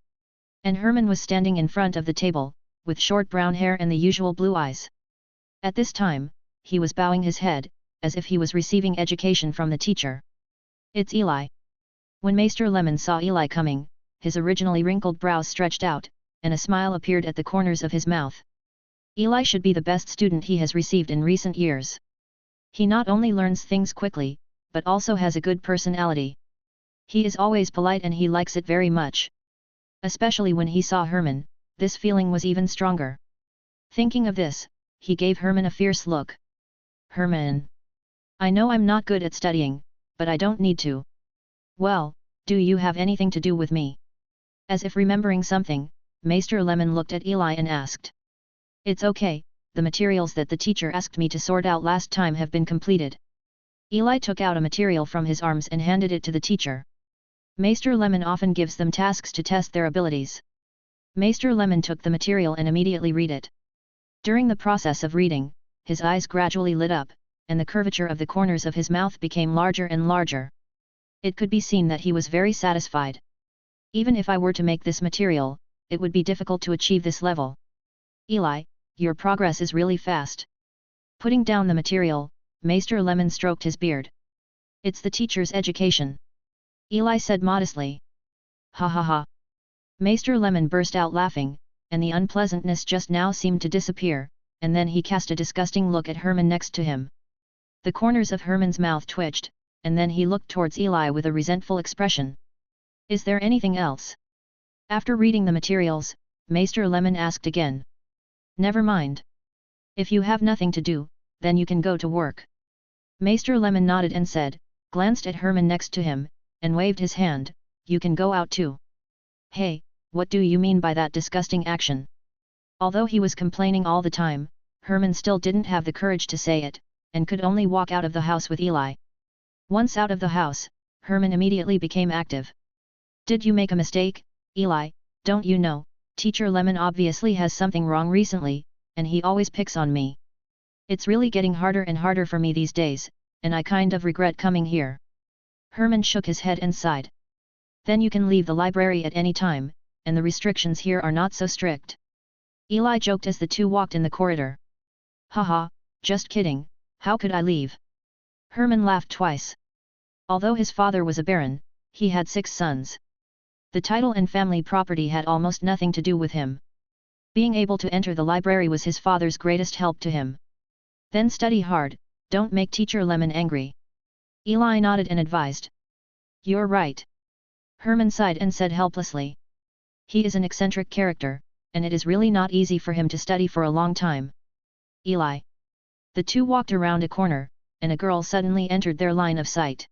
And Herman was standing in front of the table, with short brown hair and the usual blue eyes. At this time, he was bowing his head, as if he was receiving education from the teacher. It's Eli. When Maester Lemon saw Eli coming, his originally wrinkled brows stretched out, and a smile appeared at the corners of his mouth. Eli should be the best student he has received in recent years. He not only learns things quickly, but also has a good personality. He is always polite and he likes it very much. Especially when he saw Herman, this feeling was even stronger. Thinking of this, he gave Herman a fierce look. Herman! I know I'm not good at studying, but I don't need to. Well, do you have anything to do with me? As if remembering something, Maester Lemon looked at Eli and asked. It's okay, the materials that the teacher asked me to sort out last time have been completed. Eli took out a material from his arms and handed it to the teacher. Maester Lemon often gives them tasks to test their abilities. Maester Lemon took the material and immediately read it. During the process of reading, his eyes gradually lit up, and the curvature of the corners of his mouth became larger and larger. It could be seen that he was very satisfied. Even if I were to make this material, it would be difficult to achieve this level. Eli, your progress is really fast. Putting down the material, Maester Lemon stroked his beard. It's the teacher's education. Eli said modestly. Ha ha ha. Maester Lemon burst out laughing, and the unpleasantness just now seemed to disappear, and then he cast a disgusting look at Herman next to him. The corners of Herman's mouth twitched, and then he looked towards Eli with a resentful expression. Is there anything else? After reading the materials, Maester Lemon asked again. Never mind. If you have nothing to do, then you can go to work. Maester Lemon nodded and said, glanced at Herman next to him, and waved his hand, you can go out too. Hey, what do you mean by that disgusting action? Although he was complaining all the time, Herman still didn't have the courage to say it, and could only walk out of the house with Eli. Once out of the house, Herman immediately became active. Did you make a mistake, Eli? Don't you know, Teacher Lemon obviously has something wrong recently, and he always picks on me. It's really getting harder and harder for me these days, and I kind of regret coming here. Herman shook his head and sighed. Then you can leave the library at any time, and the restrictions here are not so strict. Eli joked as the two walked in the corridor. Haha, just kidding, how could I leave? Herman laughed twice. Although his father was a baron, he had 6 sons. The title and family property had almost nothing to do with him. Being able to enter the library was his father's greatest help to him. Then study hard, don't make Teacher Lemon angry. Eli nodded and advised. You're right. Herman sighed and said helplessly. He is an eccentric character, and it is really not easy for him to study for a long time. Eli. The two walked around a corner, and a girl suddenly entered their line of sight.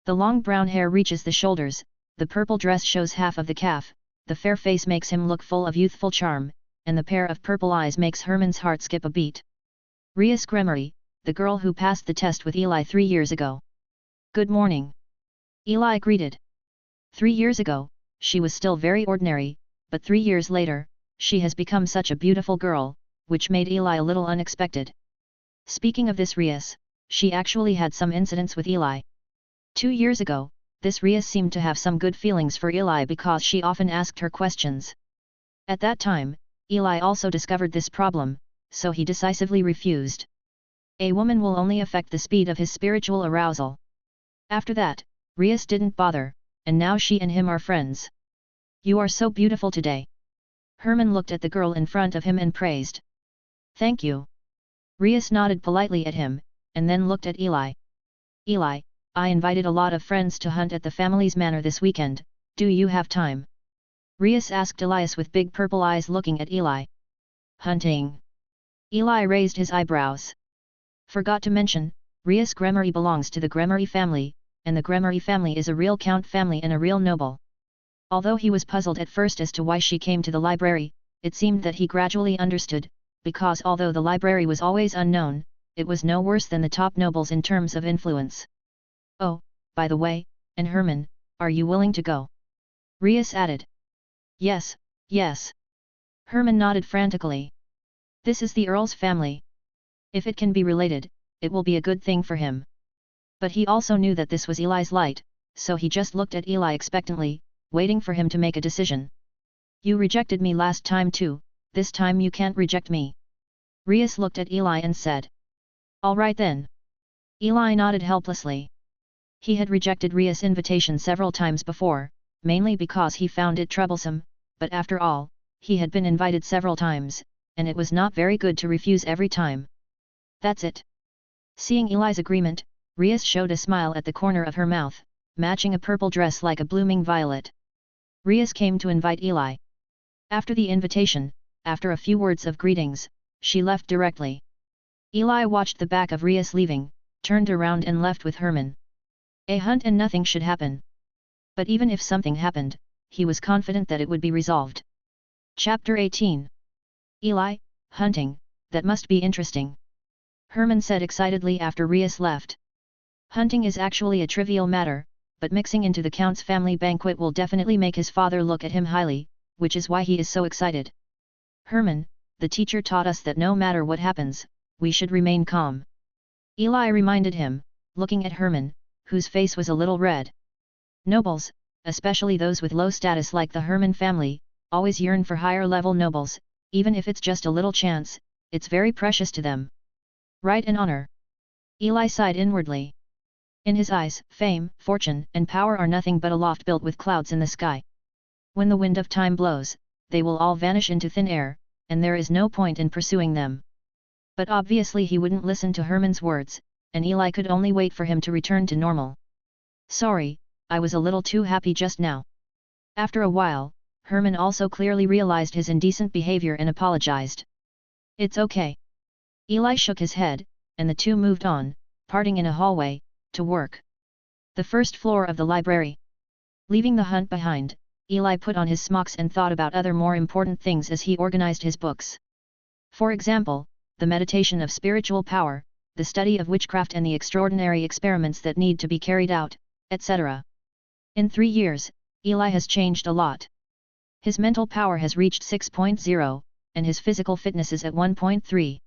The long brown hair reaches the shoulders, the purple dress shows half of the calf, the fair face makes him look full of youthful charm, and the pair of purple eyes makes Herman's heart skip a beat. Ria Scremery, the girl who passed the test with Eli 3 years ago. Good morning. Eli greeted. 3 years ago, she was still very ordinary, but 3 years later, she has become such a beautiful girl, which made Eli a little unexpected. Speaking of this Rias, she actually had some incidents with Eli. 2 years ago, this Rias seemed to have some good feelings for Eli because she often asked her questions. At that time, Eli also discovered this problem, so he decisively refused. A woman will only affect the speed of his spiritual arousal. After that, Rias didn't bother, and now she and him are friends. You are so beautiful today. Herman looked at the girl in front of him and praised. Thank you. Rias nodded politely at him, and then looked at Eli. Eli, I invited a lot of friends to hunt at the family's manor this weekend, do you have time? Rias asked Elias with big purple eyes looking at Eli. Hunting? Eli raised his eyebrows. Forgot to mention, Rias Gremory belongs to the Gremory family, and the Gremory family is a real count family and a real noble. Although he was puzzled at first as to why she came to the library, it seemed that he gradually understood, because although the library was always unknown, it was no worse than the top nobles in terms of influence. Oh, by the way, and Herman, are you willing to go? Rias added. Yes, yes. Herman nodded frantically. This is the Earl's family. If it can be related, it will be a good thing for him. But he also knew that this was Eli's light, so he just looked at Eli expectantly, waiting for him to make a decision. You rejected me last time too, this time you can't reject me. Rias looked at Eli and said. All right then. Eli nodded helplessly. He had rejected Rias' invitation several times before, mainly because he found it troublesome, but after all, he had been invited several times, and it was not very good to refuse every time. That's it. Seeing Eli's agreement, Rias showed a smile at the corner of her mouth, matching a purple dress like a blooming violet. Rias came to invite Eli. After the invitation, after a few words of greetings, she left directly. Eli watched the back of Rias leaving, turned around and left with Herman. A hunt and nothing should happen. But even if something happened, he was confident that it would be resolved. Chapter 18. Eli, hunting, that must be interesting. Herman said excitedly after Rias left. Hunting is actually a trivial matter, but mixing into the Count's family banquet will definitely make his father look at him highly, which is why he is so excited. Herman, the teacher taught us that no matter what happens, we should remain calm. Eli reminded him, looking at Herman, whose face was a little red. Nobles, especially those with low status like the Herman family, always yearn for higher-level nobles, even if it's just a little chance, it's very precious to them. Right and honor. Eli sighed inwardly. In his eyes, fame, fortune, and power are nothing but a loft built with clouds in the sky. When the wind of time blows, they will all vanish into thin air, and there is no point in pursuing them. But obviously he wouldn't listen to Herman's words, and Eli could only wait for him to return to normal. Sorry, I was a little too happy just now. After a while, Herman also clearly realized his indecent behavior and apologized. It's okay. Eli shook his head, and the two moved on, parting in a hallway, to work. The first floor of the library. Leaving the hunt behind, Eli put on his smocks and thought about other more important things as he organized his books. For example, the meditation of spiritual power, the study of witchcraft and the extraordinary experiments that need to be carried out, etc. In 3 years, Eli has changed a lot. His mental power has reached 6.0, and his physical fitness is at 1.3.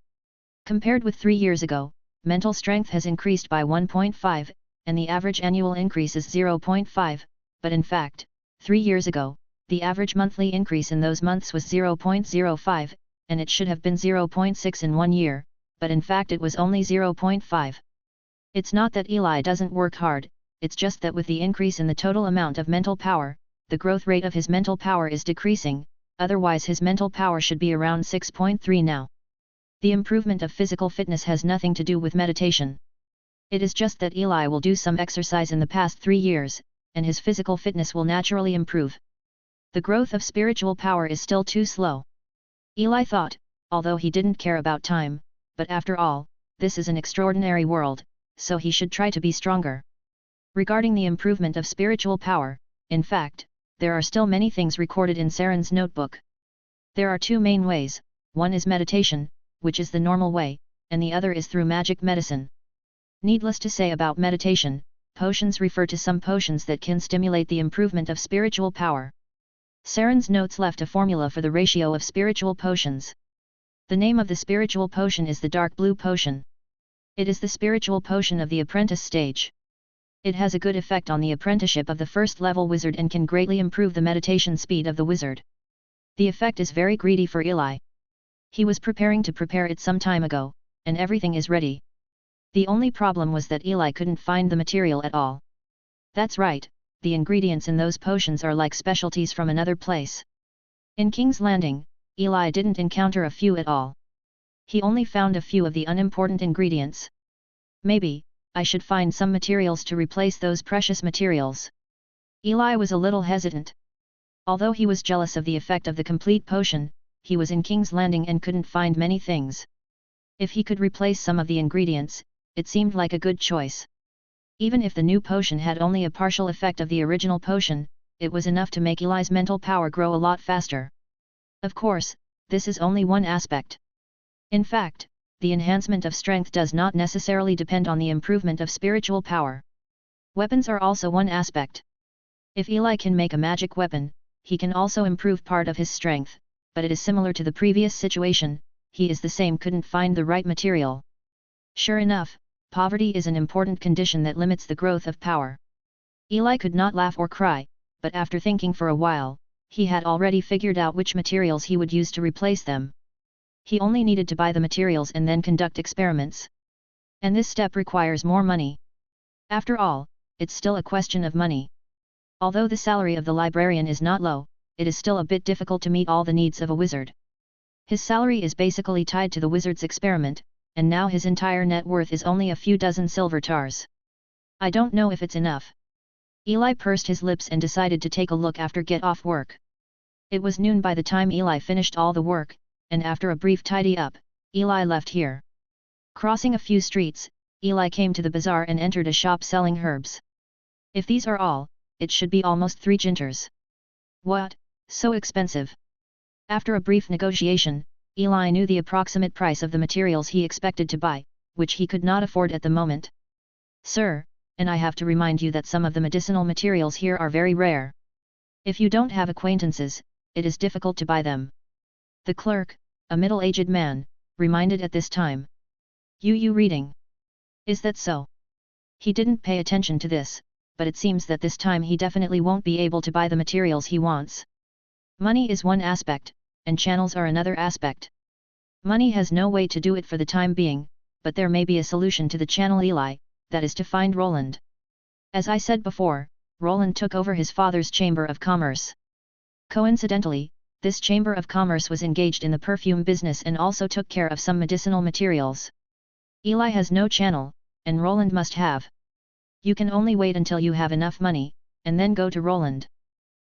Compared with 3 years ago, mental strength has increased by 1.5, and the average annual increase is 0.5, but in fact, 3 years ago, the average monthly increase in those months was 0.05, and it should have been 0.6 in 1 year, but in fact it was only 0.5. It's not that Eli doesn't work hard, it's just that with the increase in the total amount of mental power, the growth rate of his mental power is decreasing, otherwise his mental power should be around 6.3 now. The improvement of physical fitness has nothing to do with meditation. It is just that Eli will do some exercise in the past 3 years, and his physical fitness will naturally improve. The growth of spiritual power is still too slow. Eli thought, although he didn't care about time, but after all, this is an extraordinary world, so he should try to be stronger. Regarding the improvement of spiritual power, in fact, there are still many things recorded in Saren's notebook. There are 2 main ways, one is meditation, which is the normal way, and the other is through magic medicine. Needless to say about meditation, potions refer to some potions that can stimulate the improvement of spiritual power. Saren's notes left a formula for the ratio of spiritual potions. The name of the spiritual potion is the dark blue potion. It is the spiritual potion of the apprentice stage. It has a good effect on the apprenticeship of the first level wizard and can greatly improve the meditation speed of the wizard. The effect is very greedy for Eli. He was preparing to prepare it some time ago, and everything is ready. The only problem was that Eli couldn't find the material at all. That's right, the ingredients in those potions are like specialties from another place. In King's Landing, Eli didn't encounter a few at all. He only found a few of the unimportant ingredients. Maybe, I should find some materials to replace those precious materials. Eli was a little hesitant. Although he was jealous of the effect of the complete potion, he was in King's Landing and couldn't find many things. If he could replace some of the ingredients, it seemed like a good choice. Even if the new potion had only a partial effect of the original potion, it was enough to make Eli's mental power grow a lot faster. Of course, this is only one aspect. In fact, the enhancement of strength does not necessarily depend on the improvement of spiritual power. Weapons are also one aspect. If Eli can make a magic weapon, he can also improve part of his strength, but it is similar to the previous situation, he is the same couldn't find the right material. Sure enough, poverty is an important condition that limits the growth of power. Eli could not laugh or cry, but after thinking for a while, he had already figured out which materials he would use to replace them. He only needed to buy the materials and then conduct experiments. And this step requires more money. After all, it's still a question of money. Although the salary of the librarian is not low, it is still a bit difficult to meet all the needs of a wizard. His salary is basically tied to the wizard's experiment, and now his entire net worth is only a few dozen silver tars. I don't know if it's enough. Eli pursed his lips and decided to take a look after get off work. It was noon by the time Eli finished all the work, and after a brief tidy up, Eli left here. Crossing a few streets, Eli came to the bazaar and entered a shop selling herbs. If these are all, it should be almost 3 ginters. What, so expensive? After a brief negotiation, Eli knew the approximate price of the materials he expected to buy, which he could not afford at the moment. Sir, and I have to remind you that some of the medicinal materials here are very rare. If you don't have acquaintances, it is difficult to buy them. The clerk, a middle-aged man, reminded at this time. You reading? Is that so? He didn't pay attention to this, but it seems that this time he definitely won't be able to buy the materials he wants. Money is one aspect, and channels are another aspect. Money has no way to do it for the time being, but there may be a solution to the channel Eli, that is to find Roland. As I said before, Roland took over his father's Chamber of Commerce. Coincidentally, this Chamber of Commerce was engaged in the perfume business and also took care of some medicinal materials. Eli has no channel, and Roland must have. You can only wait until you have enough money, and then go to Roland.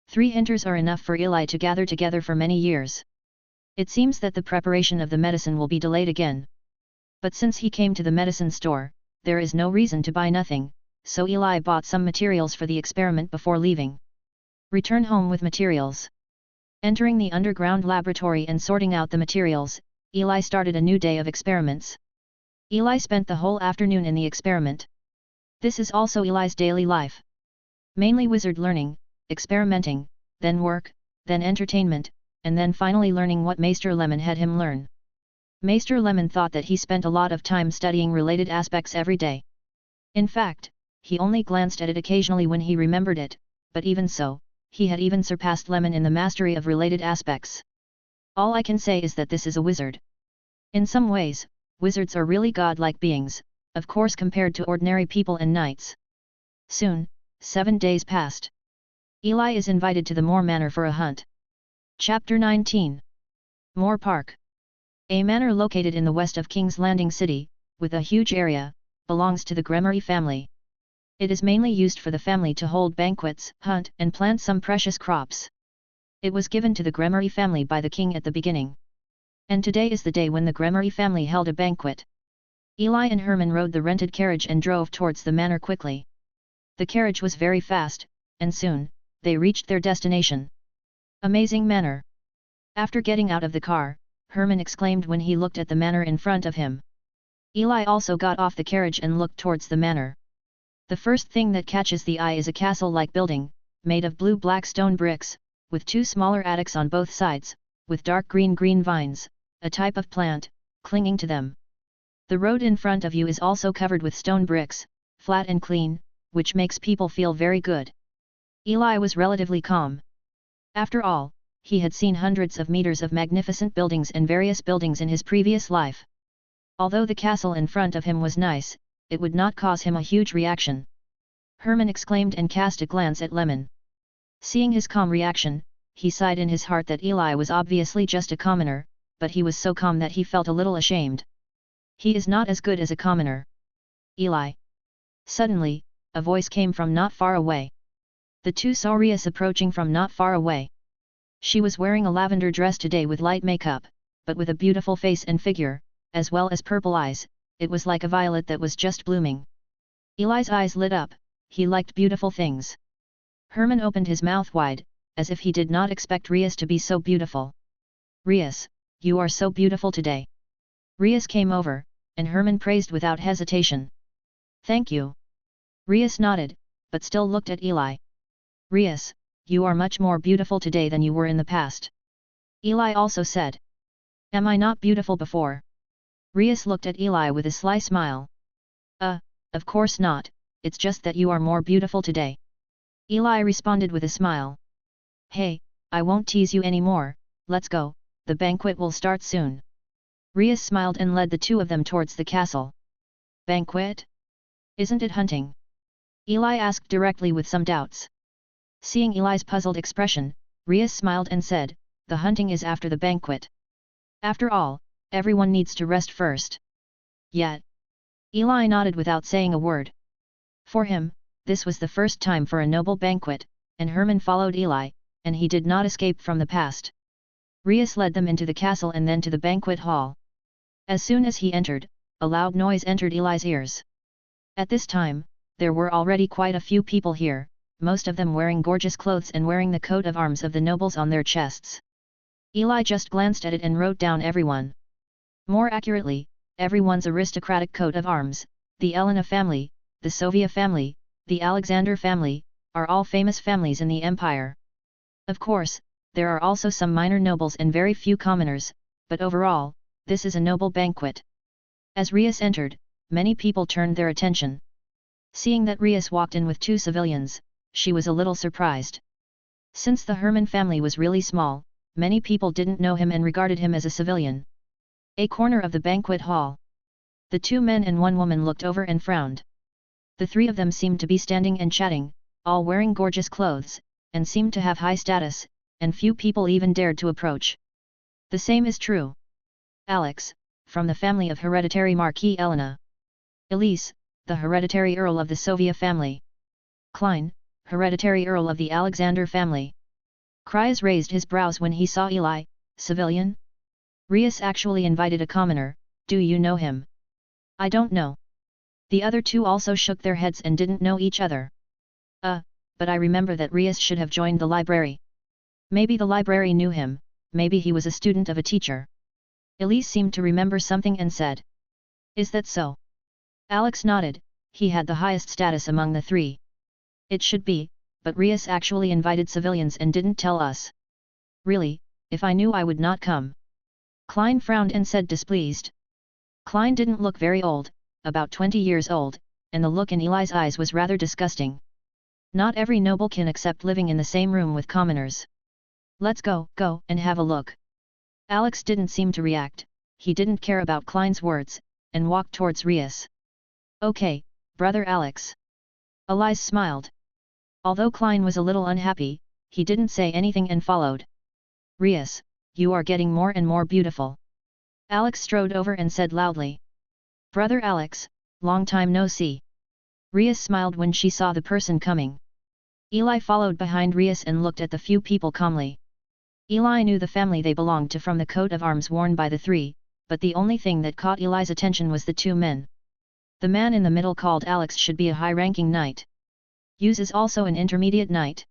3 hinters are enough for Eli to gather together for many years. It seems that the preparation of the medicine will be delayed again. But since he came to the medicine store, there is no reason to buy nothing, so Eli bought some materials for the experiment before leaving. Return home with materials. Entering the underground laboratory and sorting out the materials, Eli started a new day of experiments. Eli spent the whole afternoon in the experiment. This is also Eli's daily life. Mainly wizard learning, experimenting, then work, then entertainment, and then finally learning what Maester Lemon had him learn. Maester Lemon thought that he spent a lot of time studying related aspects every day. In fact, he only glanced at it occasionally when he remembered it, but even so, he had even surpassed Lemon in the mastery of related aspects. All I can say is that this is a wizard. In some ways, wizards are really godlike beings, of course compared to ordinary people and knights. Soon, 7 days passed. Eli is invited to the Moor Manor for a hunt. Chapter 19. Moor Park. A manor located in the west of King's Landing City, with a huge area, belongs to the Gremory family. It is mainly used for the family to hold banquets, hunt and plant some precious crops. It was given to the Gremory family by the king at the beginning. And today is the day when the Gremory family held a banquet. Eli and Herman rode the rented carriage and drove towards the manor quickly. The carriage was very fast, and soon, they reached their destination. Amazing manor. After getting out of the car, Herman exclaimed when he looked at the manor in front of him. Eli also got off the carriage and looked towards the manor. The first thing that catches the eye is a castle-like building, made of blue-black stone bricks, with two smaller attics on both sides, with dark green vines, a type of plant, clinging to them. The road in front of you is also covered with stone bricks, flat and clean, which makes people feel very good. Eli was relatively calm. After all, he had seen hundreds of meters of magnificent buildings and various buildings in his previous life. Although the castle in front of him was nice, it would not cause him a huge reaction. Herman exclaimed and cast a glance at Lemon. Seeing his calm reaction, he sighed in his heart that Eli was obviously just a commoner, but he was so calm that he felt a little ashamed. He is not as good as a commoner. Eli. Suddenly, a voice came from not far away. The two saw Rias approaching from not far away. She was wearing a lavender dress today with light makeup, but with a beautiful face and figure, as well as purple eyes. It was like a violet that was just blooming. Eli's eyes lit up, he liked beautiful things. Herman opened his mouth wide, as if he did not expect Rias to be so beautiful. Rias, you are so beautiful today. Rias came over, and Herman praised without hesitation. Thank you. Rias nodded, but still looked at Eli. Rias, you are much more beautiful today than you were in the past. Eli also said. Am I not beautiful before? Rias looked at Eli with a sly smile. Of course not, it's just that you are more beautiful today. Eli responded with a smile. Hey, I won't tease you anymore, let's go, the banquet will start soon. Rias smiled and led the two of them towards the castle. Banquet? Isn't it hunting? Eli asked directly with some doubts. Seeing Eli's puzzled expression, Rias smiled and said, the hunting is after the banquet. After all, everyone needs to rest first. Yet. Eli nodded without saying a word. For him, this was the first time for a noble banquet, and Herman followed Eli, and he did not escape from the past. Rias led them into the castle and then to the banquet hall. As soon as he entered, a loud noise entered Eli's ears. At this time, there were already quite a few people here, most of them wearing gorgeous clothes and wearing the coat of arms of the nobles on their chests. Eli just glanced at it and wrote down everyone. More accurately, everyone's aristocratic coat of arms, the Elena family, the Sofia family, the Alexander family, are all famous families in the empire. Of course, there are also some minor nobles and very few commoners, but overall, this is a noble banquet. As Rias entered, many people turned their attention. Seeing that Rias walked in with two civilians, she was a little surprised. Since the Herman family was really small, many people didn't know him and regarded him as a civilian. A corner of the banquet hall. The two men and one woman looked over and frowned. The three of them seemed to be standing and chatting, all wearing gorgeous clothes, and seemed to have high status, and few people even dared to approach. The same is true. Alex, from the family of hereditary Marquis Elena. Elise, the hereditary Earl of the Sofia family. Klein, hereditary Earl of the Alexander family. Krias raised his brows when he saw Eli, civilian? Rias actually invited a commoner, do you know him? I don't know. The other two also shook their heads and didn't know each other. But I remember that Rias should have joined the library. Maybe the library knew him, maybe he was a student of a teacher. Elise seemed to remember something and said. Is that so? Alex nodded, he had the highest status among the three. It should be, but Rias actually invited civilians and didn't tell us. Really, if I knew I would not come. Klein frowned and said displeased. Klein didn't look very old, about 20 years old, and the look in Eli's eyes was rather disgusting. Not every noble can accept living in the same room with commoners. Let's go and have a look. Alex didn't seem to react, he didn't care about Klein's words, and walked towards Rias. Okay, brother Alex. Elise smiled. Although Klein was a little unhappy, he didn't say anything and followed. Rias, you are getting more and more beautiful. Alex strode over and said loudly. Brother Alex, long time no see. Rias smiled when she saw the person coming. Eli followed behind Rias and looked at the few people calmly. Eli knew the family they belonged to from the coat of arms worn by the three, but the only thing that caught Eli's attention was the two men. The man in the middle called Alex should be a high-ranking knight. Hughes is also an intermediate knight.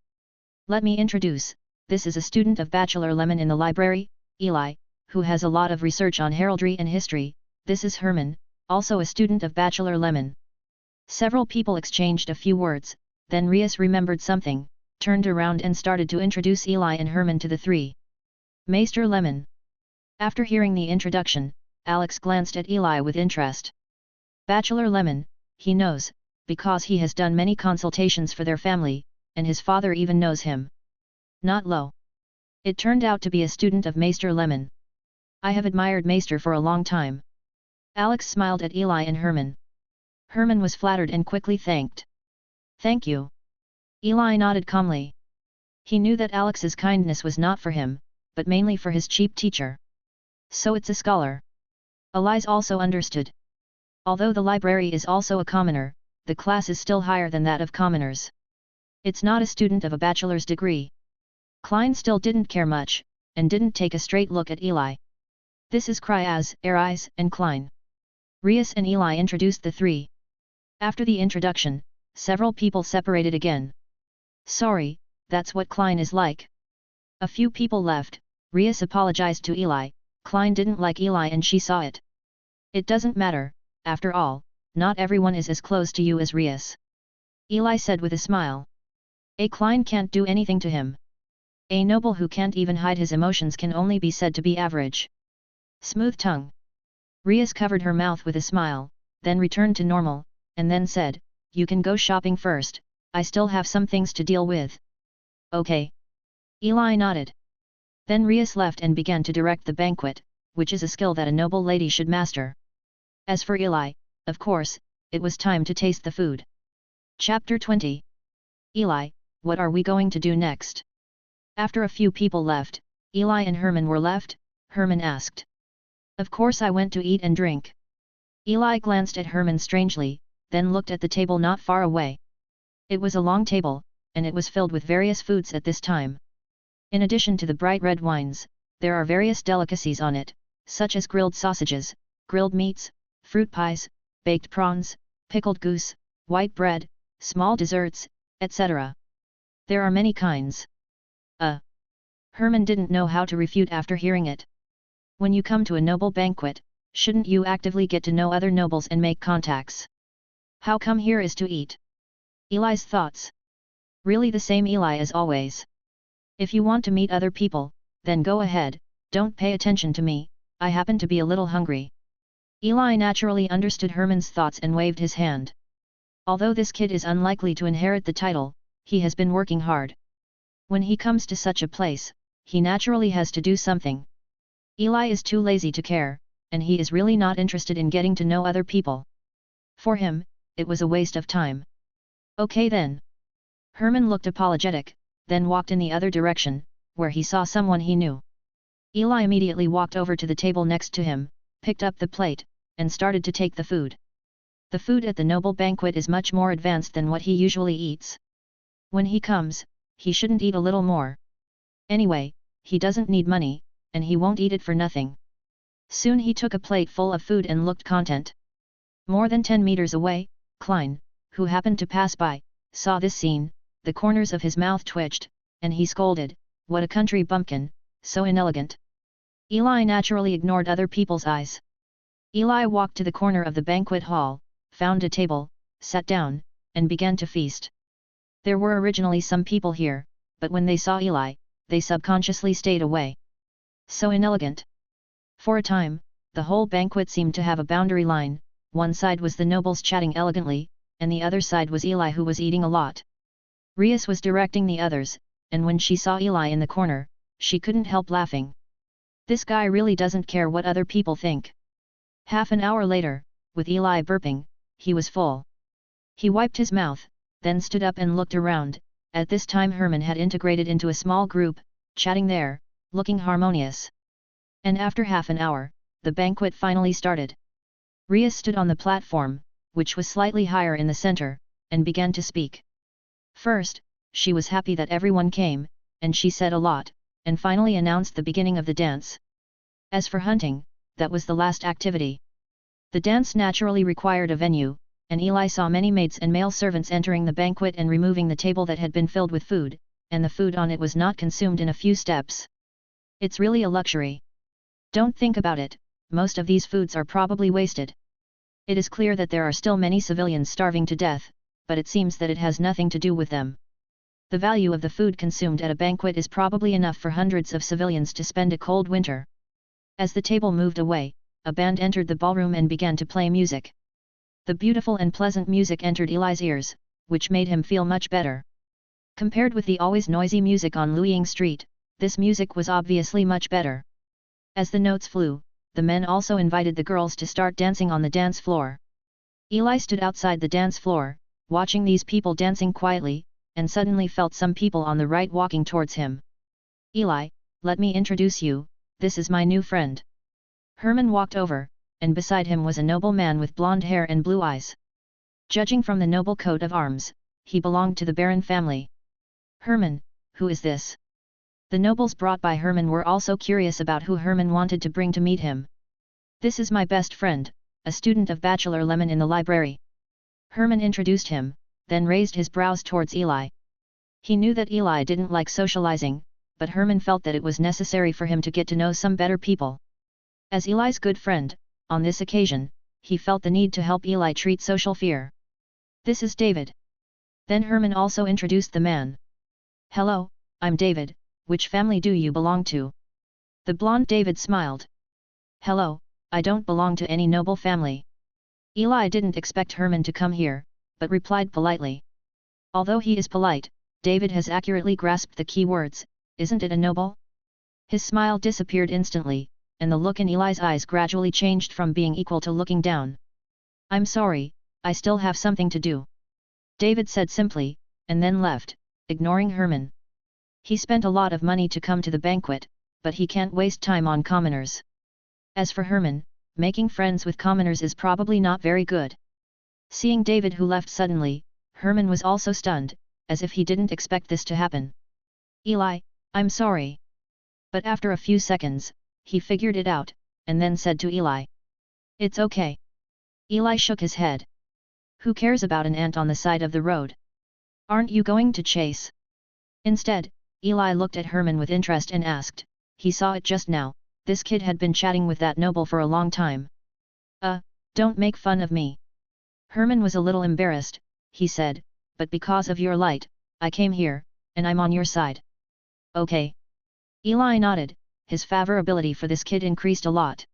Let me introduce, this is a student of Bachelor Lemon in the library, Eli, who has a lot of research on heraldry and history. This is Herman, also a student of Bachelor Lemon. Several people exchanged a few words, then Rias remembered something, turned around and started to introduce Eli and Herman to the three. Maester Lemon. After hearing the introduction, Alex glanced at Eli with interest. Bachelor Lemon, he knows, because he has done many consultations for their family, and his father even knows him. Not low. It turned out to be a student of Maester Lemon. I have admired Maester for a long time. Alex smiled at Eli and Herman. Herman was flattered and quickly thanked. Thank you. Eli nodded calmly. He knew that Alex's kindness was not for him, but mainly for his cheap teacher. So it's a scholar. Elias also understood. Although the library is also a commoner, the class is still higher than that of commoners. It's not a student of a bachelor's degree. Klein still didn't care much, and didn't take a straight look at Eli. This is Kryaz, Arise, and Klein. Rias and Eli introduced the three. After the introduction, several people separated again. Sorry, that's what Klein is like. A few people left. Rias apologized to Eli. Klein didn't like Eli and she saw it. It doesn't matter, after all, not everyone is as close to you as Rias. Eli said with a smile. A Klein can't do anything to him. A noble who can't even hide his emotions can only be said to be average. Smooth tongue. Rias covered her mouth with a smile, then returned to normal, and then said, You can go shopping first, I still have some things to deal with. Okay. Eli nodded. Then Rias left and began to direct the banquet, which is a skill that a noble lady should master. As for Eli, of course, it was time to taste the food. Chapter 20. Eli, what are we going to do next? After a few people left, Eli and Herman were left. Herman asked. Of course I went to eat and drink. Eli glanced at Herman strangely, then looked at the table not far away. It was a long table, and it was filled with various foods at this time. In addition to the bright red wines, there are various delicacies on it, such as grilled sausages, grilled meats, fruit pies, baked prawns, pickled goose, white bread, small desserts, etc. There are many kinds. Herman didn't know how to refute after hearing it. When you come to a noble banquet, shouldn't you actively get to know other nobles and make contacts? How come here is to eat? Eli's thoughts. Really the same Eli as always. If you want to meet other people, then go ahead, don't pay attention to me, I happen to be a little hungry. Eli naturally understood Herman's thoughts and waved his hand. Although this kid is unlikely to inherit the title, he has been working hard. When he comes to such a place, he naturally has to do something. Eli is too lazy to care, and he is really not interested in getting to know other people. For him, it was a waste of time. Okay then. Herman looked apologetic, then walked in the other direction, where he saw someone he knew. Eli immediately walked over to the table next to him, picked up the plate, and started to take the food. The food at the noble banquet is much more advanced than what he usually eats. When he comes, he shouldn't eat a little more. Anyway, he doesn't need money, and he won't eat it for nothing. Soon he took a plate full of food and looked content. More than 10 meters away, Klein, who happened to pass by, saw this scene, the corners of his mouth twitched, and he scolded, What a country bumpkin, so inelegant. Eli naturally ignored other people's eyes. Eli walked to the corner of the banquet hall, found a table, sat down, and began to feast. There were originally some people here, but when they saw Eli, they subconsciously stayed away. So inelegant. For a time, the whole banquet seemed to have a boundary line, one side was the nobles chatting elegantly, and the other side was Eli who was eating a lot. Rias was directing the others, and when she saw Eli in the corner, she couldn't help laughing. This guy really doesn't care what other people think. Half an hour later, with Eli burping, he was full. He wiped his mouth, then stood up and looked around. At this time Herman had integrated into a small group, chatting there, looking harmonious. And after half an hour, the banquet finally started. Rias stood on the platform, which was slightly higher in the center, and began to speak. First, she was happy that everyone came, and she said a lot, and finally announced the beginning of the dance. As for hunting, that was the last activity. The dance naturally required a venue, and Eli saw many maids and male servants entering the banquet and removing the table that had been filled with food, and the food on it was not consumed in a few steps. It's really a luxury. Don't think about it, most of these foods are probably wasted. It is clear that there are still many civilians starving to death, but it seems that it has nothing to do with them. The value of the food consumed at a banquet is probably enough for hundreds of civilians to spend a cold winter. As the table moved away, a band entered the ballroom and began to play music. The beautiful and pleasant music entered Eli's ears, which made him feel much better. Compared with the always noisy music on Luying Street, this music was obviously much better. As the notes flew, the men also invited the girls to start dancing on the dance floor. Eli stood outside the dance floor, watching these people dancing quietly, and suddenly felt some people on the right walking towards him. Eli, let me introduce you, this is my new friend. Herman walked over, and beside him was a noble man with blonde hair and blue eyes. Judging from the noble coat of arms, he belonged to the Baron family. Herman, who is this? The nobles brought by Herman were also curious about who Herman wanted to bring to meet him. This is my best friend, a student of Bachelor Lemon in the library. Herman introduced him, then raised his brows towards Eli. He knew that Eli didn't like socializing, but Herman felt that it was necessary for him to get to know some better people. As Eli's good friend, on this occasion, he felt the need to help Eli treat social fear. This is David. Then Herman also introduced the man. Hello, I'm David, which family do you belong to? The blonde David smiled. Hello, I don't belong to any noble family. Eli didn't expect Herman to come here, but replied politely. Although he is polite, David has accurately grasped the key words, isn't it a noble? His smile disappeared instantly, and the look in Eli's eyes gradually changed from being equal to looking down. I'm sorry, I still have something to do. David said simply, and then left, ignoring Herman. He spent a lot of money to come to the banquet, but he can't waste time on commoners. As for Herman, making friends with commoners is probably not very good. Seeing David who left suddenly, Herman was also stunned, as if he didn't expect this to happen. Eli, I'm sorry. But after a few seconds, he figured it out, and then said to Eli. It's okay. Eli shook his head. Who cares about an ant on the side of the road? Aren't you going to chase? Instead, Eli looked at Herman with interest and asked, he saw it just now, this kid had been chatting with that noble for a long time. Don't make fun of me. Herman was a little embarrassed, he said, but because of your light, I came here, and I'm on your side. Okay. Eli nodded, his favorability for this kid increased a lot.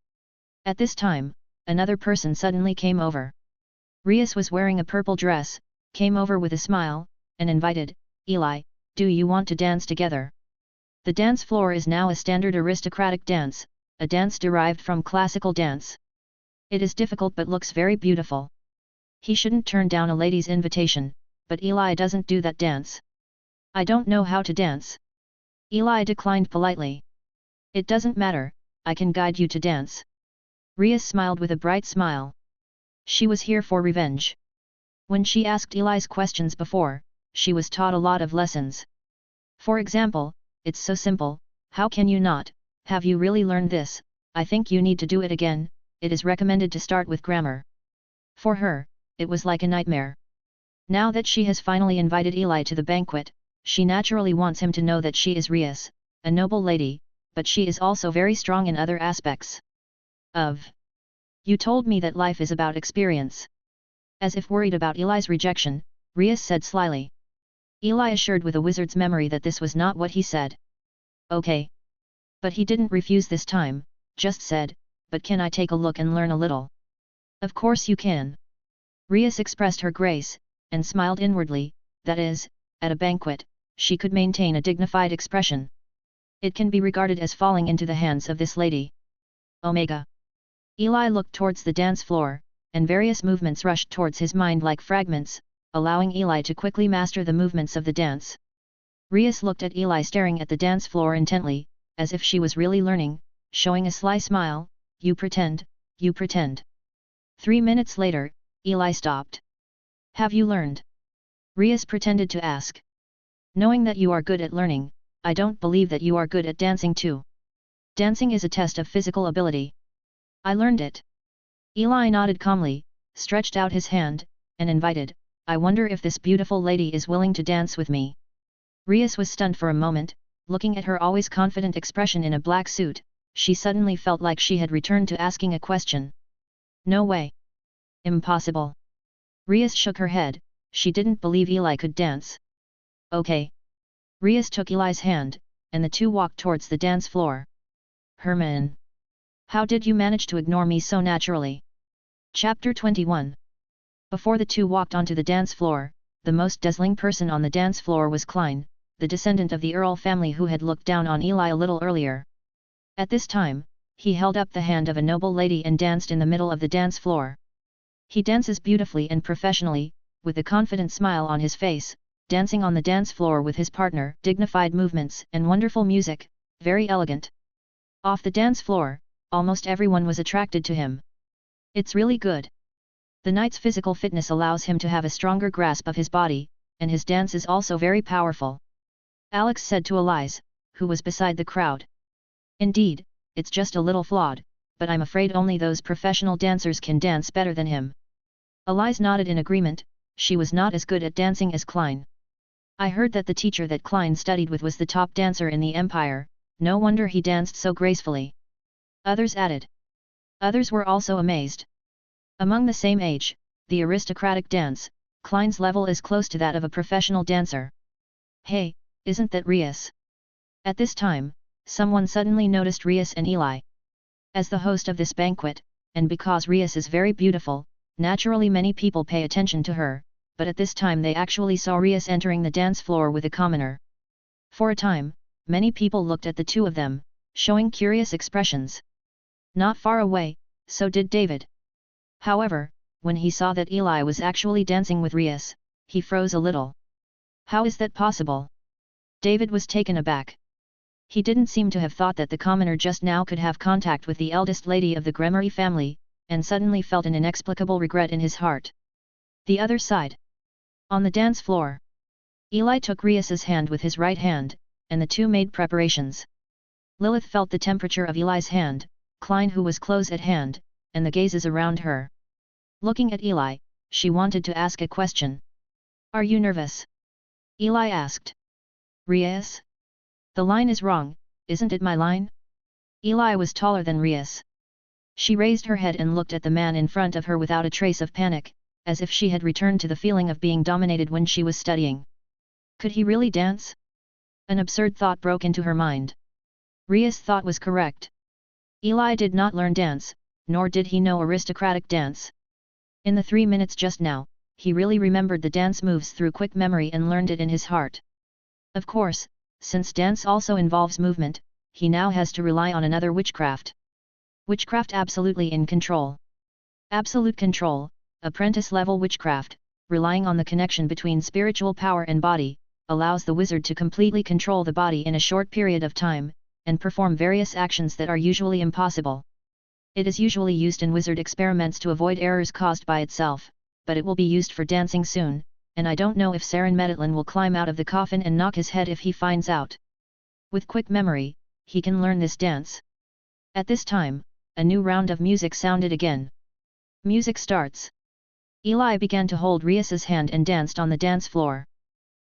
At this time, another person suddenly came over. Rias was wearing a purple dress, came over with a smile, and invited, Eli, do you want to dance together? The dance floor is now a standard aristocratic dance, a dance derived from classical dance. It is difficult but looks very beautiful. He shouldn't turn down a lady's invitation, but Eli doesn't do that dance. I don't know how to dance. Eli declined politely. It doesn't matter, I can guide you to dance. Rias smiled with a bright smile. She was here for revenge. When she asked Eli's questions before, she was taught a lot of lessons. For example, it's so simple, how can you not, have you really learned this? I think you need to do it again, it is recommended to start with grammar. For her, it was like a nightmare. Now that she has finally invited Eli to the banquet, she naturally wants him to know that she is Rias, a noble lady, but she is also very strong in other aspects. You told me that life is about experience. As if worried about Eli's rejection, Rias said slyly. Eli assured with a wizard's memory that this was not what he said. Okay. But he didn't refuse this time, just said, but can I take a look and learn a little? Of course you can. Rias expressed her grace, and smiled inwardly, that is, at a banquet, she could maintain a dignified expression. It can be regarded as falling into the hands of this lady. Omega. Eli looked towards the dance floor, and various movements rushed towards his mind like fragments, allowing Eli to quickly master the movements of the dance. Rias looked at Eli staring at the dance floor intently, as if she was really learning, showing a sly smile, you pretend, you pretend. 3 minutes later, Eli stopped. Have you learned? Rias pretended to ask. Knowing that you are good at learning, I don't believe that you are good at dancing too. Dancing is a test of physical ability. I learned it. Eli nodded calmly, stretched out his hand, and invited, I wonder if this beautiful lady is willing to dance with me. Rias was stunned for a moment, looking at her always confident expression in a black suit, she suddenly felt like she had returned to asking a question. No way. Impossible. Rias shook her head, she didn't believe Eli could dance. Okay. Rias took Eli's hand, and the two walked towards the dance floor. Herman. How did you manage to ignore me so naturally? Chapter 21. Before the two walked onto the dance floor, the most dazzling person on the dance floor was Klein, the descendant of the Earl family who had looked down on Eli a little earlier. At this time, he held up the hand of a noble lady and danced in the middle of the dance floor. He dances beautifully and professionally, with a confident smile on his face, dancing on the dance floor with his partner, dignified movements and wonderful music, very elegant. Off the dance floor, almost everyone was attracted to him. It's really good. The knight's physical fitness allows him to have a stronger grasp of his body, and his dance is also very powerful. Alex said to Elise, who was beside the crowd. Indeed, it's just a little flawed, but I'm afraid only those professional dancers can dance better than him. Elise nodded in agreement, she was not as good at dancing as Klein. I heard that the teacher that Klein studied with was the top dancer in the Empire, no wonder he danced so gracefully. Others added. Others were also amazed. Among the same age, the aristocratic dance, Klein's level is close to that of a professional dancer. Hey, isn't that Rias? At this time, someone suddenly noticed Rias and Eli. As the host of this banquet, and because Rias is very beautiful, naturally many people pay attention to her, but at this time they actually saw Rias entering the dance floor with a commoner. For a time, many people looked at the two of them, showing curious expressions. Not far away, so did David. However, when he saw that Eli was actually dancing with Rias, he froze a little. How is that possible? David was taken aback. He didn't seem to have thought that the commoner just now could have contact with the eldest lady of the Gremory family, and suddenly felt an inexplicable regret in his heart. The other side. On the dance floor. Eli took Rias's hand with his right hand, and the two made preparations. Lilith felt the temperature of Eli's hand, Klein who was close at hand, and the gazes around her. Looking at Eli, she wanted to ask a question. Are you nervous? Eli asked. Rias? The line is wrong, isn't it my line? Eli was taller than Rias. She raised her head and looked at the man in front of her without a trace of panic, as if she had returned to the feeling of being dominated when she was studying. Could he really dance? An absurd thought broke into her mind. Rias' thought was correct. Eli did not learn dance, nor did he know aristocratic dance. In the 3 minutes just now, he really remembered the dance moves through quick memory and learned it in his heart. Of course, since dance also involves movement, he now has to rely on another witchcraft. Witchcraft absolutely in control. Absolute control, apprentice-level witchcraft, relying on the connection between spiritual power and body, allows the wizard to completely control the body in a short period of time, and perform various actions that are usually impossible. It is usually used in wizard experiments to avoid errors caused by itself, but it will be used for dancing soon, and I don't know if Saren Meditlin will climb out of the coffin and knock his head if he finds out. With quick memory, he can learn this dance. At this time, a new round of music sounded again. Music starts. Eli began to hold Rias's hand and danced on the dance floor.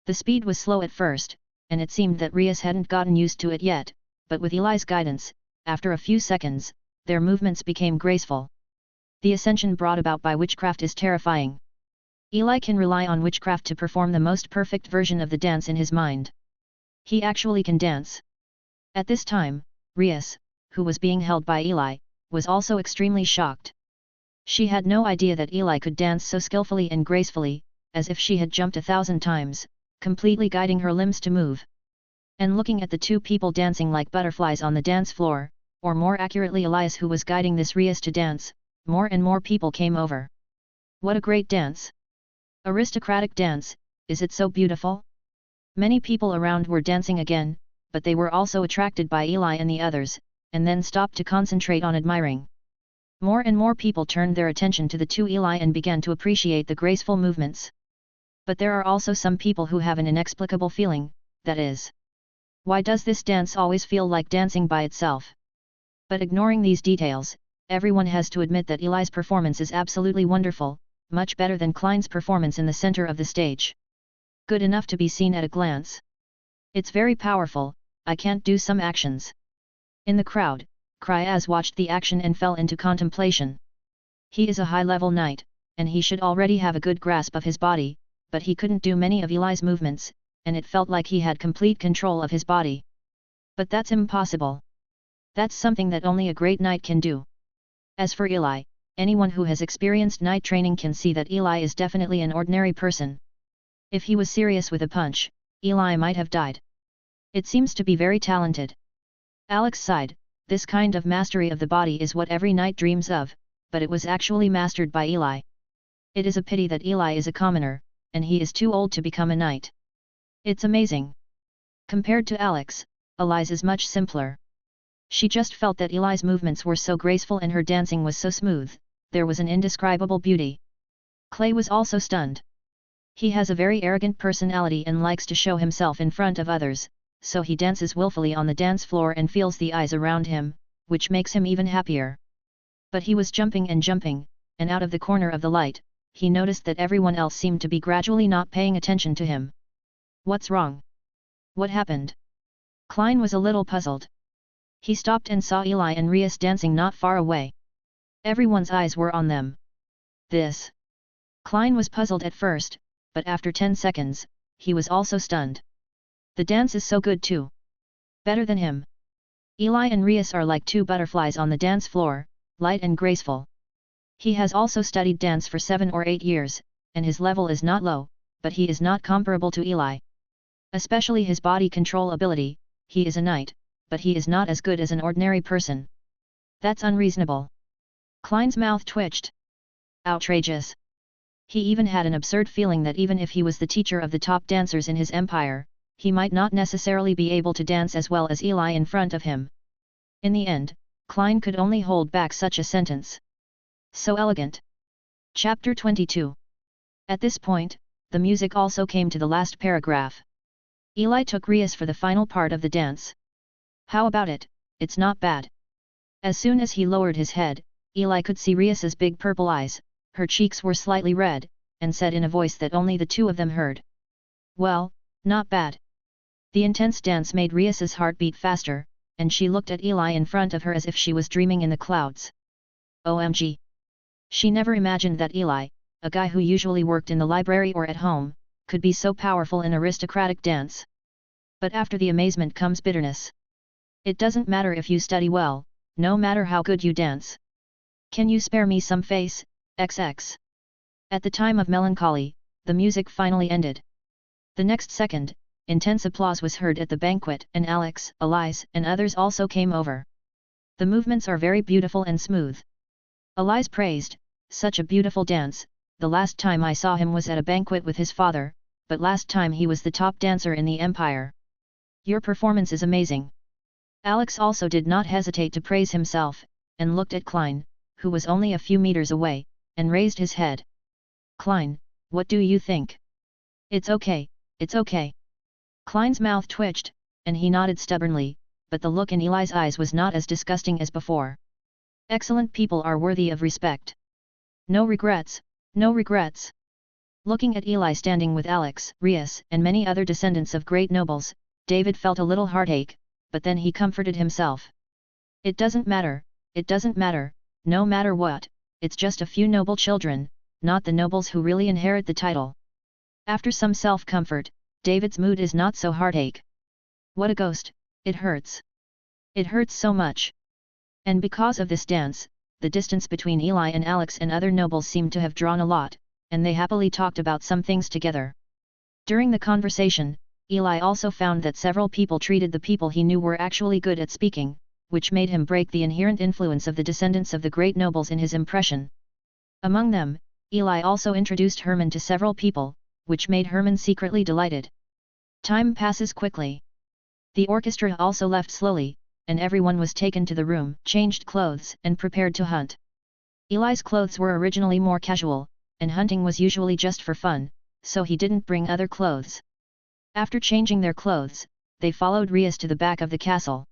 The speed was slow at first, and it seemed that Rias hadn't gotten used to it yet, but with Eli's guidance, after a few seconds, their movements became graceful. The ascension brought about by witchcraft is terrifying. Eli can rely on witchcraft to perform the most perfect version of the dance in his mind. He actually can dance. At this time, Rias, who was being held by Eli, was also extremely shocked. She had no idea that Eli could dance so skillfully and gracefully, as if she had jumped 1,000 times, completely guiding her limbs to move. And looking at the two people dancing like butterflies on the dance floor, or more accurately Elias who was guiding this Rias to dance, more and more people came over. What a great dance! Aristocratic dance, is it so beautiful? Many people around were dancing again, but they were also attracted by Eli and the others, and then stopped to concentrate on admiring. More and more people turned their attention to the two Eli and began to appreciate the graceful movements. But there are also some people who have an inexplicable feeling, that is, why does this dance always feel like dancing by itself? But ignoring these details, everyone has to admit that Eli's performance is absolutely wonderful, much better than Klein's performance in the center of the stage. Good enough to be seen at a glance. It's very powerful, I can't do some actions. In the crowd, Kryaz watched the action and fell into contemplation. He is a high-level knight, and he should already have a good grasp of his body, but he couldn't do many of Eli's movements, and it felt like he had complete control of his body. But that's impossible. That's something that only a great knight can do. As for Eli, anyone who has experienced knight training can see that Eli is definitely an ordinary person. If he was serious with a punch, Eli might have died. It seems to be very talented. Alex sighed. This kind of mastery of the body is what every knight dreams of, but it was actually mastered by Eli. It is a pity that Eli is a commoner, and he is too old to become a knight. It's amazing. Compared to Alex, Eli's is much simpler. She just felt that Eli's movements were so graceful and her dancing was so smooth, there was an indescribable beauty. Clay was also stunned. He has a very arrogant personality and likes to show himself in front of others, so he dances willfully on the dance floor and feels the eyes around him, which makes him even happier. But he was jumping, and out of the corner of the light, he noticed that everyone else seemed to be gradually not paying attention to him. What's wrong? What happened? Klein was a little puzzled. He stopped and saw Eli and Rias dancing not far away. Everyone's eyes were on them. This. Klein was puzzled at first, but after 10 seconds, he was also stunned. The dance is so good too. Better than him. Eli and Rias are like two butterflies on the dance floor, light and graceful. He has also studied dance for 7 or 8 years, and his level is not low, but he is not comparable to Eli. Especially his body control ability, he is a knight, but he is not as good as an ordinary person. That's unreasonable. Klein's mouth twitched. Outrageous. He even had an absurd feeling that even if he was the teacher of the top dancers in his empire, he might not necessarily be able to dance as well as Eli in front of him. In the end, Klein could only hold back such a sentence. So elegant. Chapter 22. At this point, the music also came to the last paragraph. Eli took Rias for the final part of the dance. How about it? It's not bad. As soon as he lowered his head, Eli could see Rias's big purple eyes, her cheeks were slightly red, and said in a voice that only the two of them heard. Well, not bad. The intense dance made Rias's heart beat faster, and she looked at Eli in front of her as if she was dreaming in the clouds. OMG! She never imagined that Eli, a guy who usually worked in the library or at home, could be so powerful in aristocratic dance. But after the amazement comes bitterness. It doesn't matter if you study well, no matter how good you dance. Can you spare me some face, XX? At the time of melancholy, the music finally ended. The next second, intense applause was heard at the banquet and Alex, Elise and others also came over. The movements are very beautiful and smooth. Elise praised, such a beautiful dance, the last time I saw him was at a banquet with his father, but last time he was the top dancer in the empire. Your performance is amazing. Alex also did not hesitate to praise himself, and looked at Klein, who was only a few meters away, and raised his head. Klein, what do you think? It's okay, it's okay. Klein's mouth twitched, and he nodded stubbornly, but the look in Eli's eyes was not as disgusting as before. Excellent people are worthy of respect. No regrets, no regrets. Looking at Eli standing with Alex, Rias, and many other descendants of great nobles, David felt a little heartache, but then he comforted himself. It doesn't matter, no matter what, it's just a few noble children, not the nobles who really inherit the title. After some self-comfort, David's mood is not so heartache. What a ghost, it hurts. It hurts so much. And because of this dance, the distance between Eli and Alex and other nobles seemed to have drawn a lot, and they happily talked about some things together. During the conversation, Eli also found that several people treated the people he knew were actually good at speaking, which made him break the inherent influence of the descendants of the great nobles in his impression. Among them, Eli also introduced Herman to several people, which made Herman secretly delighted. Time passes quickly. The orchestra also left slowly, and everyone was taken to the room, changed clothes, and prepared to hunt. Eli's clothes were originally more casual, and hunting was usually just for fun, so he didn't bring other clothes. After changing their clothes, they followed Rias to the back of the castle.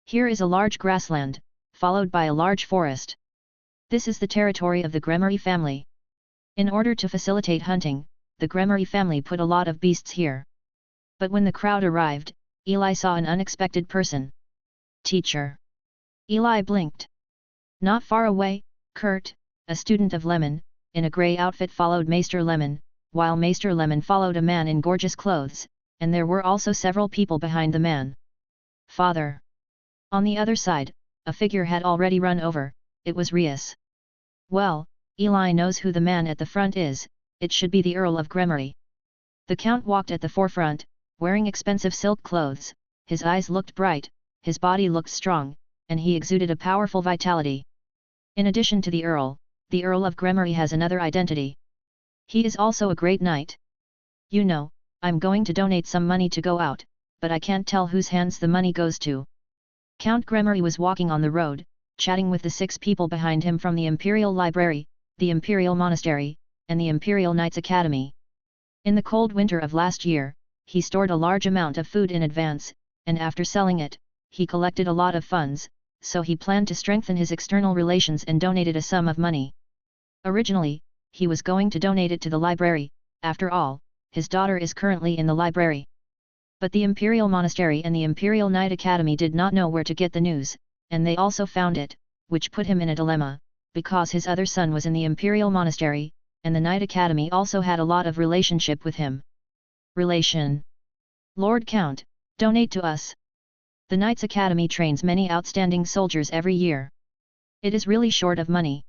Here is a large grassland, followed by a large forest. This is the territory of the Gremory family. In order to facilitate hunting, the Gremory family put a lot of beasts here. But when the crowd arrived, Eli saw an unexpected person. Teacher. Eli blinked. Not far away, Kurt, a student of Lemon, in a grey outfit followed Maester Lemon, while Maester Lemon followed a man in gorgeous clothes, and there were also several people behind the man. Father! On the other side, a figure had already run over, it was Rias. Well, Eli knows who the man at the front is, it should be the Earl of Gremory. The Count walked at the forefront, wearing expensive silk clothes, his eyes looked bright, his body looked strong, and he exuded a powerful vitality. In addition to the Earl of Gremory has another identity. He is also a great knight. You know, I'm going to donate some money to go out, but I can't tell whose hands the money goes to. Count Gremory was walking on the road, chatting with the 6 people behind him from the Imperial Library, the Imperial Monastery, and the Imperial Knights Academy. In the cold winter of last year, he stored a large amount of food in advance, and after selling it, he collected a lot of funds, so he planned to strengthen his external relations and donated a sum of money. Originally, he was going to donate it to the library, after all, his daughter is currently in the library. But the Imperial Monastery and the Imperial Knight Academy did not know where to get the news, and they also found it, which put him in a dilemma, because his other son was in the Imperial Monastery, and the Knight Academy also had a lot of relationship with him. Relation. Lord Count, donate to us. The Knights Academy trains many outstanding soldiers every year. It is really short of money.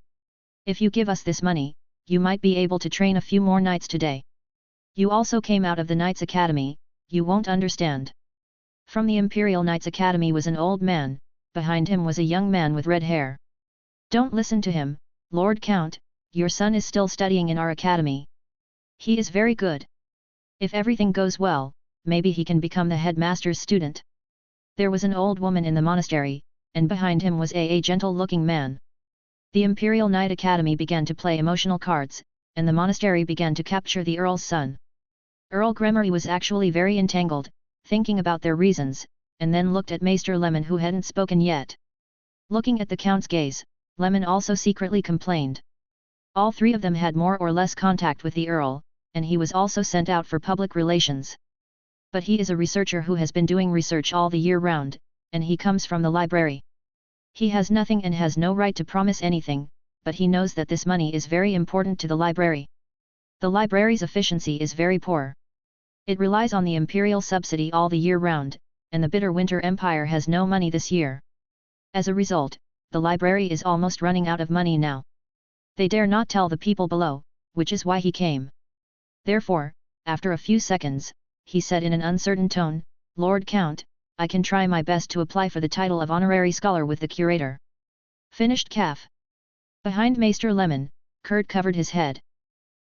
If you give us this money, you might be able to train a few more knights today. You also came out of the Knights Academy, you won't understand. From the Imperial Knights Academy was an old man, behind him was a young man with red hair. Don't listen to him, Lord Count, your son is still studying in our academy. He is very good. If everything goes well, maybe he can become the headmaster's student. There was an old woman in the monastery, and behind him was a gentle-looking man. The Imperial Knight Academy began to play emotional cards, and the monastery began to capture the Earl's son. Earl Gremory was actually very entangled, thinking about their reasons, and then looked at Maester Lemon who hadn't spoken yet. Looking at the Count's gaze, Lemon also secretly complained. All 3 of them had more or less contact with the Earl, and he was also sent out for public relations. But he is a researcher who has been doing research all the year round, and he comes from the library. He has nothing and has no right to promise anything, but he knows that this money is very important to the library. The library's efficiency is very poor. It relies on the imperial subsidy all the year round, and the bitter winter empire has no money this year. As a result, the library is almost running out of money now. They dare not tell the people below, which is why he came. Therefore, after a few seconds, he said in an uncertain tone, Lord Count, I can try my best to apply for the title of honorary scholar with the curator. Finished calf. Behind Maester Lemon, Kurt covered his head.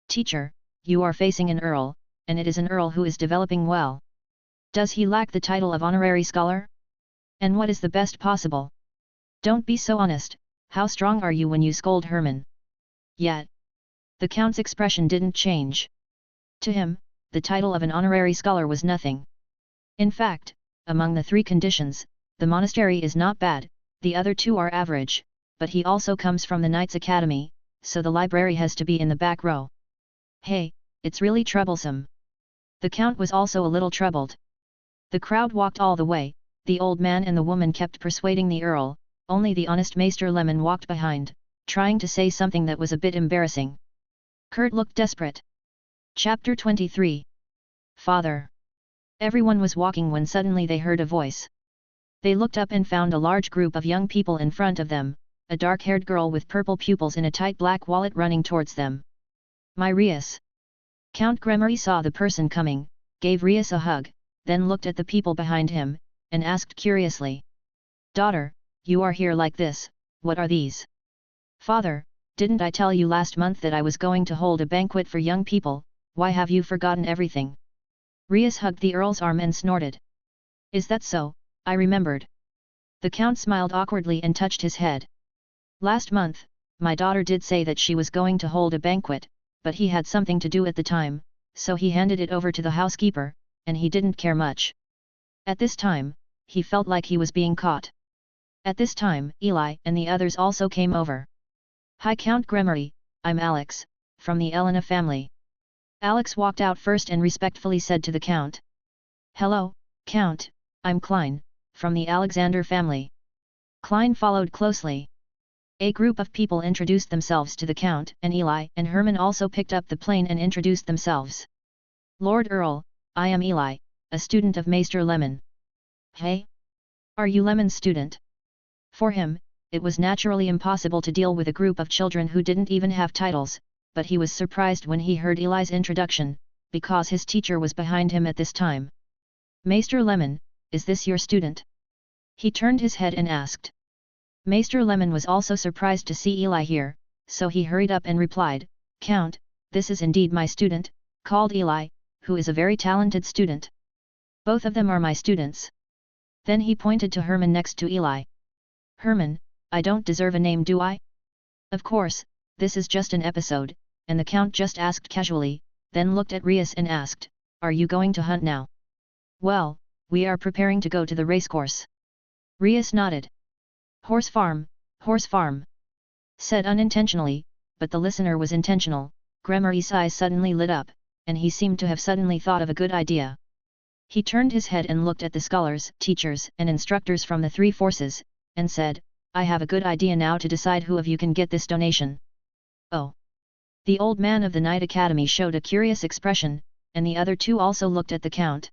Teacher, you are facing an earl, and it is an earl who is developing well. Does he lack the title of honorary scholar? And what is the best possible? Don't be so honest, how strong are you when you scold Herman? Yet. The Count's expression didn't change. To him, the title of an honorary scholar was nothing. In fact, among the 3 conditions, the monastery is not bad, the other 2 are average, but he also comes from the Knights Academy, so the library has to be in the back row. Hey, it's really troublesome. The Count was also a little troubled. The crowd walked all the way, the old man and the woman kept persuading the Earl, only the honest Maester Lemon walked behind, trying to say something that was a bit embarrassing. Kurt looked desperate. Chapter 23. Father. Everyone was walking when suddenly they heard a voice. They looked up and found a large group of young people in front of them, a dark-haired girl with purple pupils in a tight black wallet running towards them. My Rias. Count Gremory saw the person coming, gave Rias a hug, then looked at the people behind him, and asked curiously. Daughter, you are here like this, what are these? Father, didn't I tell you last month that I was going to hold a banquet for young people, why have you forgotten everything? Rias hugged the Earl's arm and snorted. Is that so, I remembered. The Count smiled awkwardly and touched his head. Last month, my daughter did say that she was going to hold a banquet, but he had something to do at the time, so he handed it over to the housekeeper, and he didn't care much. At this time, he felt like he was being caught. At this time, Eli and the others also came over. Hi Count Gremory, I'm Alex, from the Elena family. Alex walked out first and respectfully said to the Count. Hello, Count, I'm Klein, from the Alexander family. Klein followed closely. A group of people introduced themselves to the Count, and Eli and Herman also picked up the plane and introduced themselves. Lord Earl, I am Eli, a student of Maester Lemon. Hey? Are you Lemon's student? For him, it was naturally impossible to deal with a group of children who didn't even have titles, but he was surprised when he heard Eli's introduction, because his teacher was behind him at this time. Maester Lemon, is this your student? He turned his head and asked. Maester Lemon was also surprised to see Eli here, so he hurried up and replied, Count, this is indeed my student, called Eli, who is a very talented student. Both of them are my students. Then he pointed to Herman next to Eli. Herman, I don't deserve a name, do I? Of course, this is just an episode, and the Count just asked casually, then looked at Rias and asked, Are you going to hunt now? Well, we are preparing to go to the racecourse. Rias nodded. Horse farm, said unintentionally, but the listener was intentional. Gremory's eyes suddenly lit up, and he seemed to have suddenly thought of a good idea. He turned his head and looked at the scholars, teachers and instructors from the three forces, and said, I have a good idea now to decide who of you can get this donation. Oh! The old man of the Knight Academy showed a curious expression, and the other two also looked at the Count.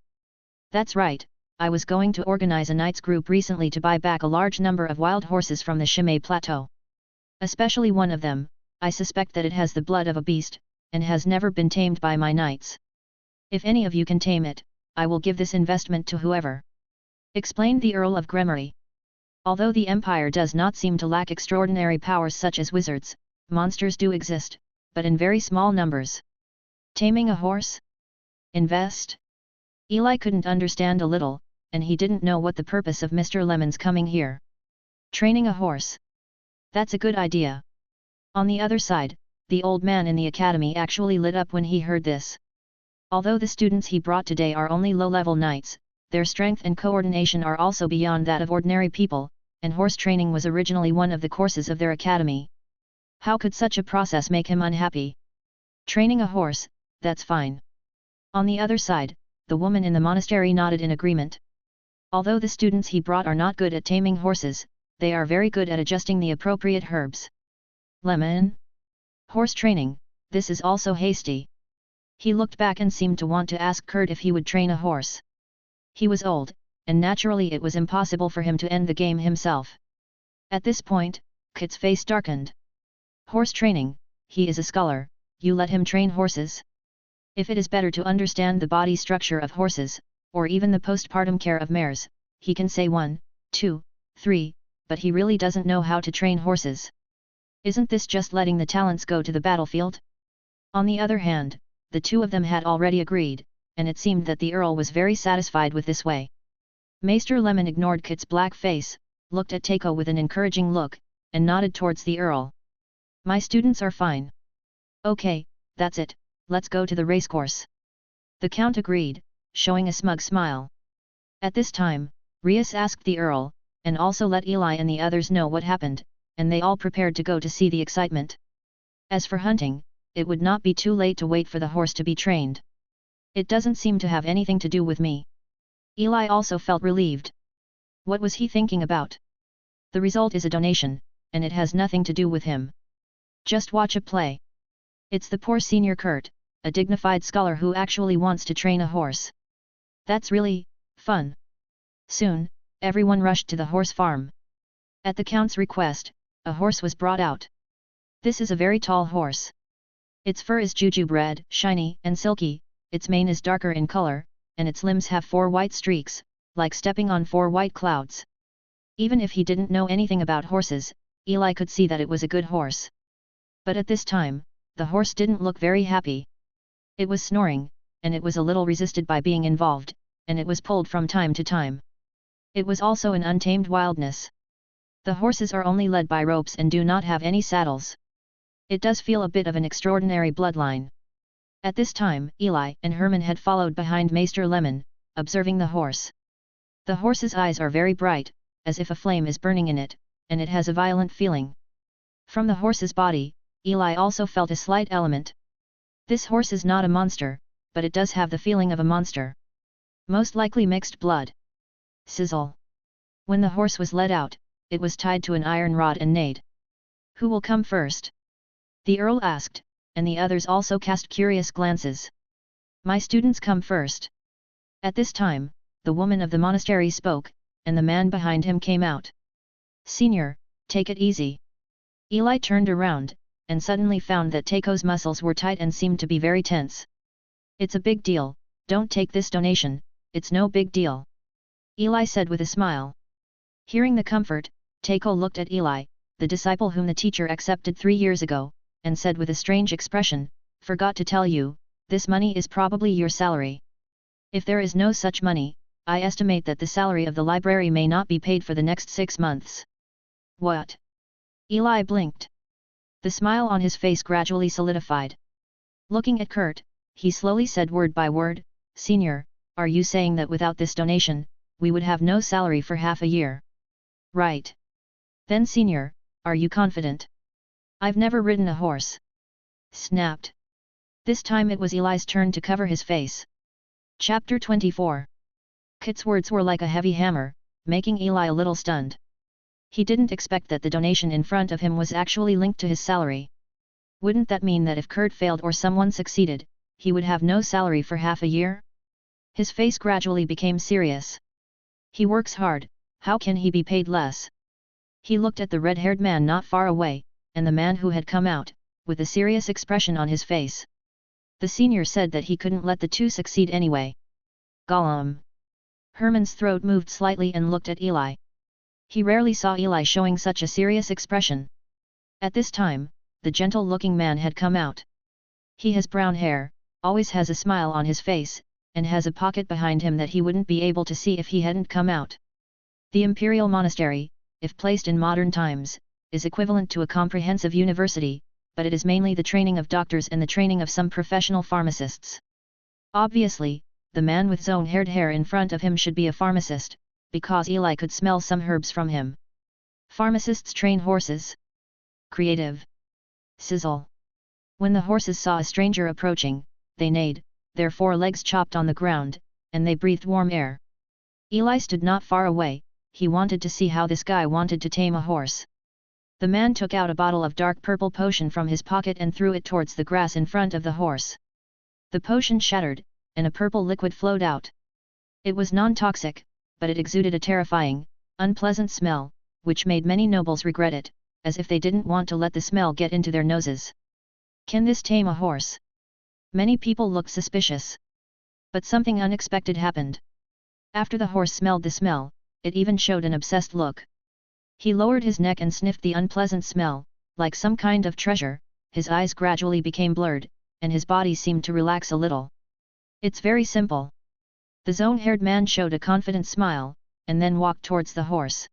That's right, I was going to organize a knights group recently to buy back a large number of wild horses from the Chimay Plateau. Especially one of them, I suspect that it has the blood of a beast, and has never been tamed by my knights. If any of you can tame it, I will give this investment to whoever. Explained the Earl of Gremory. Although the Empire does not seem to lack extraordinary powers such as wizards, monsters do exist, but in very small numbers. Taming a horse? Invest? Eli couldn't understand a little, and he didn't know what the purpose of Mr. Lemon's coming here. Training a horse. That's a good idea. On the other side, the old man in the academy actually lit up when he heard this. Although the students he brought today are only low-level knights, their strength and coordination are also beyond that of ordinary people, and horse training was originally one of the courses of their academy. How could such a process make him unhappy? Training a horse, that's fine. On the other side, the woman in the monastery nodded in agreement. Although the students he brought are not good at taming horses, they are very good at adjusting the appropriate herbs. Lemon? Horse training, this is also hasty. He looked back and seemed to want to ask Kurt if he would train a horse. He was old, and naturally it was impossible for him to end the game himself. At this point, Kurt's face darkened. Horse training, he is a scholar, you let him train horses? If it is better to understand the body structure of horses, or even the postpartum care of mares, he can say 1, 2, 3, but he really doesn't know how to train horses. Isn't this just letting the talents go to the battlefield? On the other hand, the two of them had already agreed, and it seemed that the Earl was very satisfied with this way. Maester Lemon ignored Kit's black face, looked at Takeo with an encouraging look, and nodded towards the Earl. My students are fine. Okay, that's it, let's go to the racecourse. The Count agreed, showing a smug smile. At this time, Rias asked the Earl, and also let Eli and the others know what happened, and they all prepared to go to see the excitement. As for hunting, it would not be too late to wait for the horse to be trained. It doesn't seem to have anything to do with me. Eli also felt relieved. What was he thinking about? The result is a donation, and it has nothing to do with him. Just watch a play. It's the poor senior Kurt, a dignified scholar who actually wants to train a horse. That's really fun. Soon, everyone rushed to the horse farm. At the Count's request, a horse was brought out. This is a very tall horse. Its fur is jujube red, shiny and silky, its mane is darker in color, and its limbs have 4 white streaks, like stepping on 4 white clouds. Even if he didn't know anything about horses, Eli could see that it was a good horse. But at this time, the horse didn't look very happy. It was snoring, and it was a little resisted by being involved, and it was pulled from time to time. It was also an untamed wildness. The horses are only led by ropes and do not have any saddles. It does feel a bit of an extraordinary bloodline. At this time, Eli and Herman had followed behind Maester Lemon, observing the horse. The horse's eyes are very bright, as if a flame is burning in it, and it has a violent feeling. From the horse's body, Eli also felt a slight element. This horse is not a monster, but it does have the feeling of a monster. Most likely mixed blood. Sizzle. When the horse was led out, it was tied to an iron rod and neighed. Who will come first? The Earl asked, and the others also cast curious glances. My students come first. At this time, the woman of the monastery spoke, and the man behind him came out. Senior, take it easy. Eli turned around, and suddenly found that Taiko's muscles were tight and seemed to be very tense. It's a big deal, don't take this donation, it's no big deal. Eli said with a smile. Hearing the comfort, Taiko looked at Eli, the disciple whom the teacher accepted 3 years ago, and said with a strange expression, forgot to tell you, this money is probably your salary. If there is no such money, I estimate that the salary of the library may not be paid for the next 6 months. What? Eli blinked. The smile on his face gradually solidified. Looking at Kurt, he slowly said word by word, Senior, are you saying that without this donation, we would have no salary for half a year? Right. Then Senior, are you confident? I've never ridden a horse. Snapped. This time it was Eli's turn to cover his face. Chapter 24. Kit's words were like a heavy hammer, making Eli a little stunned. He didn't expect that the donation in front of him was actually linked to his salary. Wouldn't that mean that if Kurt failed or someone succeeded, he would have no salary for half a year? His face gradually became serious. He works hard, how can he be paid less? He looked at the red-haired man not far away, and the man who had come out, with a serious expression on his face. The senior said that he couldn't let the two succeed anyway. Gollum. Herman's throat moved slightly and looked at Eli. He rarely saw Eli showing such a serious expression. At this time, the gentle-looking man had come out. He has brown hair, always has a smile on his face, and has a pocket behind him that he wouldn't be able to see if he hadn't come out. The Imperial Monastery, if placed in modern times, is equivalent to a comprehensive university, but it is mainly the training of doctors and the training of some professional pharmacists. Obviously, the man with zone-haired hair in front of him should be a pharmacist, because Eli could smell some herbs from him. Pharmacists train horses. Creative. Sizzle. When the horses saw a stranger approaching, they neighed, their 4 legs chopped on the ground, and they breathed warm air. Eli stood not far away, he wanted to see how this guy wanted to tame a horse. The man took out a bottle of dark purple potion from his pocket and threw it towards the grass in front of the horse. The potion shattered, and a purple liquid flowed out. It was non-toxic, but it exuded a terrifying, unpleasant smell, which made many nobles regret it, as if they didn't want to let the smell get into their noses. Can this tame a horse? Many people looked suspicious. But something unexpected happened. After the horse smelled the smell, it even showed an obsessed look. He lowered his neck and sniffed the unpleasant smell, like some kind of treasure, his eyes gradually became blurred, and his body seemed to relax a little. It's very simple. The zone-haired man showed a confident smile, and then walked towards the horse.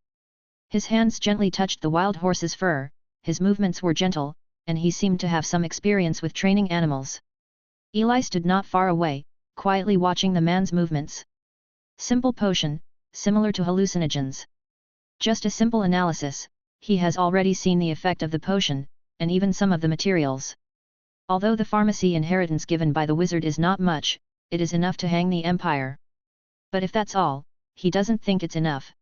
His hands gently touched the wild horse's fur, his movements were gentle, and he seemed to have some experience with training animals. Eli stood not far away, quietly watching the man's movements. Simple potion, similar to hallucinogens. Just a simple analysis, he has already seen the effect of the potion, and even some of the materials. Although the pharmacy inheritance given by the wizard is not much, it is enough to hang the empire. But if that's all, he doesn't think it's enough.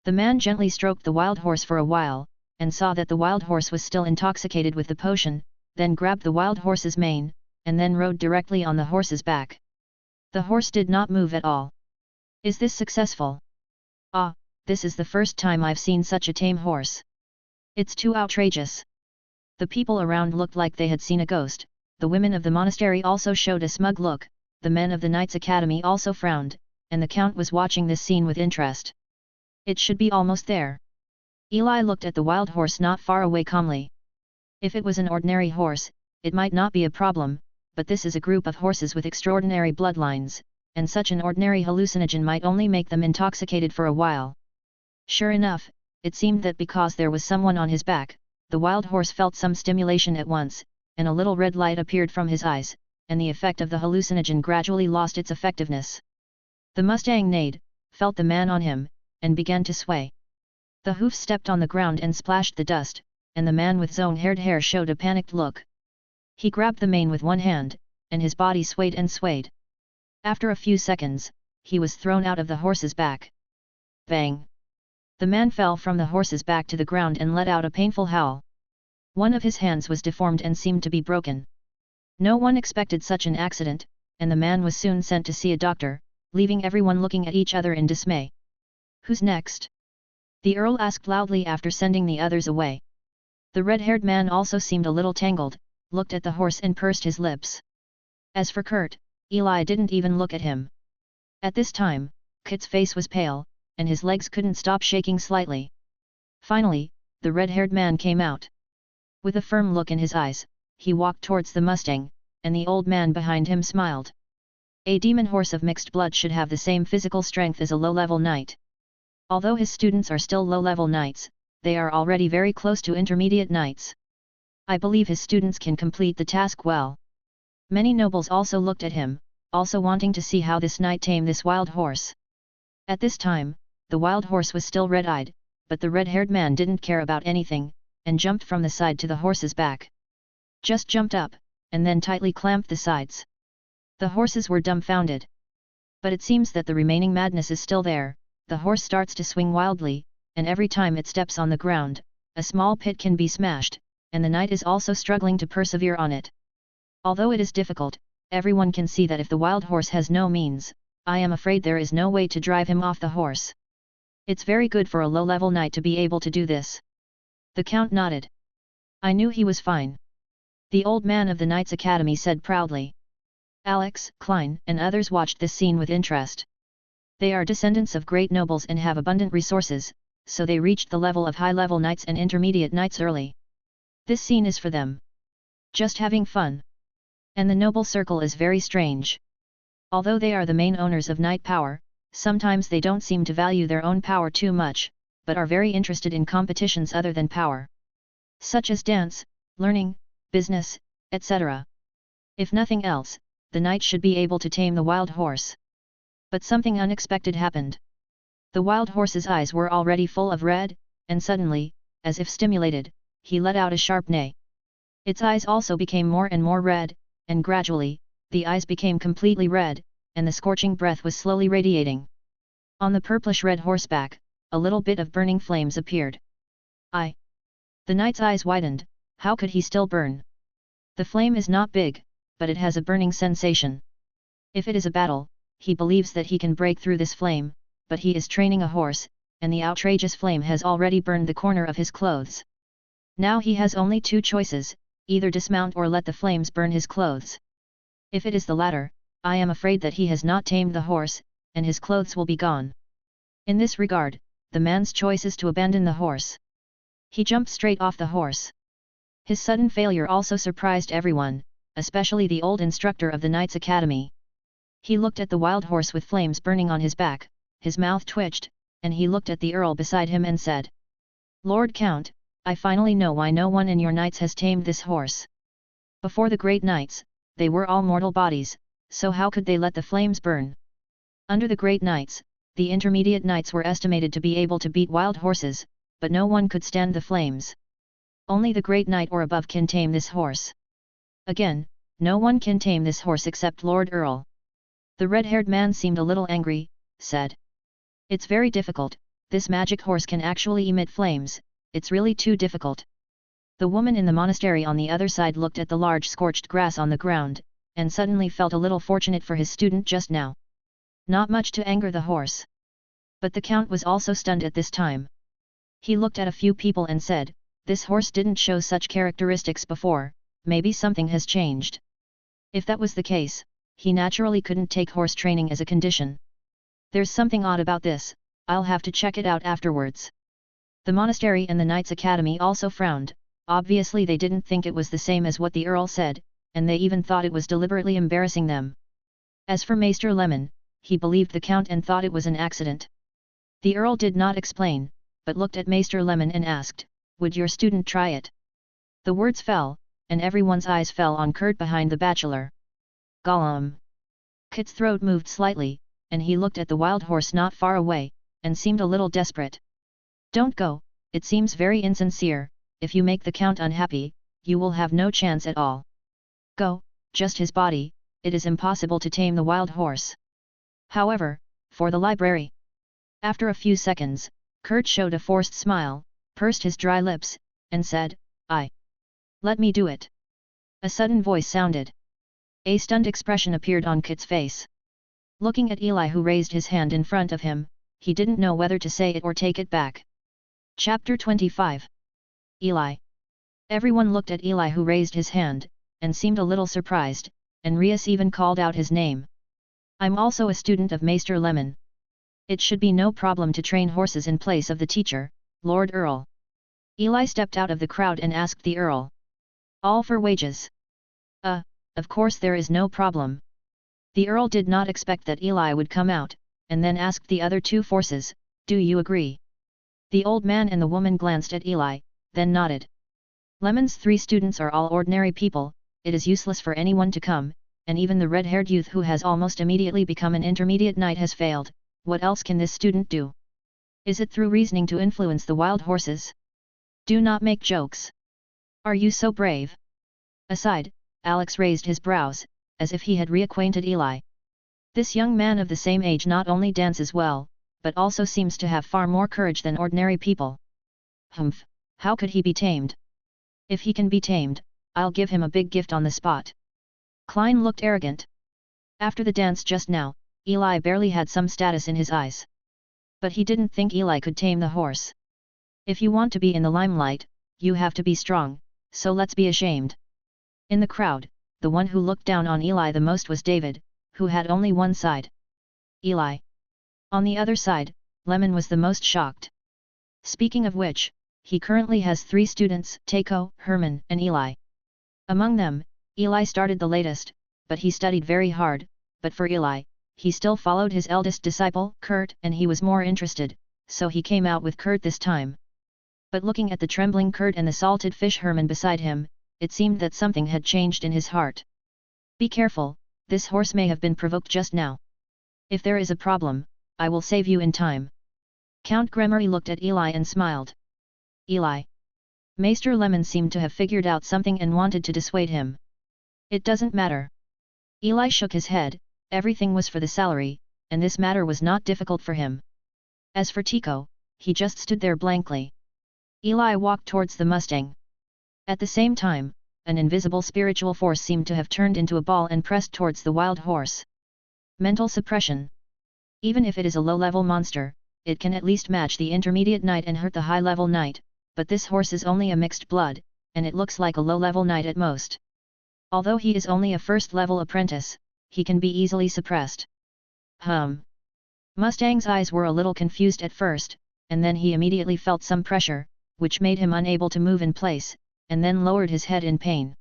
The man gently stroked the wild horse for a while, and saw that the wild horse was still intoxicated with the potion, then grabbed the wild horse's mane, and then rode directly on the horse's back. The horse did not move at all. Is this successful? Ah, this is the first time I've seen such a tame horse. It's too outrageous. The people around looked like they had seen a ghost, the women of the monastery also showed a smug look, the men of the Knights' Academy also frowned, and the Count was watching this scene with interest. It should be almost there. Eli looked at the wild horse not far away calmly. If it was an ordinary horse, it might not be a problem, but this is a group of horses with extraordinary bloodlines, and such an ordinary hallucinogen might only make them intoxicated for a while. Sure enough, it seemed that because there was someone on his back, the wild horse felt some stimulation at once, and a little red light appeared from his eyes, and the effect of the hallucinogen gradually lost its effectiveness. The Mustang neighed, felt the man on him, and began to sway. The hoofs stepped on the ground and splashed the dust, and the man with zone-haired hair showed a panicked look. He grabbed the mane with one hand, and his body swayed and swayed. After a few seconds, he was thrown out of the horse's back. Bang! The man fell from the horse's back to the ground and let out a painful howl. One of his hands was deformed and seemed to be broken. No one expected such an accident, and the man was soon sent to see a doctor, leaving everyone looking at each other in dismay. "Who's next?" the Earl asked loudly after sending the others away. The red-haired man also seemed a little tangled, looked at the horse and pursed his lips. As for Kurt, Eli didn't even look at him. At this time, Kit's face was pale, and his legs couldn't stop shaking slightly. Finally, the red-haired man came out. With a firm look in his eyes, he walked towards the Mustang, and the old man behind him smiled. A demon horse of mixed blood should have the same physical strength as a low-level knight. Although his students are still low-level knights, they are already very close to intermediate knights. I believe his students can complete the task well. Many nobles also looked at him, also wanting to see how this knight tamed this wild horse. At this time, the wild horse was still red-eyed, but the red-haired man didn't care about anything, and jumped from the side to the horse's back. Just jumped up, and then tightly clamped the sides. The horses were dumbfounded. But it seems that the remaining madness is still there. The horse starts to swing wildly, and every time it steps on the ground, a small pit can be smashed, and the knight is also struggling to persevere on it. Although it is difficult, everyone can see that if the wild horse has no means, I am afraid there is no way to drive him off the horse. It's very good for a low-level knight to be able to do this. The Count nodded. I knew he was fine. The old man of the Knights Academy said proudly. Alex, Klein, and others watched this scene with interest. They are descendants of great nobles and have abundant resources, so they reached the level of high-level knights and intermediate knights early. This scene is for them. Just having fun. And the noble circle is very strange. Although they are the main owners of knight power, sometimes they don't seem to value their own power too much, but are very interested in competitions other than power. Such as dance, learning, business, etc. If nothing else, the knight should be able to tame the wild horse. But something unexpected happened. The wild horse's eyes were already full of red, and suddenly, as if stimulated, he let out a sharp neigh. Its eyes also became more and more red, and gradually, the eyes became completely red, and the scorching breath was slowly radiating. On the purplish-red horseback, a little bit of burning flames appeared. The knight's eyes widened. How could he still burn? The flame is not big, but it has a burning sensation. If it is a battle, he believes that he can break through this flame, but he is training a horse, and the outrageous flame has already burned the corner of his clothes. Now he has only two choices, either dismount or let the flames burn his clothes. If it is the latter, I am afraid that he has not tamed the horse, and his clothes will be gone. In this regard, the man's choice is to abandon the horse. He jumped straight off the horse. His sudden failure also surprised everyone, especially the old instructor of the Knights Academy. He looked at the wild horse with flames burning on his back, his mouth twitched, and he looked at the Earl beside him and said, "Lord Count, I finally know why no one in your knights has tamed this horse. Before the great knights, they were all mortal bodies, so how could they let the flames burn? Under the great knights, the intermediate knights were estimated to be able to beat wild horses, but no one could stand the flames. Only the great knight or above can tame this horse. Again, no one can tame this horse except Lord Earl." The red-haired man seemed a little angry, said. "It's very difficult, this magic horse can actually emit flames, it's really too difficult." The woman in the monastery on the other side looked at the large scorched grass on the ground, and suddenly felt a little fortunate for his student just now. Not much to anger the horse. But the Count was also stunned at this time. He looked at a few people and said, "This horse didn't show such characteristics before, maybe something has changed." If that was the case, he naturally couldn't take horse training as a condition. "There's something odd about this, I'll have to check it out afterwards." The monastery and the Knights Academy also frowned. Obviously they didn't think it was the same as what the Earl said, and they even thought it was deliberately embarrassing them. As for Maester Lemon, he believed the Count and thought it was an accident. The Earl did not explain, but looked at Maester Lemon and asked, "Would your student try it?" The words fell, and everyone's eyes fell on Kurt behind the bachelor. Gollum! Kit's throat moved slightly, and he looked at the wild horse not far away, and seemed a little desperate. "Don't go, it seems very insincere, if you make the Count unhappy, you will have no chance at all. Go, just his body, it is impossible to tame the wild horse. However, for the library." After a few seconds, Kurt showed a forced smile, pursed his dry lips, and said, "I Let me do it. A sudden voice sounded. A stunned expression appeared on Kit's face. Looking at Eli, who raised his hand in front of him, he didn't know whether to say it or take it back. Chapter 25. Eli. Everyone looked at Eli, who raised his hand, and seemed a little surprised, and Rias even called out his name. I'm also a student of Maester Lemon. It should be no problem to train horses in place of the teacher, Lord Earl. Eli stepped out of the crowd and asked the Earl. All for wages. Of course there is no problem. The Earl did not expect that Eli would come out, and then asked the other two forces, do you agree? The old man and the woman glanced at Eli, then nodded. Lemon's 3 students are all ordinary people, it is useless for anyone to come, and even the red-haired youth who has almost immediately become an intermediate knight has failed. What else can this student do? Is it through reasoning to influence the wild horses? Do not make jokes. Are you so brave? Aside, Alex raised his brows, as if he had reacquainted Eli. This young man of the same age not only dances well, but also seems to have far more courage than ordinary people. Humph, how could he be tamed? If he can be tamed, I'll give him a big gift on the spot. Klein looked arrogant. After the dance just now, Eli barely had some status in his eyes. But he didn't think Eli could tame the horse. If you want to be in the limelight, you have to be strong, so let's be ashamed. In the crowd, the one who looked down on Eli the most was David, who had only one side. Eli. On the other side, Lemon was the most shocked. Speaking of which, he currently has 3 students, Takeo, Herman, and Eli. Among them, Eli started the latest, but he studied very hard, but for Eli, he still followed his eldest disciple, Kurt, and he was more interested, so he came out with Kurt this time. But looking at the trembling Kurt and the salted fish Herman beside him, it seemed that something had changed in his heart. Be careful, this horse may have been provoked just now. If there is a problem, I will save you in time. Count Gremory looked at Eli and smiled. Eli. Maester Lemon seemed to have figured out something and wanted to dissuade him. It doesn't matter. Eli shook his head, everything was for the salary, and this matter was not difficult for him. As for Tico, he just stood there blankly. Eli walked towards the Mustang. At the same time, an invisible spiritual force seemed to have turned into a ball and pressed towards the wild horse. Mental suppression. Even if it is a low-level monster, it can at least match the intermediate knight and hurt the high-level knight, but this horse is only a mixed blood, and it looks like a low-level knight at most. Although he is only a first-level apprentice, he can be easily suppressed. Mustang's eyes were a little confused at first, and then he immediately felt some pressure, which made him unable to move in place, and then lowered his head in pain.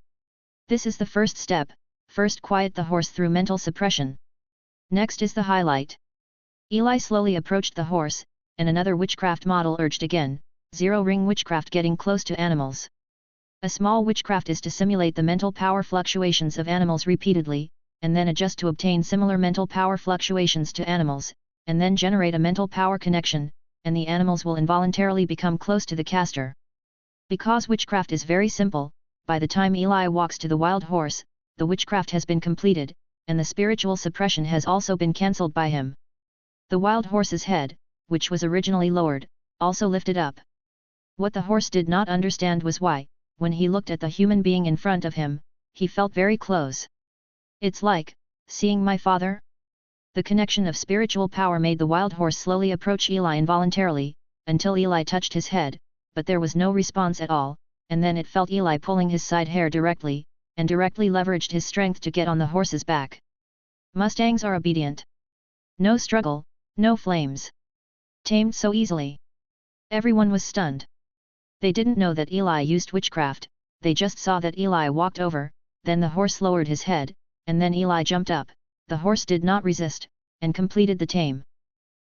This is the first step, first quiet the horse through mental suppression. Next is the highlight. Eli slowly approached the horse, and another witchcraft model urged again, zero-ring witchcraft getting close to animals. A small witchcraft is to simulate the mental power fluctuations of animals repeatedly, and then adjust to obtain similar mental power fluctuations to animals, and then generate a mental power connection, and the animals will involuntarily become close to the caster. Because witchcraft is very simple, by the time Eli walks to the wild horse, the witchcraft has been completed, and the spiritual suppression has also been cancelled by him. The wild horse's head, which was originally lowered, also lifted up. What the horse did not understand was why, when he looked at the human being in front of him, he felt very close. It's like seeing my father? The connection of spiritual power made the wild horse slowly approach Eli involuntarily, until Eli touched his head, but there was no response at all, and then it felt Eli pulling his side hair directly, and directly leveraged his strength to get on the horse's back. Mustangs are obedient. No struggle, no flames. Tamed so easily. Everyone was stunned. They didn't know that Eli used witchcraft, they just saw that Eli walked over, then the horse lowered his head, and then Eli jumped up, the horse did not resist, and completed the tame.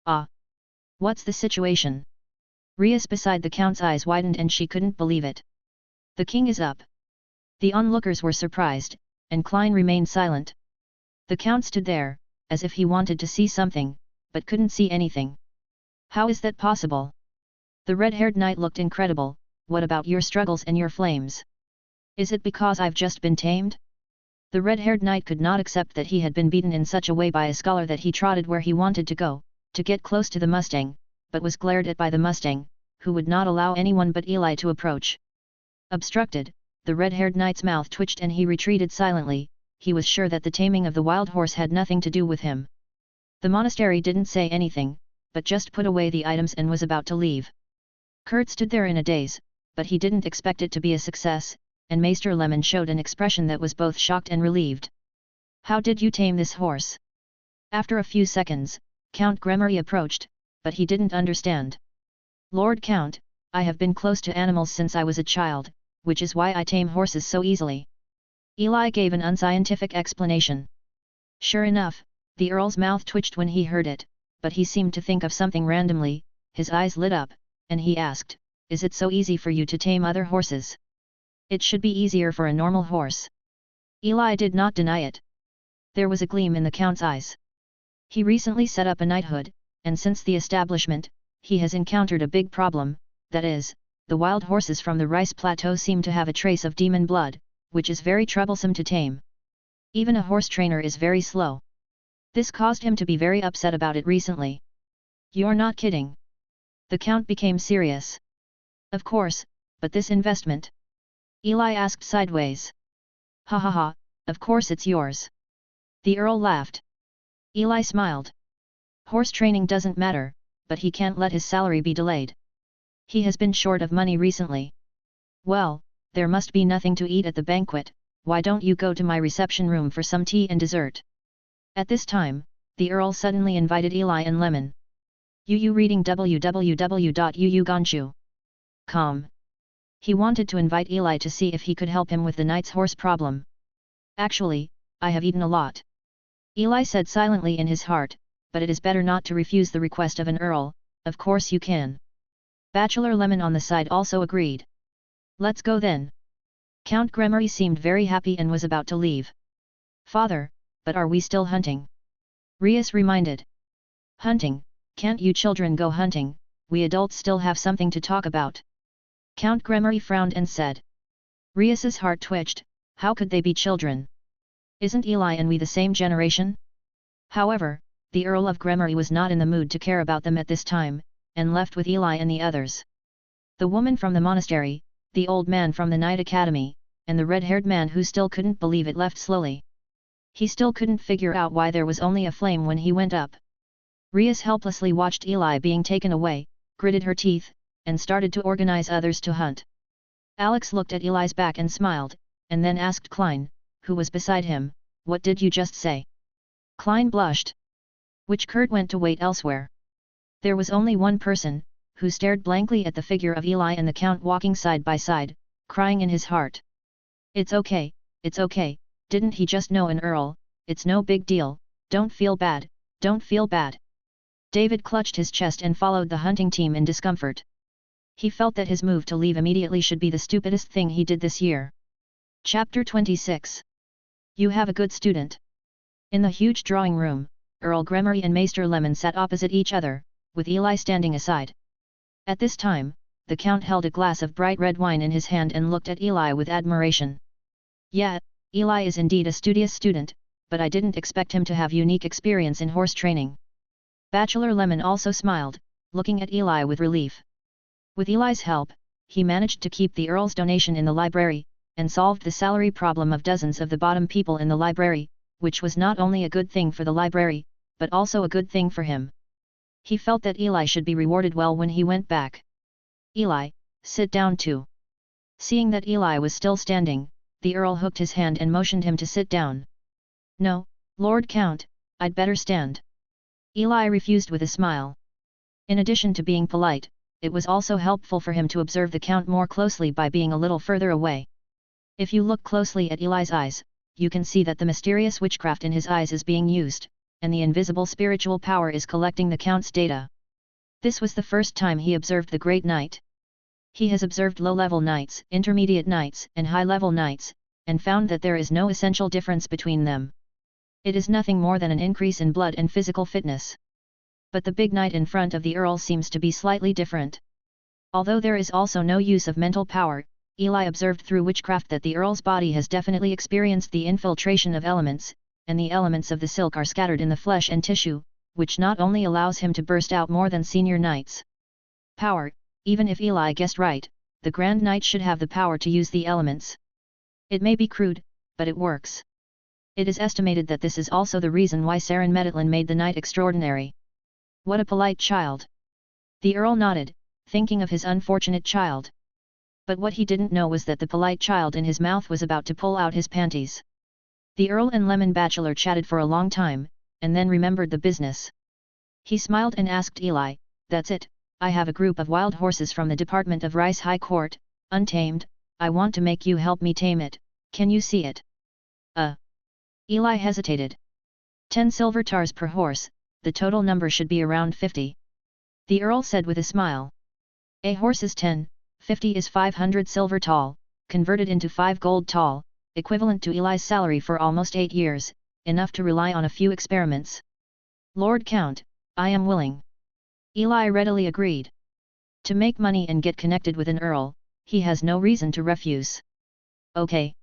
Ah! What's the situation? Rias beside the count's eyes widened and she couldn't believe it. The king is up. The onlookers were surprised, and Klein remained silent. The count stood there, as if he wanted to see something, but couldn't see anything. How is that possible? The red-haired knight looked incredible. What about your struggles and your flames? Is it because I've just been tamed? The red-haired knight could not accept that he had been beaten in such a way by a scholar that he trotted where he wanted to go, to get close to the Mustang, but was glared at by the Mustang, who would not allow anyone but Eli to approach. Obstructed, the red-haired knight's mouth twitched and he retreated silently. He was sure that the taming of the wild horse had nothing to do with him. The monastery didn't say anything, but just put away the items and was about to leave. Kurt stood there in a daze, but he didn't expect it to be a success, and Maester Lemon showed an expression that was both shocked and relieved. "How did you tame this horse?" After a few seconds, Count Gremory approached, but he didn't understand. "Lord Count, I have been close to animals since I was a child, which is why I tame horses so easily." Eli gave an unscientific explanation. Sure enough, the Earl's mouth twitched when he heard it, but he seemed to think of something randomly. His eyes lit up, and he asked, "Is it so easy for you to tame other horses? It should be easier for a normal horse." Eli did not deny it. There was a gleam in the Count's eyes. He recently set up a knighthood, and since the establishment, he has encountered a big problem, that is, the wild horses from the Rice Plateau seem to have a trace of demon blood, which is very troublesome to tame. Even a horse trainer is very slow. This caused him to be very upset about it recently. "You're not kidding." The Count became serious. "Of course, but this investment?" Eli asked sideways. "Ha ha ha, of course it's yours." The Earl laughed. Eli smiled. "Horse training doesn't matter, but he can't let his salary be delayed. He has been short of money recently." "Well, there must be nothing to eat at the banquet, why don't you go to my reception room for some tea and dessert?" At this time, the Earl suddenly invited Eli and Lemon. Yu reading www.yuuganshu.com. He wanted to invite Eli to see if he could help him with the knight's horse problem. "Actually, I have eaten a lot," Eli said silently in his heart, "but it is better not to refuse the request of an Earl." "Of course you can." Bachelor Lemon on the side also agreed. "Let's go then." Count Gremory seemed very happy and was about to leave. "Father, but are we still hunting?" Rias reminded. "Hunting? Can't you children go hunting? We adults still have something to talk about." Count Gremory frowned and said. Rias's heart twitched. How could they be children? Isn't Eli and we the same generation? However, the Earl of Gremory was not in the mood to care about them at this time, and left with Eli and the others. The woman from the monastery, the old man from the Knight Academy, and the red-haired man who still couldn't believe it left slowly. He still couldn't figure out why there was only a flame when he went up. Rias helplessly watched Eli being taken away, gritted her teeth, and started to organize others to hunt. Alex looked at Eli's back and smiled, and then asked Klein, who was beside him, "What did you just say?" Klein blushed. Which Kurt went to wait elsewhere. There was only one person, who stared blankly at the figure of Eli and the Count walking side by side, crying in his heart. It's okay, didn't he just know an Earl? It's no big deal, don't feel bad, don't feel bad." David clutched his chest and followed the hunting team in discomfort. He felt that his move to leave immediately should be the stupidest thing he did this year. Chapter 26. You have a good student. In the huge drawing room, Earl Gremory and Maester Lemon sat opposite each other, with Eli standing aside. At this time, the Count held a glass of bright red wine in his hand and looked at Eli with admiration. "Yeah, Eli is indeed a studious student, but I didn't expect him to have unique experience in horse training." Bachelor Lemon also smiled, looking at Eli with relief. With Eli's help, he managed to keep the Earl's donation in the library, and solved the salary problem of dozens of the bottom people in the library, which was not only a good thing for the library, but also a good thing for him. He felt that Eli should be rewarded well when he went back. "Eli, sit down too." Seeing that Eli was still standing, the Earl hooked his hand and motioned him to sit down. "No, Lord Count, I'd better stand." Eli refused with a smile. In addition to being polite, it was also helpful for him to observe the Count more closely by being a little further away. If you look closely at Eli's eyes, you can see that the mysterious witchcraft in his eyes is being used, and the invisible spiritual power is collecting the Count's data. This was the first time he observed the Great Knight. He has observed low-level knights, intermediate knights, and high-level knights, and found that there is no essential difference between them. It is nothing more than an increase in blood and physical fitness. But the big knight in front of the Earl seems to be slightly different. Although there is also no use of mental power, Eli observed through witchcraft that the Earl's body has definitely experienced the infiltration of elements, and the elements of the silk are scattered in the flesh and tissue, which not only allows him to burst out more than senior knights' power. Even if Eli guessed right, the Grand Knight should have the power to use the elements, It may be crude, but it works. It is estimated that this is also the reason why Saren Meditlan made the night extraordinary. What a polite child! The Earl nodded, thinking of his unfortunate child. But what he didn't know was that the polite child in his mouth was about to pull out his panties. The Earl and Lemon Bachelor chatted for a long time, and then remembered the business. He smiled and asked Eli, "That's it, I have a group of wild horses from the Department of Rice High Court, untamed, I want to make you help me tame it, can you see it?" Eli hesitated. 10 silver tars per horse, the total number should be around 50. The Earl said with a smile. A horse is 10, 50 is 500 silver tall, converted into 5 gold tall, equivalent to Eli's salary for almost 8 years, enough to rely on a few experiments. "Lord Count, I am willing." Eli readily agreed. To make money and get connected with an Earl, he has no reason to refuse. "Okay."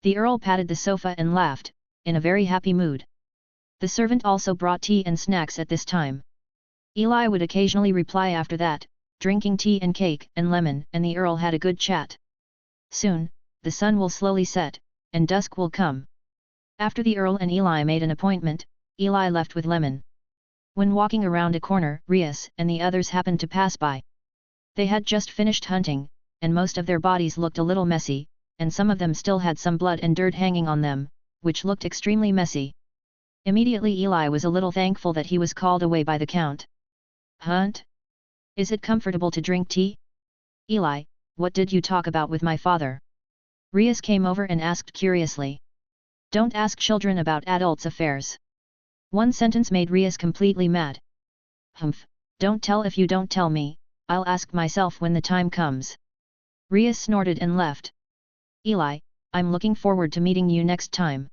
The Earl patted the sofa and laughed, in a very happy mood. The servant also brought tea and snacks at this time. Eli would occasionally reply after that, drinking tea and cake and lemon, and the Earl had a good chat. Soon, the sun will slowly set, and dusk will come. After the Earl and Eli made an appointment, Eli left with Lemon. When walking around a corner, Rias and the others happened to pass by. They had just finished hunting, and most of their bodies looked a little messy, and some of them still had some blood and dirt hanging on them, which looked extremely messy. Immediately Eli was a little thankful that he was called away by the Count. "Hunt? Is it comfortable to drink tea?" "Eli, what did you talk about with my father?" Rias came over and asked curiously. "Don't ask children about adults' affairs." One sentence made Rias completely mad. "Humph, don't tell if you don't tell me, I'll ask myself when the time comes." Rias snorted and left. "Eli, I'm looking forward to meeting you next time."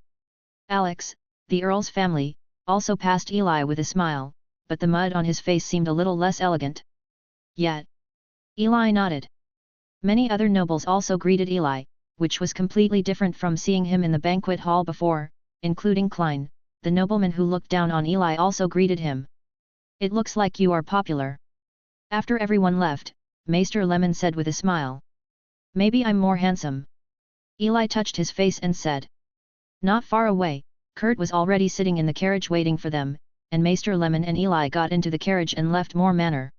Alex, the Earl's family, also passed Eli with a smile, but the mud on his face seemed a little less elegant. "Yet." Eli nodded. Many other nobles also greeted Eli, which was completely different from seeing him in the banquet hall before, including Klein, the nobleman who looked down on Eli also greeted him. "It looks like you are popular." After everyone left, Maester Lemon said with a smile. "Maybe I'm more handsome." Eli touched his face and said. Not far away, Kurt was already sitting in the carriage waiting for them, and Maester Lemon and Eli got into the carriage and left Moor Manor.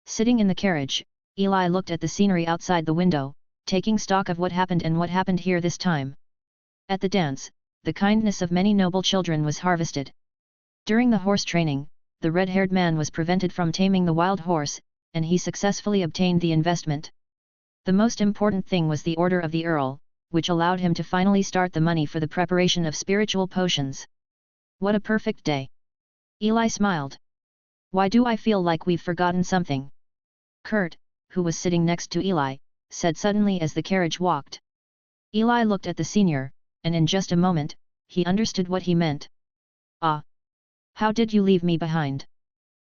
Sitting in the carriage, Eli looked at the scenery outside the window, taking stock of what happened here this time. At the dance, the kindness of many noble children was harvested. During the horse training, the red-haired man was prevented from taming the wild horse, and he successfully obtained the investment. The most important thing was the order of the Earl, which allowed him to finally start the money for the preparation of spiritual potions. What a perfect day! Eli smiled. "Why do I feel like we've forgotten something?" Kurt, who was sitting next to Eli, said suddenly as the carriage walked. Eli looked at the senior, and in just a moment, he understood what he meant. "Ah! How did you leave me behind?"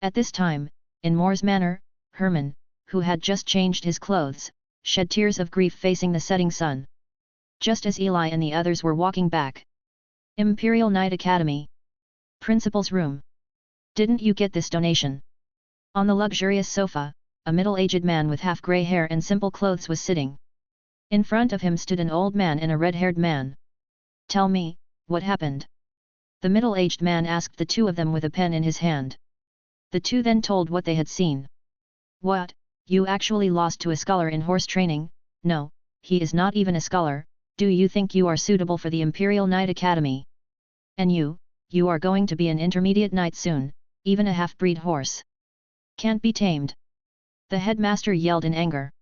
At this time, in Moor's Manor, Herman, who had just changed his clothes, shed tears of grief facing the setting sun. Just as Eli and the others were walking back. Imperial Knight Academy. Principal's room. "Didn't you get this donation?" On the luxurious sofa, a middle-aged man with half-grey hair and simple clothes was sitting. In front of him stood an old man and a red-haired man. "Tell me, what happened?" the middle-aged man asked the two of them with a pen in his hand. The two then told what they had seen. "What, you actually lost to a scholar in horse training? No, he is not even a scholar. Do you think you are suitable for the Imperial Knight Academy? And you are going to be an intermediate knight soon, even a half-breed horse. Can't be tamed." The headmaster yelled in anger.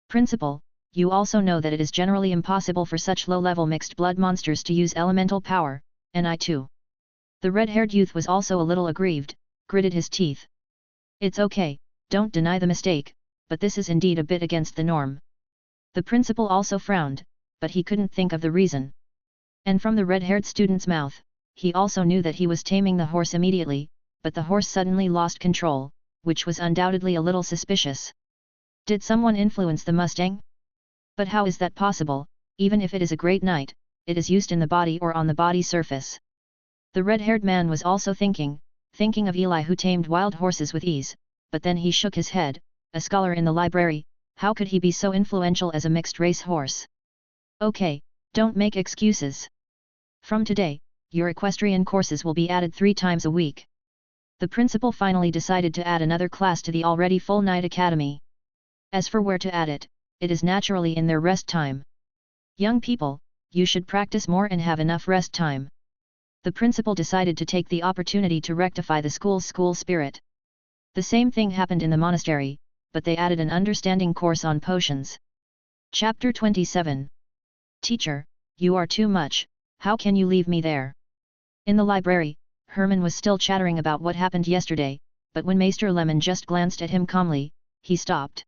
"Principal, you also know that it is generally impossible for such low-level mixed-blood monsters to use elemental power, and I too." The red-haired youth was also a little aggrieved, gritted his teeth. "It's okay, don't deny the mistake, but this is indeed a bit against the norm." The principal also frowned, but he couldn't think of the reason. And from the red-haired student's mouth, he also knew that he was taming the horse immediately, but the horse suddenly lost control, which was undoubtedly a little suspicious. Did someone influence the Mustang? But how is that possible? Even if it is a great knight, it is used in the body or on the body surface. The red-haired man was also thinking of Eli who tamed wild horses with ease, but then he shook his head. A scholar in the library, how could he be so influential as a mixed-race horse? "Okay, Don't make excuses. From today, your equestrian courses will be added 3 times a week. The principal finally decided to add another class to the already full night academy. As for where to add it, it is naturally in their rest time. Young people, you should practice more and have enough rest time. The principal decided to take the opportunity to rectify the school's school spirit. The same thing happened in the monastery, but they added an understanding course on potions. Chapter 27. Teacher, you are too much, how can you leave me there? In the library, Herman was still chattering about what happened yesterday, but when Maester Lemon just glanced at him calmly, he stopped.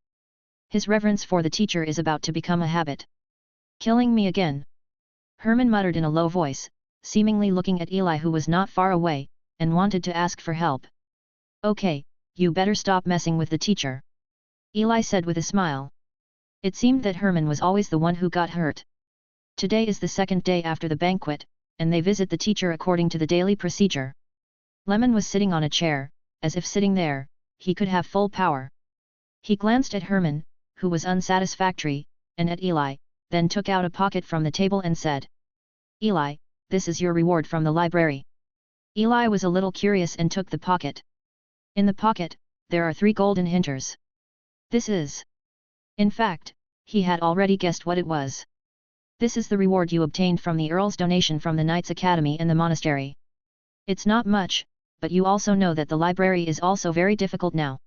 His reverence for the teacher is about to become a habit. Killing me again? Herman muttered in a low voice, seemingly looking at Eli who was not far away, and wanted to ask for help. Okay, you better stop messing with the teacher. Eli said with a smile. It seemed that Herman was always the one who got hurt. Today is the second day after the banquet, and they visit the teacher according to the daily procedure. Lemon was sitting on a chair, as if sitting there, he could have full power. He glanced at Herman, who was unsatisfactory, and at Eli, then took out a pocket from the table and said, Eli, this is your reward from the library. Eli was a little curious and took the pocket. In the pocket, there are 3 golden hinters. This is. In fact, he had already guessed what it was. This is the reward you obtained from the Earl's donation from the Knights' Academy and the monastery. It's not much, but you also know that the library is also very difficult now.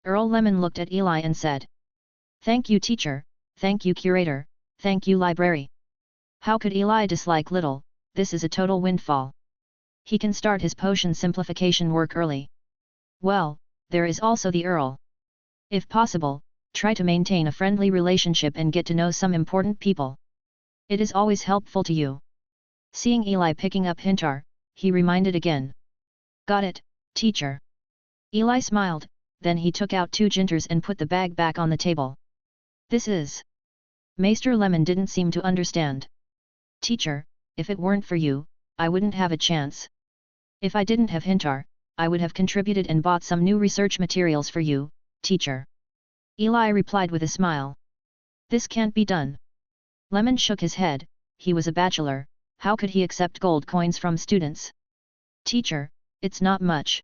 Earl Lemon looked at Eli and said, Thank you teacher, thank you curator, thank you library. How could Eli dislike little? This is a total windfall. He can start his potion simplification work early. Well, there is also the Earl. If possible, try to maintain a friendly relationship and get to know some important people. It is always helpful to you. Seeing Eli picking up hintar, he reminded again. Got it, teacher. Eli smiled, then he took out 2 ginters and put the bag back on the table. This is. Maester Lemon didn't seem to understand. Teacher, if it weren't for you, I wouldn't have a chance. If I didn't have hintar, I would have contributed and bought some new research materials for you, teacher. Eli replied with a smile. This can't be done. Lemon shook his head, he was a bachelor, how could he accept gold coins from students? Teacher, it's not much.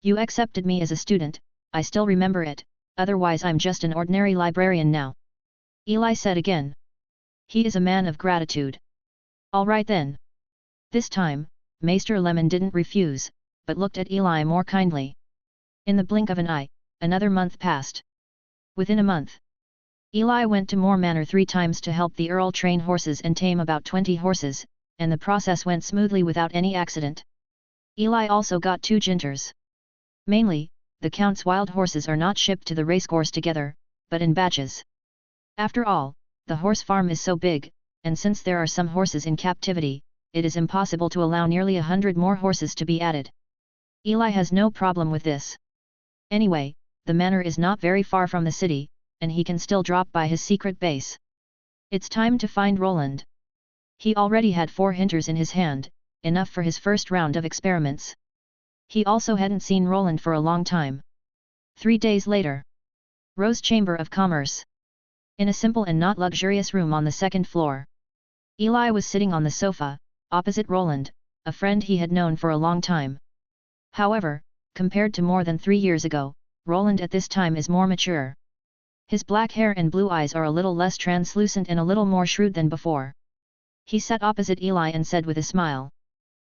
You accepted me as a student, I still remember it, otherwise I'm just an ordinary librarian now. Eli said again. He is a man of gratitude. All right then. This time, Maester Lemon didn't refuse, but looked at Eli more kindly. In the blink of an eye, another month passed. Within a month, Eli went to Moor Manor 3 times to help the Earl train horses and tame about 20 horses, and the process went smoothly without any accident. Eli also got 2 ginters. Mainly, the Count's wild horses are not shipped to the racecourse together, but in batches. After all, the horse farm is so big, and since there are some horses in captivity, it is impossible to allow nearly 100 more horses to be added. Eli has no problem with this. Anyway, the manor is not very far from the city, and he can still drop by his secret base. It's time to find Roland. He already had 4 hinters in his hand, enough for his first round of experiments. He also hadn't seen Roland for a long time. 3 days later. Rose Chamber of Commerce. In a simple and not luxurious room on the 2nd floor. Eli was sitting on the sofa, opposite Roland, a friend he had known for a long time. However, compared to more than 3 years ago, Roland at this time is more mature. His black hair and blue eyes are a little less translucent and a little more shrewd than before. He sat opposite Eli and said with a smile.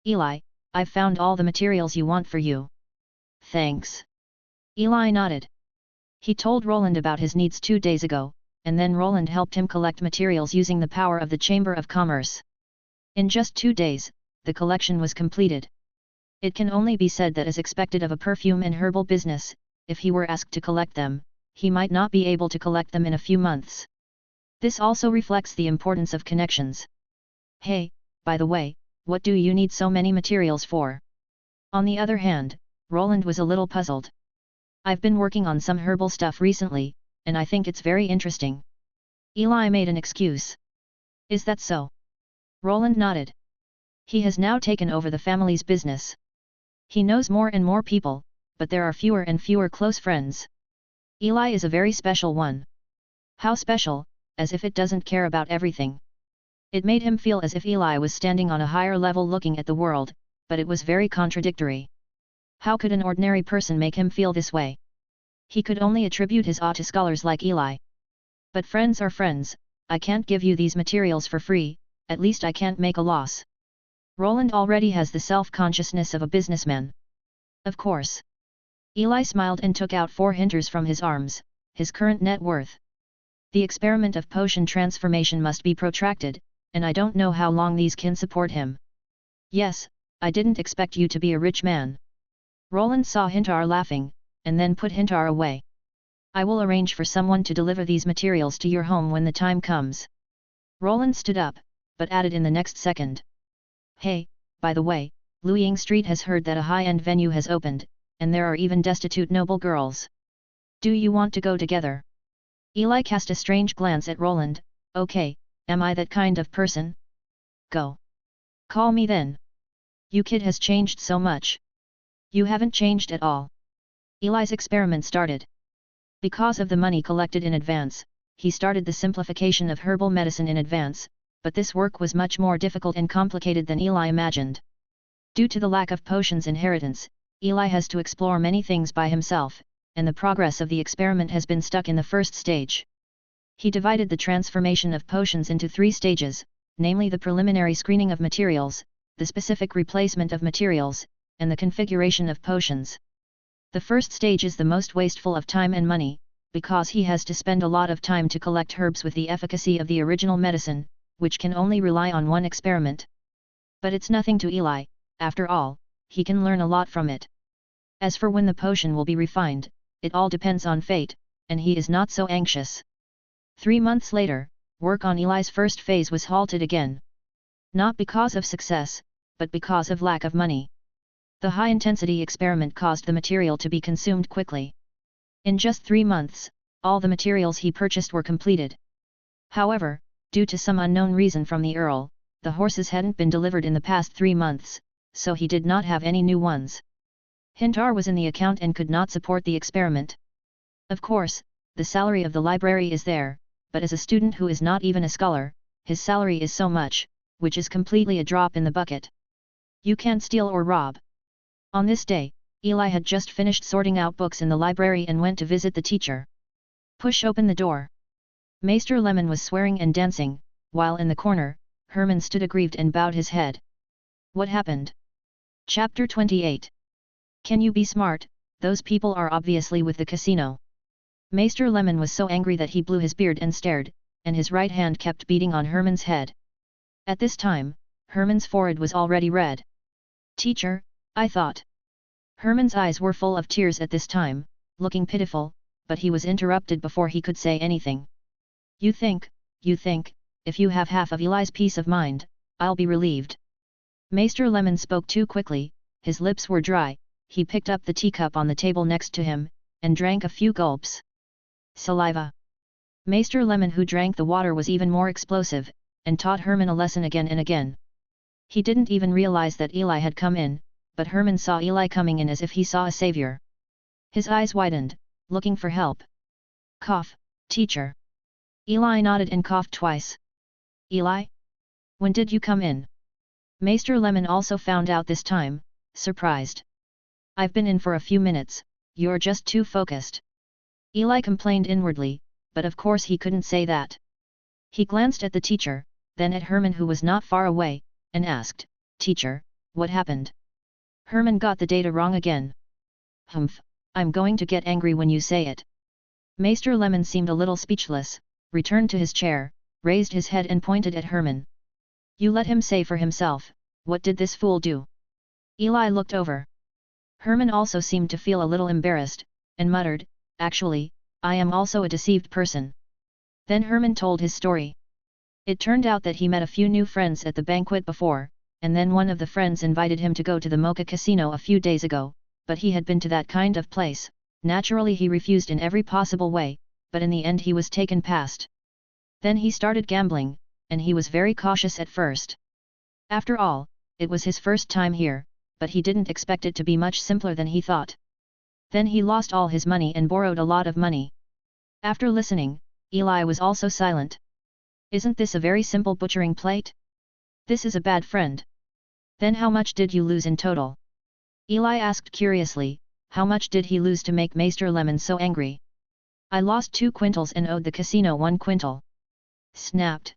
Eli, I've found all the materials you want for you. Thanks. Eli nodded. He told Roland about his needs 2 days ago, and then Roland helped him collect materials using the power of the Chamber of Commerce. In just 2 days, the collection was completed. It can only be said that as expected of a perfume and herbal business, if he were asked to collect them, he might not be able to collect them in a few months. This also reflects the importance of connections. Hey, by the way, what do you need so many materials for? On the other hand, Roland was a little puzzled. I've been working on some herbal stuff recently, and I think it's very interesting. Eli made an excuse. Is that so? Roland nodded. He has now taken over the family's business. He knows more and more people, but there are fewer and fewer close friends. Eli is a very special one. How special, as if it doesn't care about everything. It made him feel as if Eli was standing on a higher level looking at the world, but it was very contradictory. How could an ordinary person make him feel this way? He could only attribute his awe to scholars like Eli. But friends are friends, I can't give you these materials for free, at least I can't make a loss. Roland already has the self-consciousness of a businessman. Of course. Eli smiled and took out 4 hinters from his arms, his current net worth. The experiment of potion transformation must be protracted, and I don't know how long these can support him. Yes, I didn't expect you to be a rich man. Roland saw Hintar laughing, and then put Hintar away. I will arrange for someone to deliver these materials to your home when the time comes. Roland stood up, but added in the next second. Hey, by the way, Luying Street has heard that a high-end venue has opened, and there are even destitute noble girls. Do you want to go together? Eli cast a strange glance at Roland. Okay, am I that kind of person? Go. Call me then. You kid has changed so much. You haven't changed at all. Eli's experiment started. Because of the money collected in advance, he started the simplification of herbal medicine in advance, but this work was much more difficult and complicated than Eli imagined. Due to the lack of potions inheritance, Eli has to explore many things by himself, and the progress of the experiment has been stuck in the first stage. He divided the transformation of potions into 3 stages, namely the preliminary screening of materials, the specific replacement of materials, and the configuration of potions. The first stage is the most wasteful of time and money, because he has to spend a lot of time to collect herbs with the efficacy of the original medicine, which can only rely on one experiment. But it's nothing to Eli, after all, he can learn a lot from it. As for when the potion will be refined, it all depends on fate, and he is not so anxious. 3 months later, work on Eli's first phase was halted again. Not because of success, but because of lack of money. The high-intensity experiment caused the material to be consumed quickly. In just 3 months, all the materials he purchased were completed. However, due to some unknown reason from the Earl, the horses hadn't been delivered in the past 3 months, so he did not have any new ones. Hintar was in the account and could not support the experiment. Of course, the salary of the library is there, but as a student who is not even a scholar, his salary is so much, which is completely a drop in the bucket. You can't steal or rob. On this day, Eli had just finished sorting out books in the library and went to visit the teacher. Push open the door. Maester Lemon was swearing and dancing, while in the corner, Herman stood aggrieved and bowed his head. What happened? Chapter 28. Can you be smart? Those people are obviously with the casino. Maester Lemon was so angry that he blew his beard and stared, and his right hand kept beating on Herman's head. At this time, Herman's forehead was already red. Teacher, I thought. Herman's eyes were full of tears at this time, looking pitiful, but he was interrupted before he could say anything. You think, if you have half of Eli's peace of mind, I'll be relieved. Maester Lemon spoke too quickly, his lips were dry, he picked up the teacup on the table next to him, and drank a few gulps. Saliva. Maester Lemon, who drank the water, was even more explosive, and taught Herman a lesson again and again. He didn't even realize that Eli had come in, but Herman saw Eli coming in as if he saw a savior. His eyes widened, looking for help. Cough, teacher. Eli nodded and coughed twice. Eli? When did you come in? Maester Lemon also found out this time, surprised. I've been in for a few minutes, you're just too focused. Eli complained inwardly, but of course he couldn't say that. He glanced at the teacher, then at Herman, who was not far away, and asked, Teacher, what happened? Herman got the data wrong again. Humph, I'm going to get angry when you say it. Maester Lemon seemed a little speechless, returned to his chair, raised his head and pointed at Herman. You let him say for himself, what did this fool do? Eli looked over. Herman also seemed to feel a little embarrassed, and muttered, Actually, I am also a deceived person. Then Herman told his story. It turned out that he met a few new friends at the banquet before, and then one of the friends invited him to go to the Mocha Casino a few days ago, but he had been to that kind of place. Naturally he refused in every possible way, but in the end he was taken past. Then he started gambling, and he was very cautious at first. After all, it was his first time here, but he didn't expect it to be much simpler than he thought. Then he lost all his money and borrowed a lot of money. After listening, Eli was also silent. Isn't this a very simple butchering plate? This is a bad friend. Then how much did you lose in total? Eli asked curiously, how much did he lose to make Maester Lemon so angry? I lost 2 quintals and owed the casino 1 quintal. Snapped.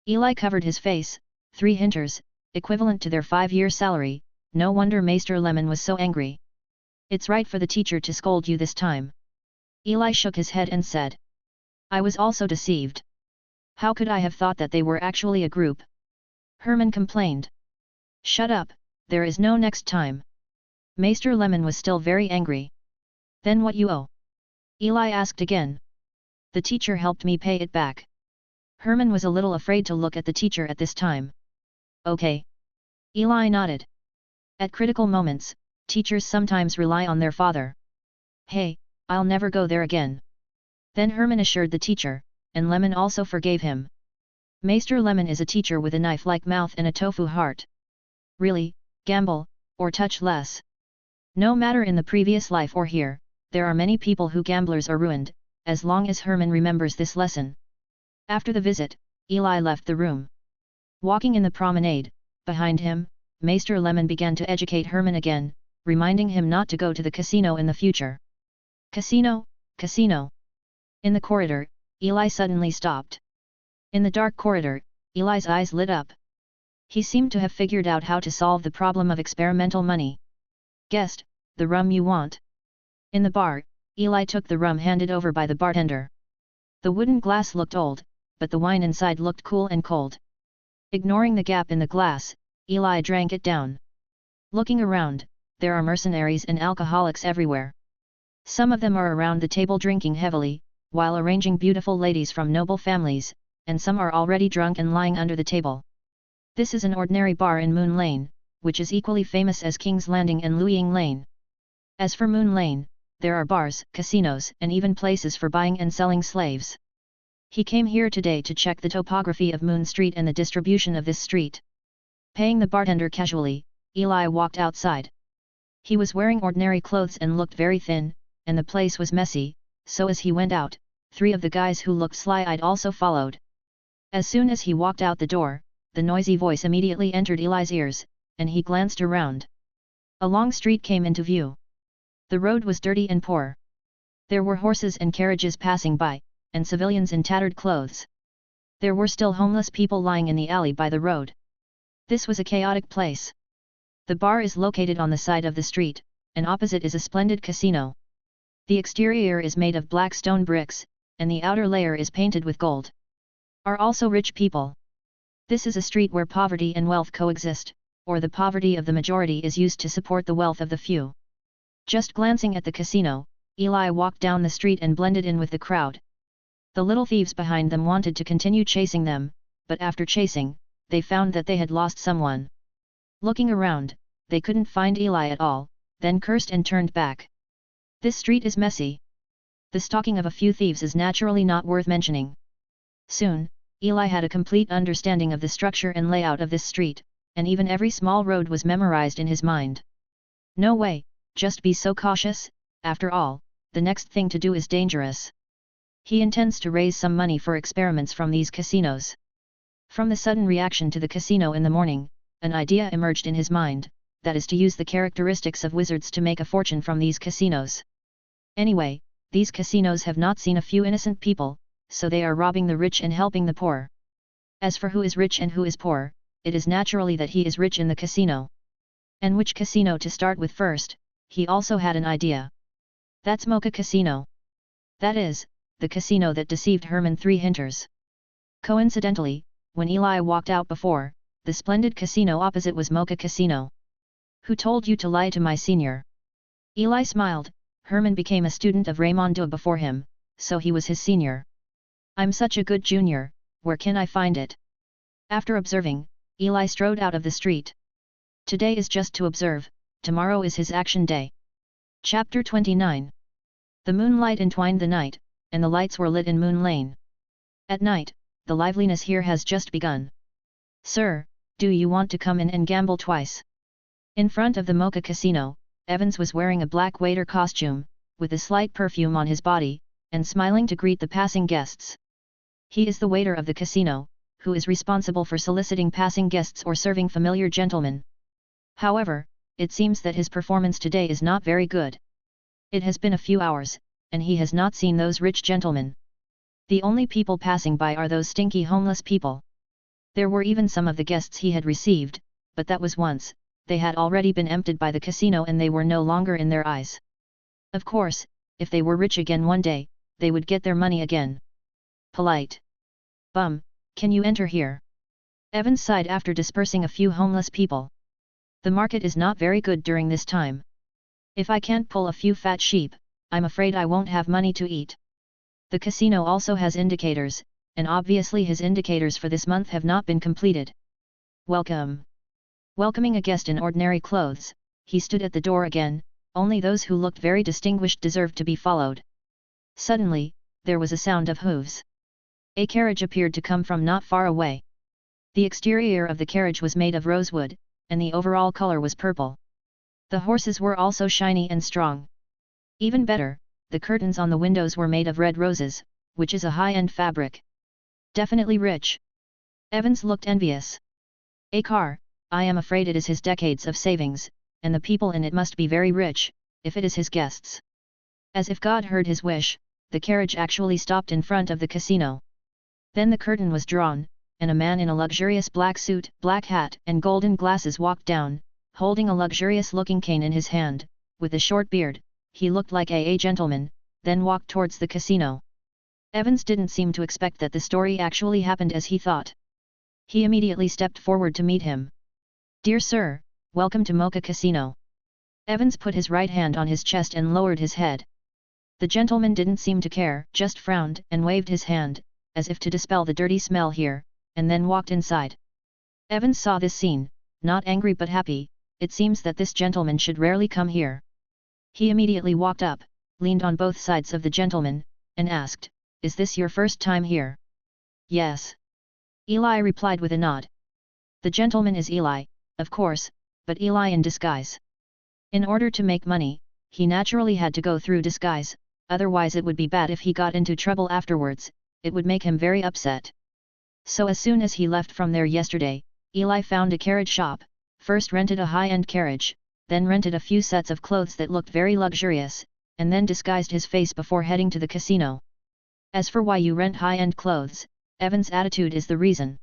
Eli covered his face, 3 hinters, equivalent to their 5-year salary, no wonder Maester Lemon was so angry. It's right for the teacher to scold you this time. Eli shook his head and said. I was also deceived. How could I have thought that they were actually a group? Herman complained. Shut up, there is no next time. Maester Lemon was still very angry. Then what you owe? Eli asked again. The teacher helped me pay it back. Herman was a little afraid to look at the teacher at this time. Okay. Eli nodded. At critical moments, teachers sometimes rely on their father. Hey, I'll never go there again. Then Herman assured the teacher, and Lemon also forgave him. Maester Lemon is a teacher with a knife-like mouth and a tofu heart. Really, gamble, or touch less. No matter in the previous life or here, there are many people who gamblers are ruined, as long as Herman remembers this lesson. After the visit, Eli left the room. Walking in the promenade, behind him, Maester Lemon began to educate Herman again, reminding him not to go to the casino in the future. Casino, casino. In the corridor, Eli suddenly stopped. In the dark corridor, Eli's eyes lit up. He seemed to have figured out how to solve the problem of experimental money. Guest, the rum you want. In the bar, Eli took the rum handed over by the bartender. The wooden glass looked old, but the wine inside looked cool and cold. Ignoring the gap in the glass, Eli drank it down. Looking around, there are mercenaries and alcoholics everywhere. Some of them are around the table drinking heavily, while arranging beautiful ladies from noble families, and some are already drunk and lying under the table. This is an ordinary bar in Moon Lane, which is equally famous as King's Landing and Luying Lane. As for Moon Lane, there are bars, casinos, and even places for buying and selling slaves. He came here today to check the topography of Moon Street and the distribution of this street. Paying the bartender casually, Eli walked outside. He was wearing ordinary clothes and looked very thin, and the place was messy, so as he went out, 3 of the guys who looked sly-eyed also followed. As soon as he walked out the door, the noisy voice immediately entered Eli's ears, and he glanced around. A long street came into view. The road was dirty and poor. There were horses and carriages passing by, and civilians in tattered clothes. There were still homeless people lying in the alley by the road. This was a chaotic place. The bar is located on the side of the street, and opposite is a splendid casino. The exterior is made of black stone bricks, and the outer layer is painted with gold. Are also rich people. This is a street where poverty and wealth coexist, or the poverty of the majority is used to support the wealth of the few. Just glancing at the casino, Eli walked down the street and blended in with the crowd. The little thieves behind them wanted to continue chasing them, but after chasing, they found that they had lost someone. Looking around, they couldn't find Eli at all, then cursed and turned back. This street is messy. The stalking of a few thieves is naturally not worth mentioning. Soon, Eli had a complete understanding of the structure and layout of this street, and even every small road was memorized in his mind. No way, just be so cautious, after all, the next thing to do is dangerous. He intends to raise some money for experiments from these casinos. From the sudden reaction to the casino in the morning, an idea emerged in his mind, that is to use the characteristics of wizards to make a fortune from these casinos. Anyway, these casinos have not seen a few innocent people, so they are robbing the rich and helping the poor. As for who is rich and who is poor, it is naturally that he is rich in the casino. And which casino to start with first, he also had an idea. That's Mocha Casino. That is, the casino that deceived Herman 3 hinters. Coincidentally, when Eli walked out before, the splendid casino opposite was Mocha Casino. Who told you to lie to my senior? Eli smiled. Herman became a student of Raymond before him, so he was his senior. I'm such a good junior, where can I find it? After observing, Eli strode out of the street. Today is just to observe, tomorrow is his action day. Chapter 29. The moonlight entwined the night, and the lights were lit in Moon Lane. At night, the liveliness here has just begun. Sir, do you want to come in and gamble twice? In front of the Mocha Casino, Evans was wearing a black waiter costume, with a slight perfume on his body, and smiling to greet the passing guests. He is the waiter of the casino, who is responsible for soliciting passing guests or serving familiar gentlemen. However, it seems that his performance today is not very good. It has been a few hours, and he has not seen those rich gentlemen. The only people passing by are those stinky homeless people. There were even some of the guests he had received, but that was once, they had already been emptied by the casino and they were no longer in their eyes. Of course, if they were rich again one day, they would get their money again. Polite. Bum, can you enter here? Evans sighed after dispersing a few homeless people. The market is not very good during this time. If I can't pull a few fat sheep, I'm afraid I won't have money to eat. The casino also has indicators, and obviously his indicators for this month have not been completed. Welcome. Welcoming a guest in ordinary clothes, he stood at the door again. Only those who looked very distinguished deserved to be followed. Suddenly, there was a sound of hooves. A carriage appeared to come from not far away. The exterior of the carriage was made of rosewood, and the overall color was purple. The horses were also shiny and strong. Even better, the curtains on the windows were made of red roses, which is a high-end fabric. Definitely rich. Evans looked envious. A car, I am afraid it is his decades of savings, and the people in it must be very rich, if it is his guests. As if God heard his wish, the carriage actually stopped in front of the casino. Then the curtain was drawn, and a man in a luxurious black suit, black hat and golden glasses walked down, holding a luxurious-looking cane in his hand, with a short beard. He looked like a gentleman, then walked towards the casino. Evans didn't seem to expect that the story actually happened as he thought. He immediately stepped forward to meet him. Dear sir, welcome to Mocha Casino. Evans put his right hand on his chest and lowered his head. The gentleman didn't seem to care, just frowned and waved his hand, as if to dispel the dirty smell here, and then walked inside. Evans saw this scene, not angry but happy. It seems that this gentleman should rarely come here. He immediately walked up, leaned on both sides of the gentleman, and asked, Is this your first time here? Yes. Eli replied with a nod. The gentleman is Eli, of course, but Eli in disguise. In order to make money, he naturally had to go through disguise, otherwise it would be bad if he got into trouble afterwards, it would make him very upset. So as soon as he left from there yesterday, Eli found a carriage shop, first rented a high-end carriage, then rented a few sets of clothes that looked very luxurious, and then disguised his face before heading to the casino. As for why you rent high-end clothes, Evan's attitude is the reason.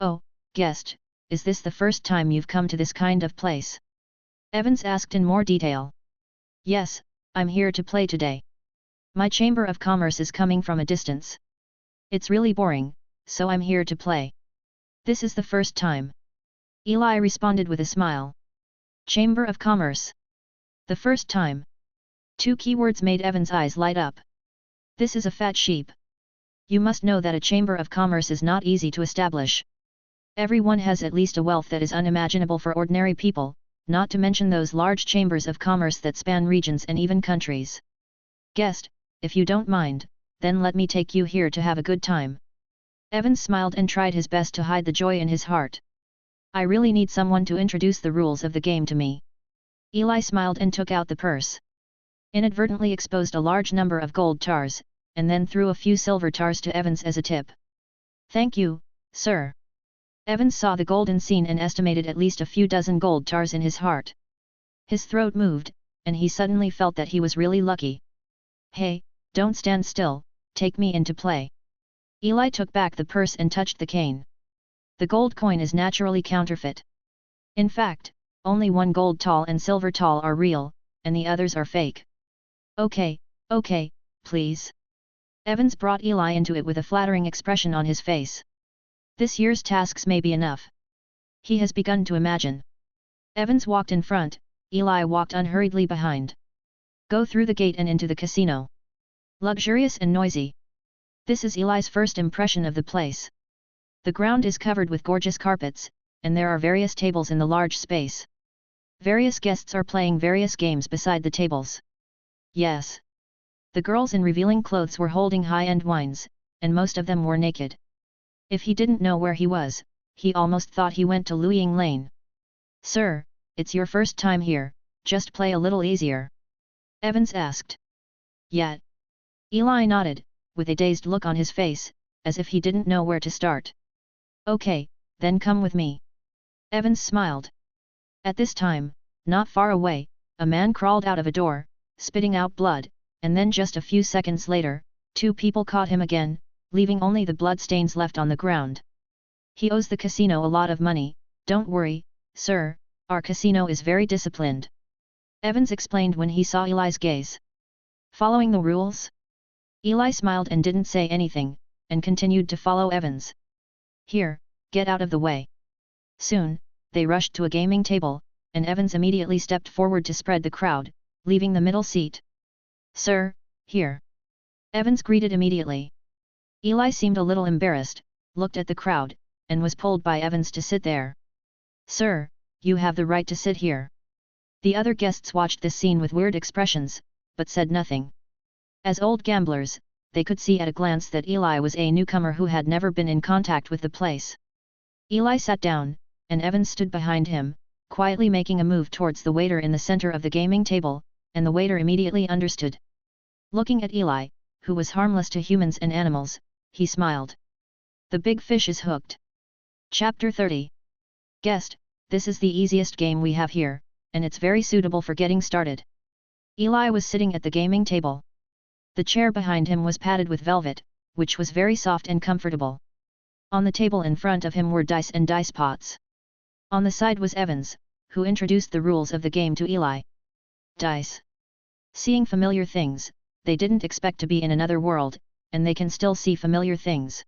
Oh, guest, is this the first time you've come to this kind of place? Evans asked in more detail. Yes, I'm here to play today. My Chamber of Commerce is coming from a distance. It's really boring, so I'm here to play. This is the first time. Eli responded with a smile. Chamber of Commerce. The first time. Two keywords made Evan's eyes light up. This is a fat sheep. You must know that a Chamber of Commerce is not easy to establish. Everyone has at least a wealth that is unimaginable for ordinary people, not to mention those large chambers of commerce that span regions and even countries. Guest, if you don't mind, then let me take you here to have a good time. Evans smiled and tried his best to hide the joy in his heart. I really need someone to introduce the rules of the game to me. Eli smiled and took out the purse. Inadvertently exposed a large number of gold tars, and then threw a few silver tars to Evans as a tip. Thank you, sir. Evans saw the golden scene and estimated at least a few dozen gold tars in his heart. His throat moved, and he suddenly felt that he was really lucky. Hey, don't stand still, take me into play. Eli took back the purse and touched the cane. The gold coin is naturally counterfeit. In fact, only one gold tall and silver tall are real, and the others are fake. Okay, please. Evans brought Eli into it with a flattering expression on his face. This year's tasks may be enough. He has begun to imagine. Evans walked in front, Eli walked unhurriedly behind. Go through the gate and into the casino. Luxurious and noisy. This is Eli's first impression of the place. The ground is covered with gorgeous carpets, and there are various tables in the large space. Various guests are playing various games beside the tables. Yes. The girls in revealing clothes were holding high-end wines, and most of them were naked. If he didn't know where he was, he almost thought he went to Luying Lane. Sir, it's your first time here, just play a little easier. Evans asked. Yeah. Eli nodded, with a dazed look on his face, as if he didn't know where to start. Okay, then come with me. Evans smiled. At this time, not far away, a man crawled out of a door, spitting out blood, and then just a few seconds later, two people caught him again, leaving only the bloodstains left on the ground. He owes the casino a lot of money. Don't worry, sir, our casino is very disciplined. Evans explained when he saw Eli's gaze. Following the rules? Eli smiled and didn't say anything, and continued to follow Evans. Here, get out of the way. Soon, they rushed to a gaming table, and Evans immediately stepped forward to spread the crowd, leaving the middle seat. Sir, here. Evans greeted immediately. Eli seemed a little embarrassed, looked at the crowd, and was pulled by Evans to sit there. Sir, you have the right to sit here. The other guests watched this scene with weird expressions, but said nothing. As old gamblers, they could see at a glance that Eli was a newcomer who had never been in contact with the place. Eli sat down, and Evans stood behind him, quietly making a move towards the waiter in the center of the gaming table, and the waiter immediately understood. Looking at Eli, who was harmless to humans and animals, he smiled. The big fish is hooked. Chapter 30. Guest, this is the easiest game we have here, and it's very suitable for getting started. Eli was sitting at the gaming table. The chair behind him was padded with velvet, which was very soft and comfortable. On the table in front of him were dice and dice pots. On the side was Evans, who introduced the rules of the game to Eli. Dice. Seeing familiar things, they didn't expect to be in another world, and they can still see familiar things.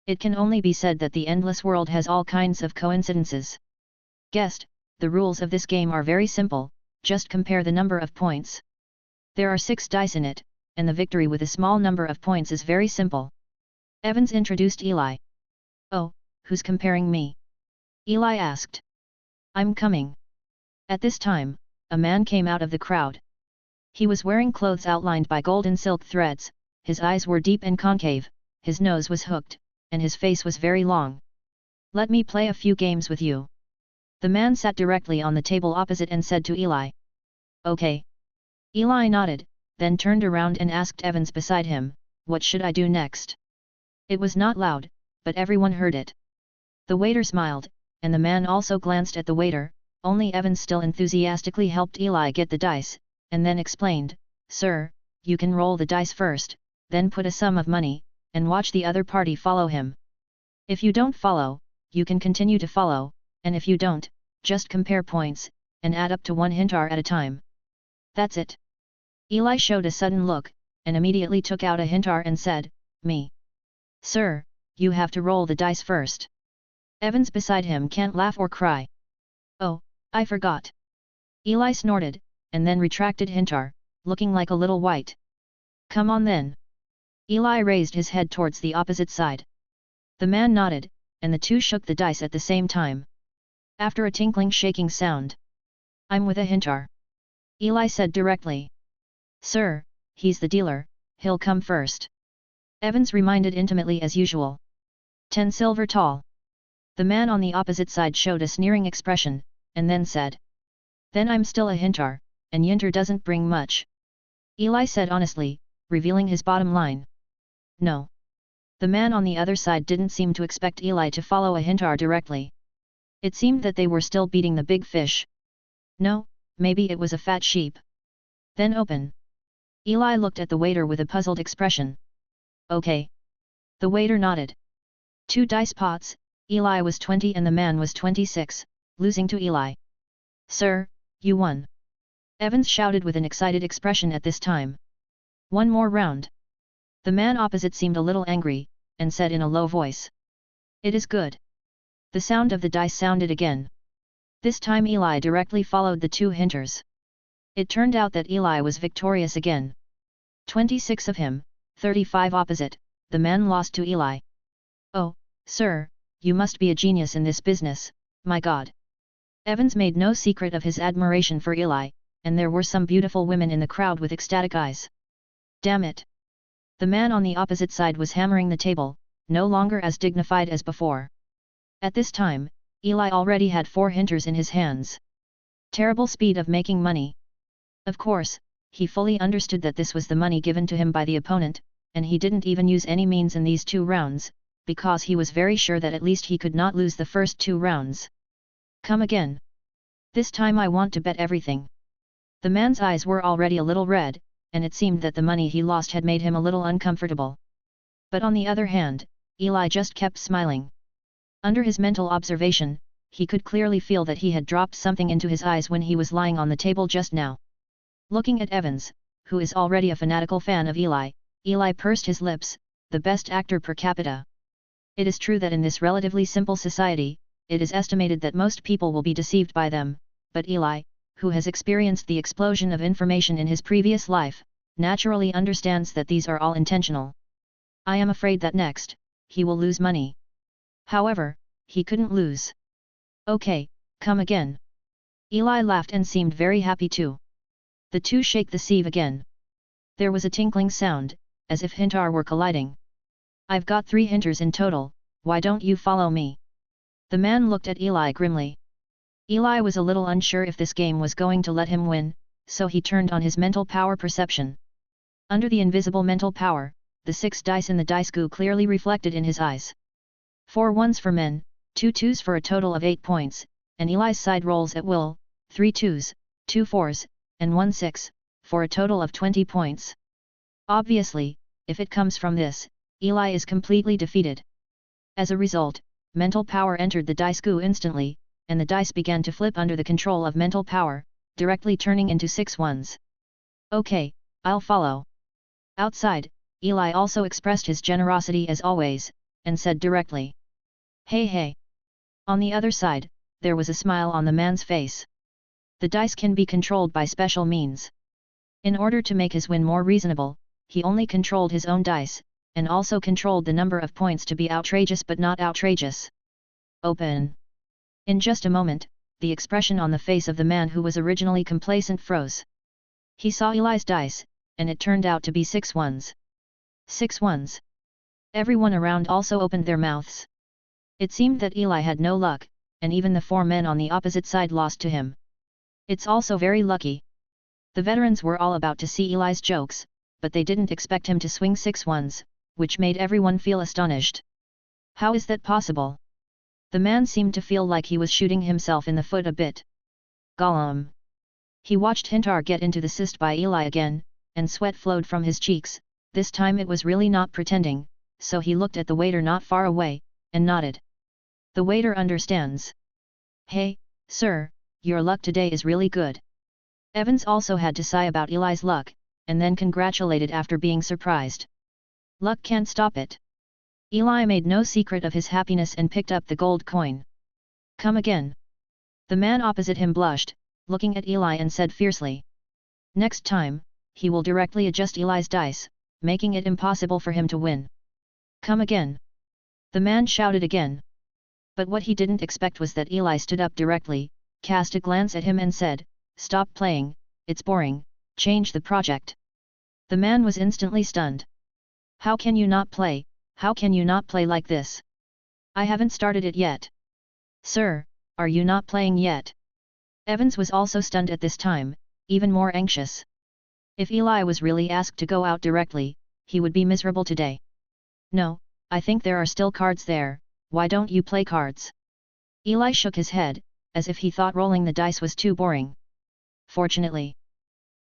It can only be said that the endless world has all kinds of coincidences. Guest, the rules of this game are very simple, just compare the number of points. There are 6 dice in it, and the victory with a small number of points is very simple. Evans introduced Eli. Oh, who's comparing me? Eli asked. I'm coming. At this time, a man came out of the crowd. He was wearing clothes outlined by golden silk threads, his eyes were deep and concave, his nose was hooked, and his face was very long. Let me play a few games with you. The man sat directly on the table opposite and said to Eli. Okay. Eli nodded, then turned around and asked Evans beside him, what should I do next? It was not loud, but everyone heard it. The waiter smiled, and the man also glanced at the waiter, only Evans still enthusiastically helped Eli get the dice, and then explained, Sir, you can roll the dice first, then put a sum of money, and watch the other party follow him. If you don't follow, you can continue to follow, and if you don't, just compare points, and add up to 1 hintar at a time. That's it. Eli showed a sudden look, and immediately took out a hintar and said, Me. Sir, you have to roll the dice first. Evans beside him can't laugh or cry. Oh, I forgot. Eli snorted, and then retracted hintar, looking like a little white. Come on then. Eli raised his head towards the opposite side. The man nodded, and the two shook the dice at the same time. After a tinkling shaking sound. I'm with a hintar. Eli said directly. Sir, he's the dealer, he'll come first. Evans reminded intimately as usual. 10 silver tall. The man on the opposite side showed a sneering expression, and then said. Then I'm still a hintar, and yintar doesn't bring much. Eli said honestly, revealing his bottom line. No. The man on the other side didn't seem to expect Eli to follow a hintar directly. It seemed that they were still beating the big fish. No, maybe it was a fat sheep. Then open. Eli looked at the waiter with a puzzled expression. Okay. The waiter nodded. 2 dice pots, Eli was 20 and the man was 26, losing to Eli. Sir, you won. Evans shouted with an excited expression at this time. One more round. The man opposite seemed a little angry, and said in a low voice. It is good. The sound of the dice sounded again. This time Eli directly followed the 2 hinters. It turned out that Eli was victorious again. 26 of him, 35 opposite, the man lost to Eli. Oh, sir, you must be a genius in this business, my God. Evans made no secret of his admiration for Eli, and there were some beautiful women in the crowd with ecstatic eyes. Damn it! The man on the opposite side was hammering the table, no longer as dignified as before. At this time, Eli already had 4 hinters in his hands. Terrible speed of making money. Of course, he fully understood that this was the money given to him by the opponent, and he didn't even use any means in these 2 rounds, because he was very sure that at least he could not lose the first 2 rounds. Come again. This time I want to bet everything. The man's eyes were already a little red, and it seemed that the money he lost had made him a little uncomfortable. But on the other hand, Eli just kept smiling. Under his mental observation, he could clearly feel that he had dropped something into his eyes when he was lying on the table just now. Looking at Evans, who is already a fanatical fan of Eli, Eli pursed his lips, the best actor per capita. It is true that in this relatively simple society, it is estimated that most people will be deceived by them, but Eli, who has experienced the explosion of information in his previous life, naturally understands that these are all intentional. I am afraid that next, he will lose money. However, he couldn't lose. Okay, come again. Eli laughed and seemed very happy too. The two shake the sieve again. There was a tinkling sound, as if hintar were colliding. I've got 3 hinters in total, why don't you follow me? The man looked at Eli grimly. Eli was a little unsure if this game was going to let him win, so he turned on his mental power perception. Under the invisible mental power, the 6 dice in the dice goo clearly reflected in his eyes. 4 ones for men, 2 twos for a total of 8 points, and Eli's side rolls at will, 3 twos, 2 fours, and 1 6, for a total of 20 points. Obviously, if it comes from this, Eli is completely defeated. As a result, mental power entered the dice goo instantly, and the dice began to flip under the control of mental power, directly turning into 6 ones. Okay, I'll follow. Outside, Eli also expressed his generosity as always, and said directly. Hey hey. On the other side, there was a smile on the man's face. The dice can be controlled by special means. In order to make his win more reasonable, he only controlled his own dice, and also controlled the number of points to be outrageous but not outrageous. Open. In just a moment, the expression on the face of the man who was originally complacent froze. He saw Eli's dice, and it turned out to be 6 ones. 6 ones. Everyone around also opened their mouths. It seemed that Eli had no luck, and even the 4 men on the opposite side lost to him. It's also very lucky. The veterans were all about to see Eli's jokes, but they didn't expect him to swing 6 ones, which made everyone feel astonished. How is that possible? The man seemed to feel like he was shooting himself in the foot a bit. Gollum. He watched Hintar get into the cyst by Eli again, and sweat flowed from his cheeks. This time it was really not pretending, so he looked at the waiter not far away, and nodded. The waiter understands. Hey, sir, your luck today is really good. Evans also had to sigh about Eli's luck, and then congratulated after being surprised. Luck can't stop it. Eli made no secret of his happiness and picked up the gold coin. Come again. The man opposite him blushed, looking at Eli and said fiercely. Next time, he will directly adjust Eli's dice, making it impossible for him to win. Come again. The man shouted again. But what he didn't expect was that Eli stood up directly, cast a glance at him and said, Stop playing, it's boring, change the project. The man was instantly stunned. How can you not play? How can you not play like this? I haven't started it yet. Sir, are you not playing yet? Evans was also stunned at this time, even more anxious. If Eli was really asked to go out directly, he would be miserable today. No, I think there are still cards there, why don't you play cards? Eli shook his head, as if he thought rolling the dice was too boring. Fortunately.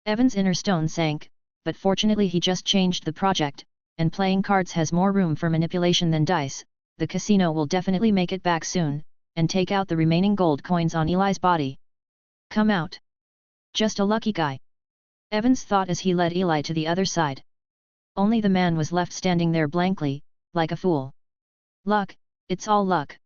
Evans' inner stone sank, but fortunately he just changed the project, and playing cards has more room for manipulation than dice. The casino will definitely make it back soon, and take out the remaining gold coins on Eli's body. Come out. Just a lucky guy. Evans thought as he led Eli to the other side. Only the man was left standing there blankly, like a fool. Luck, it's all luck.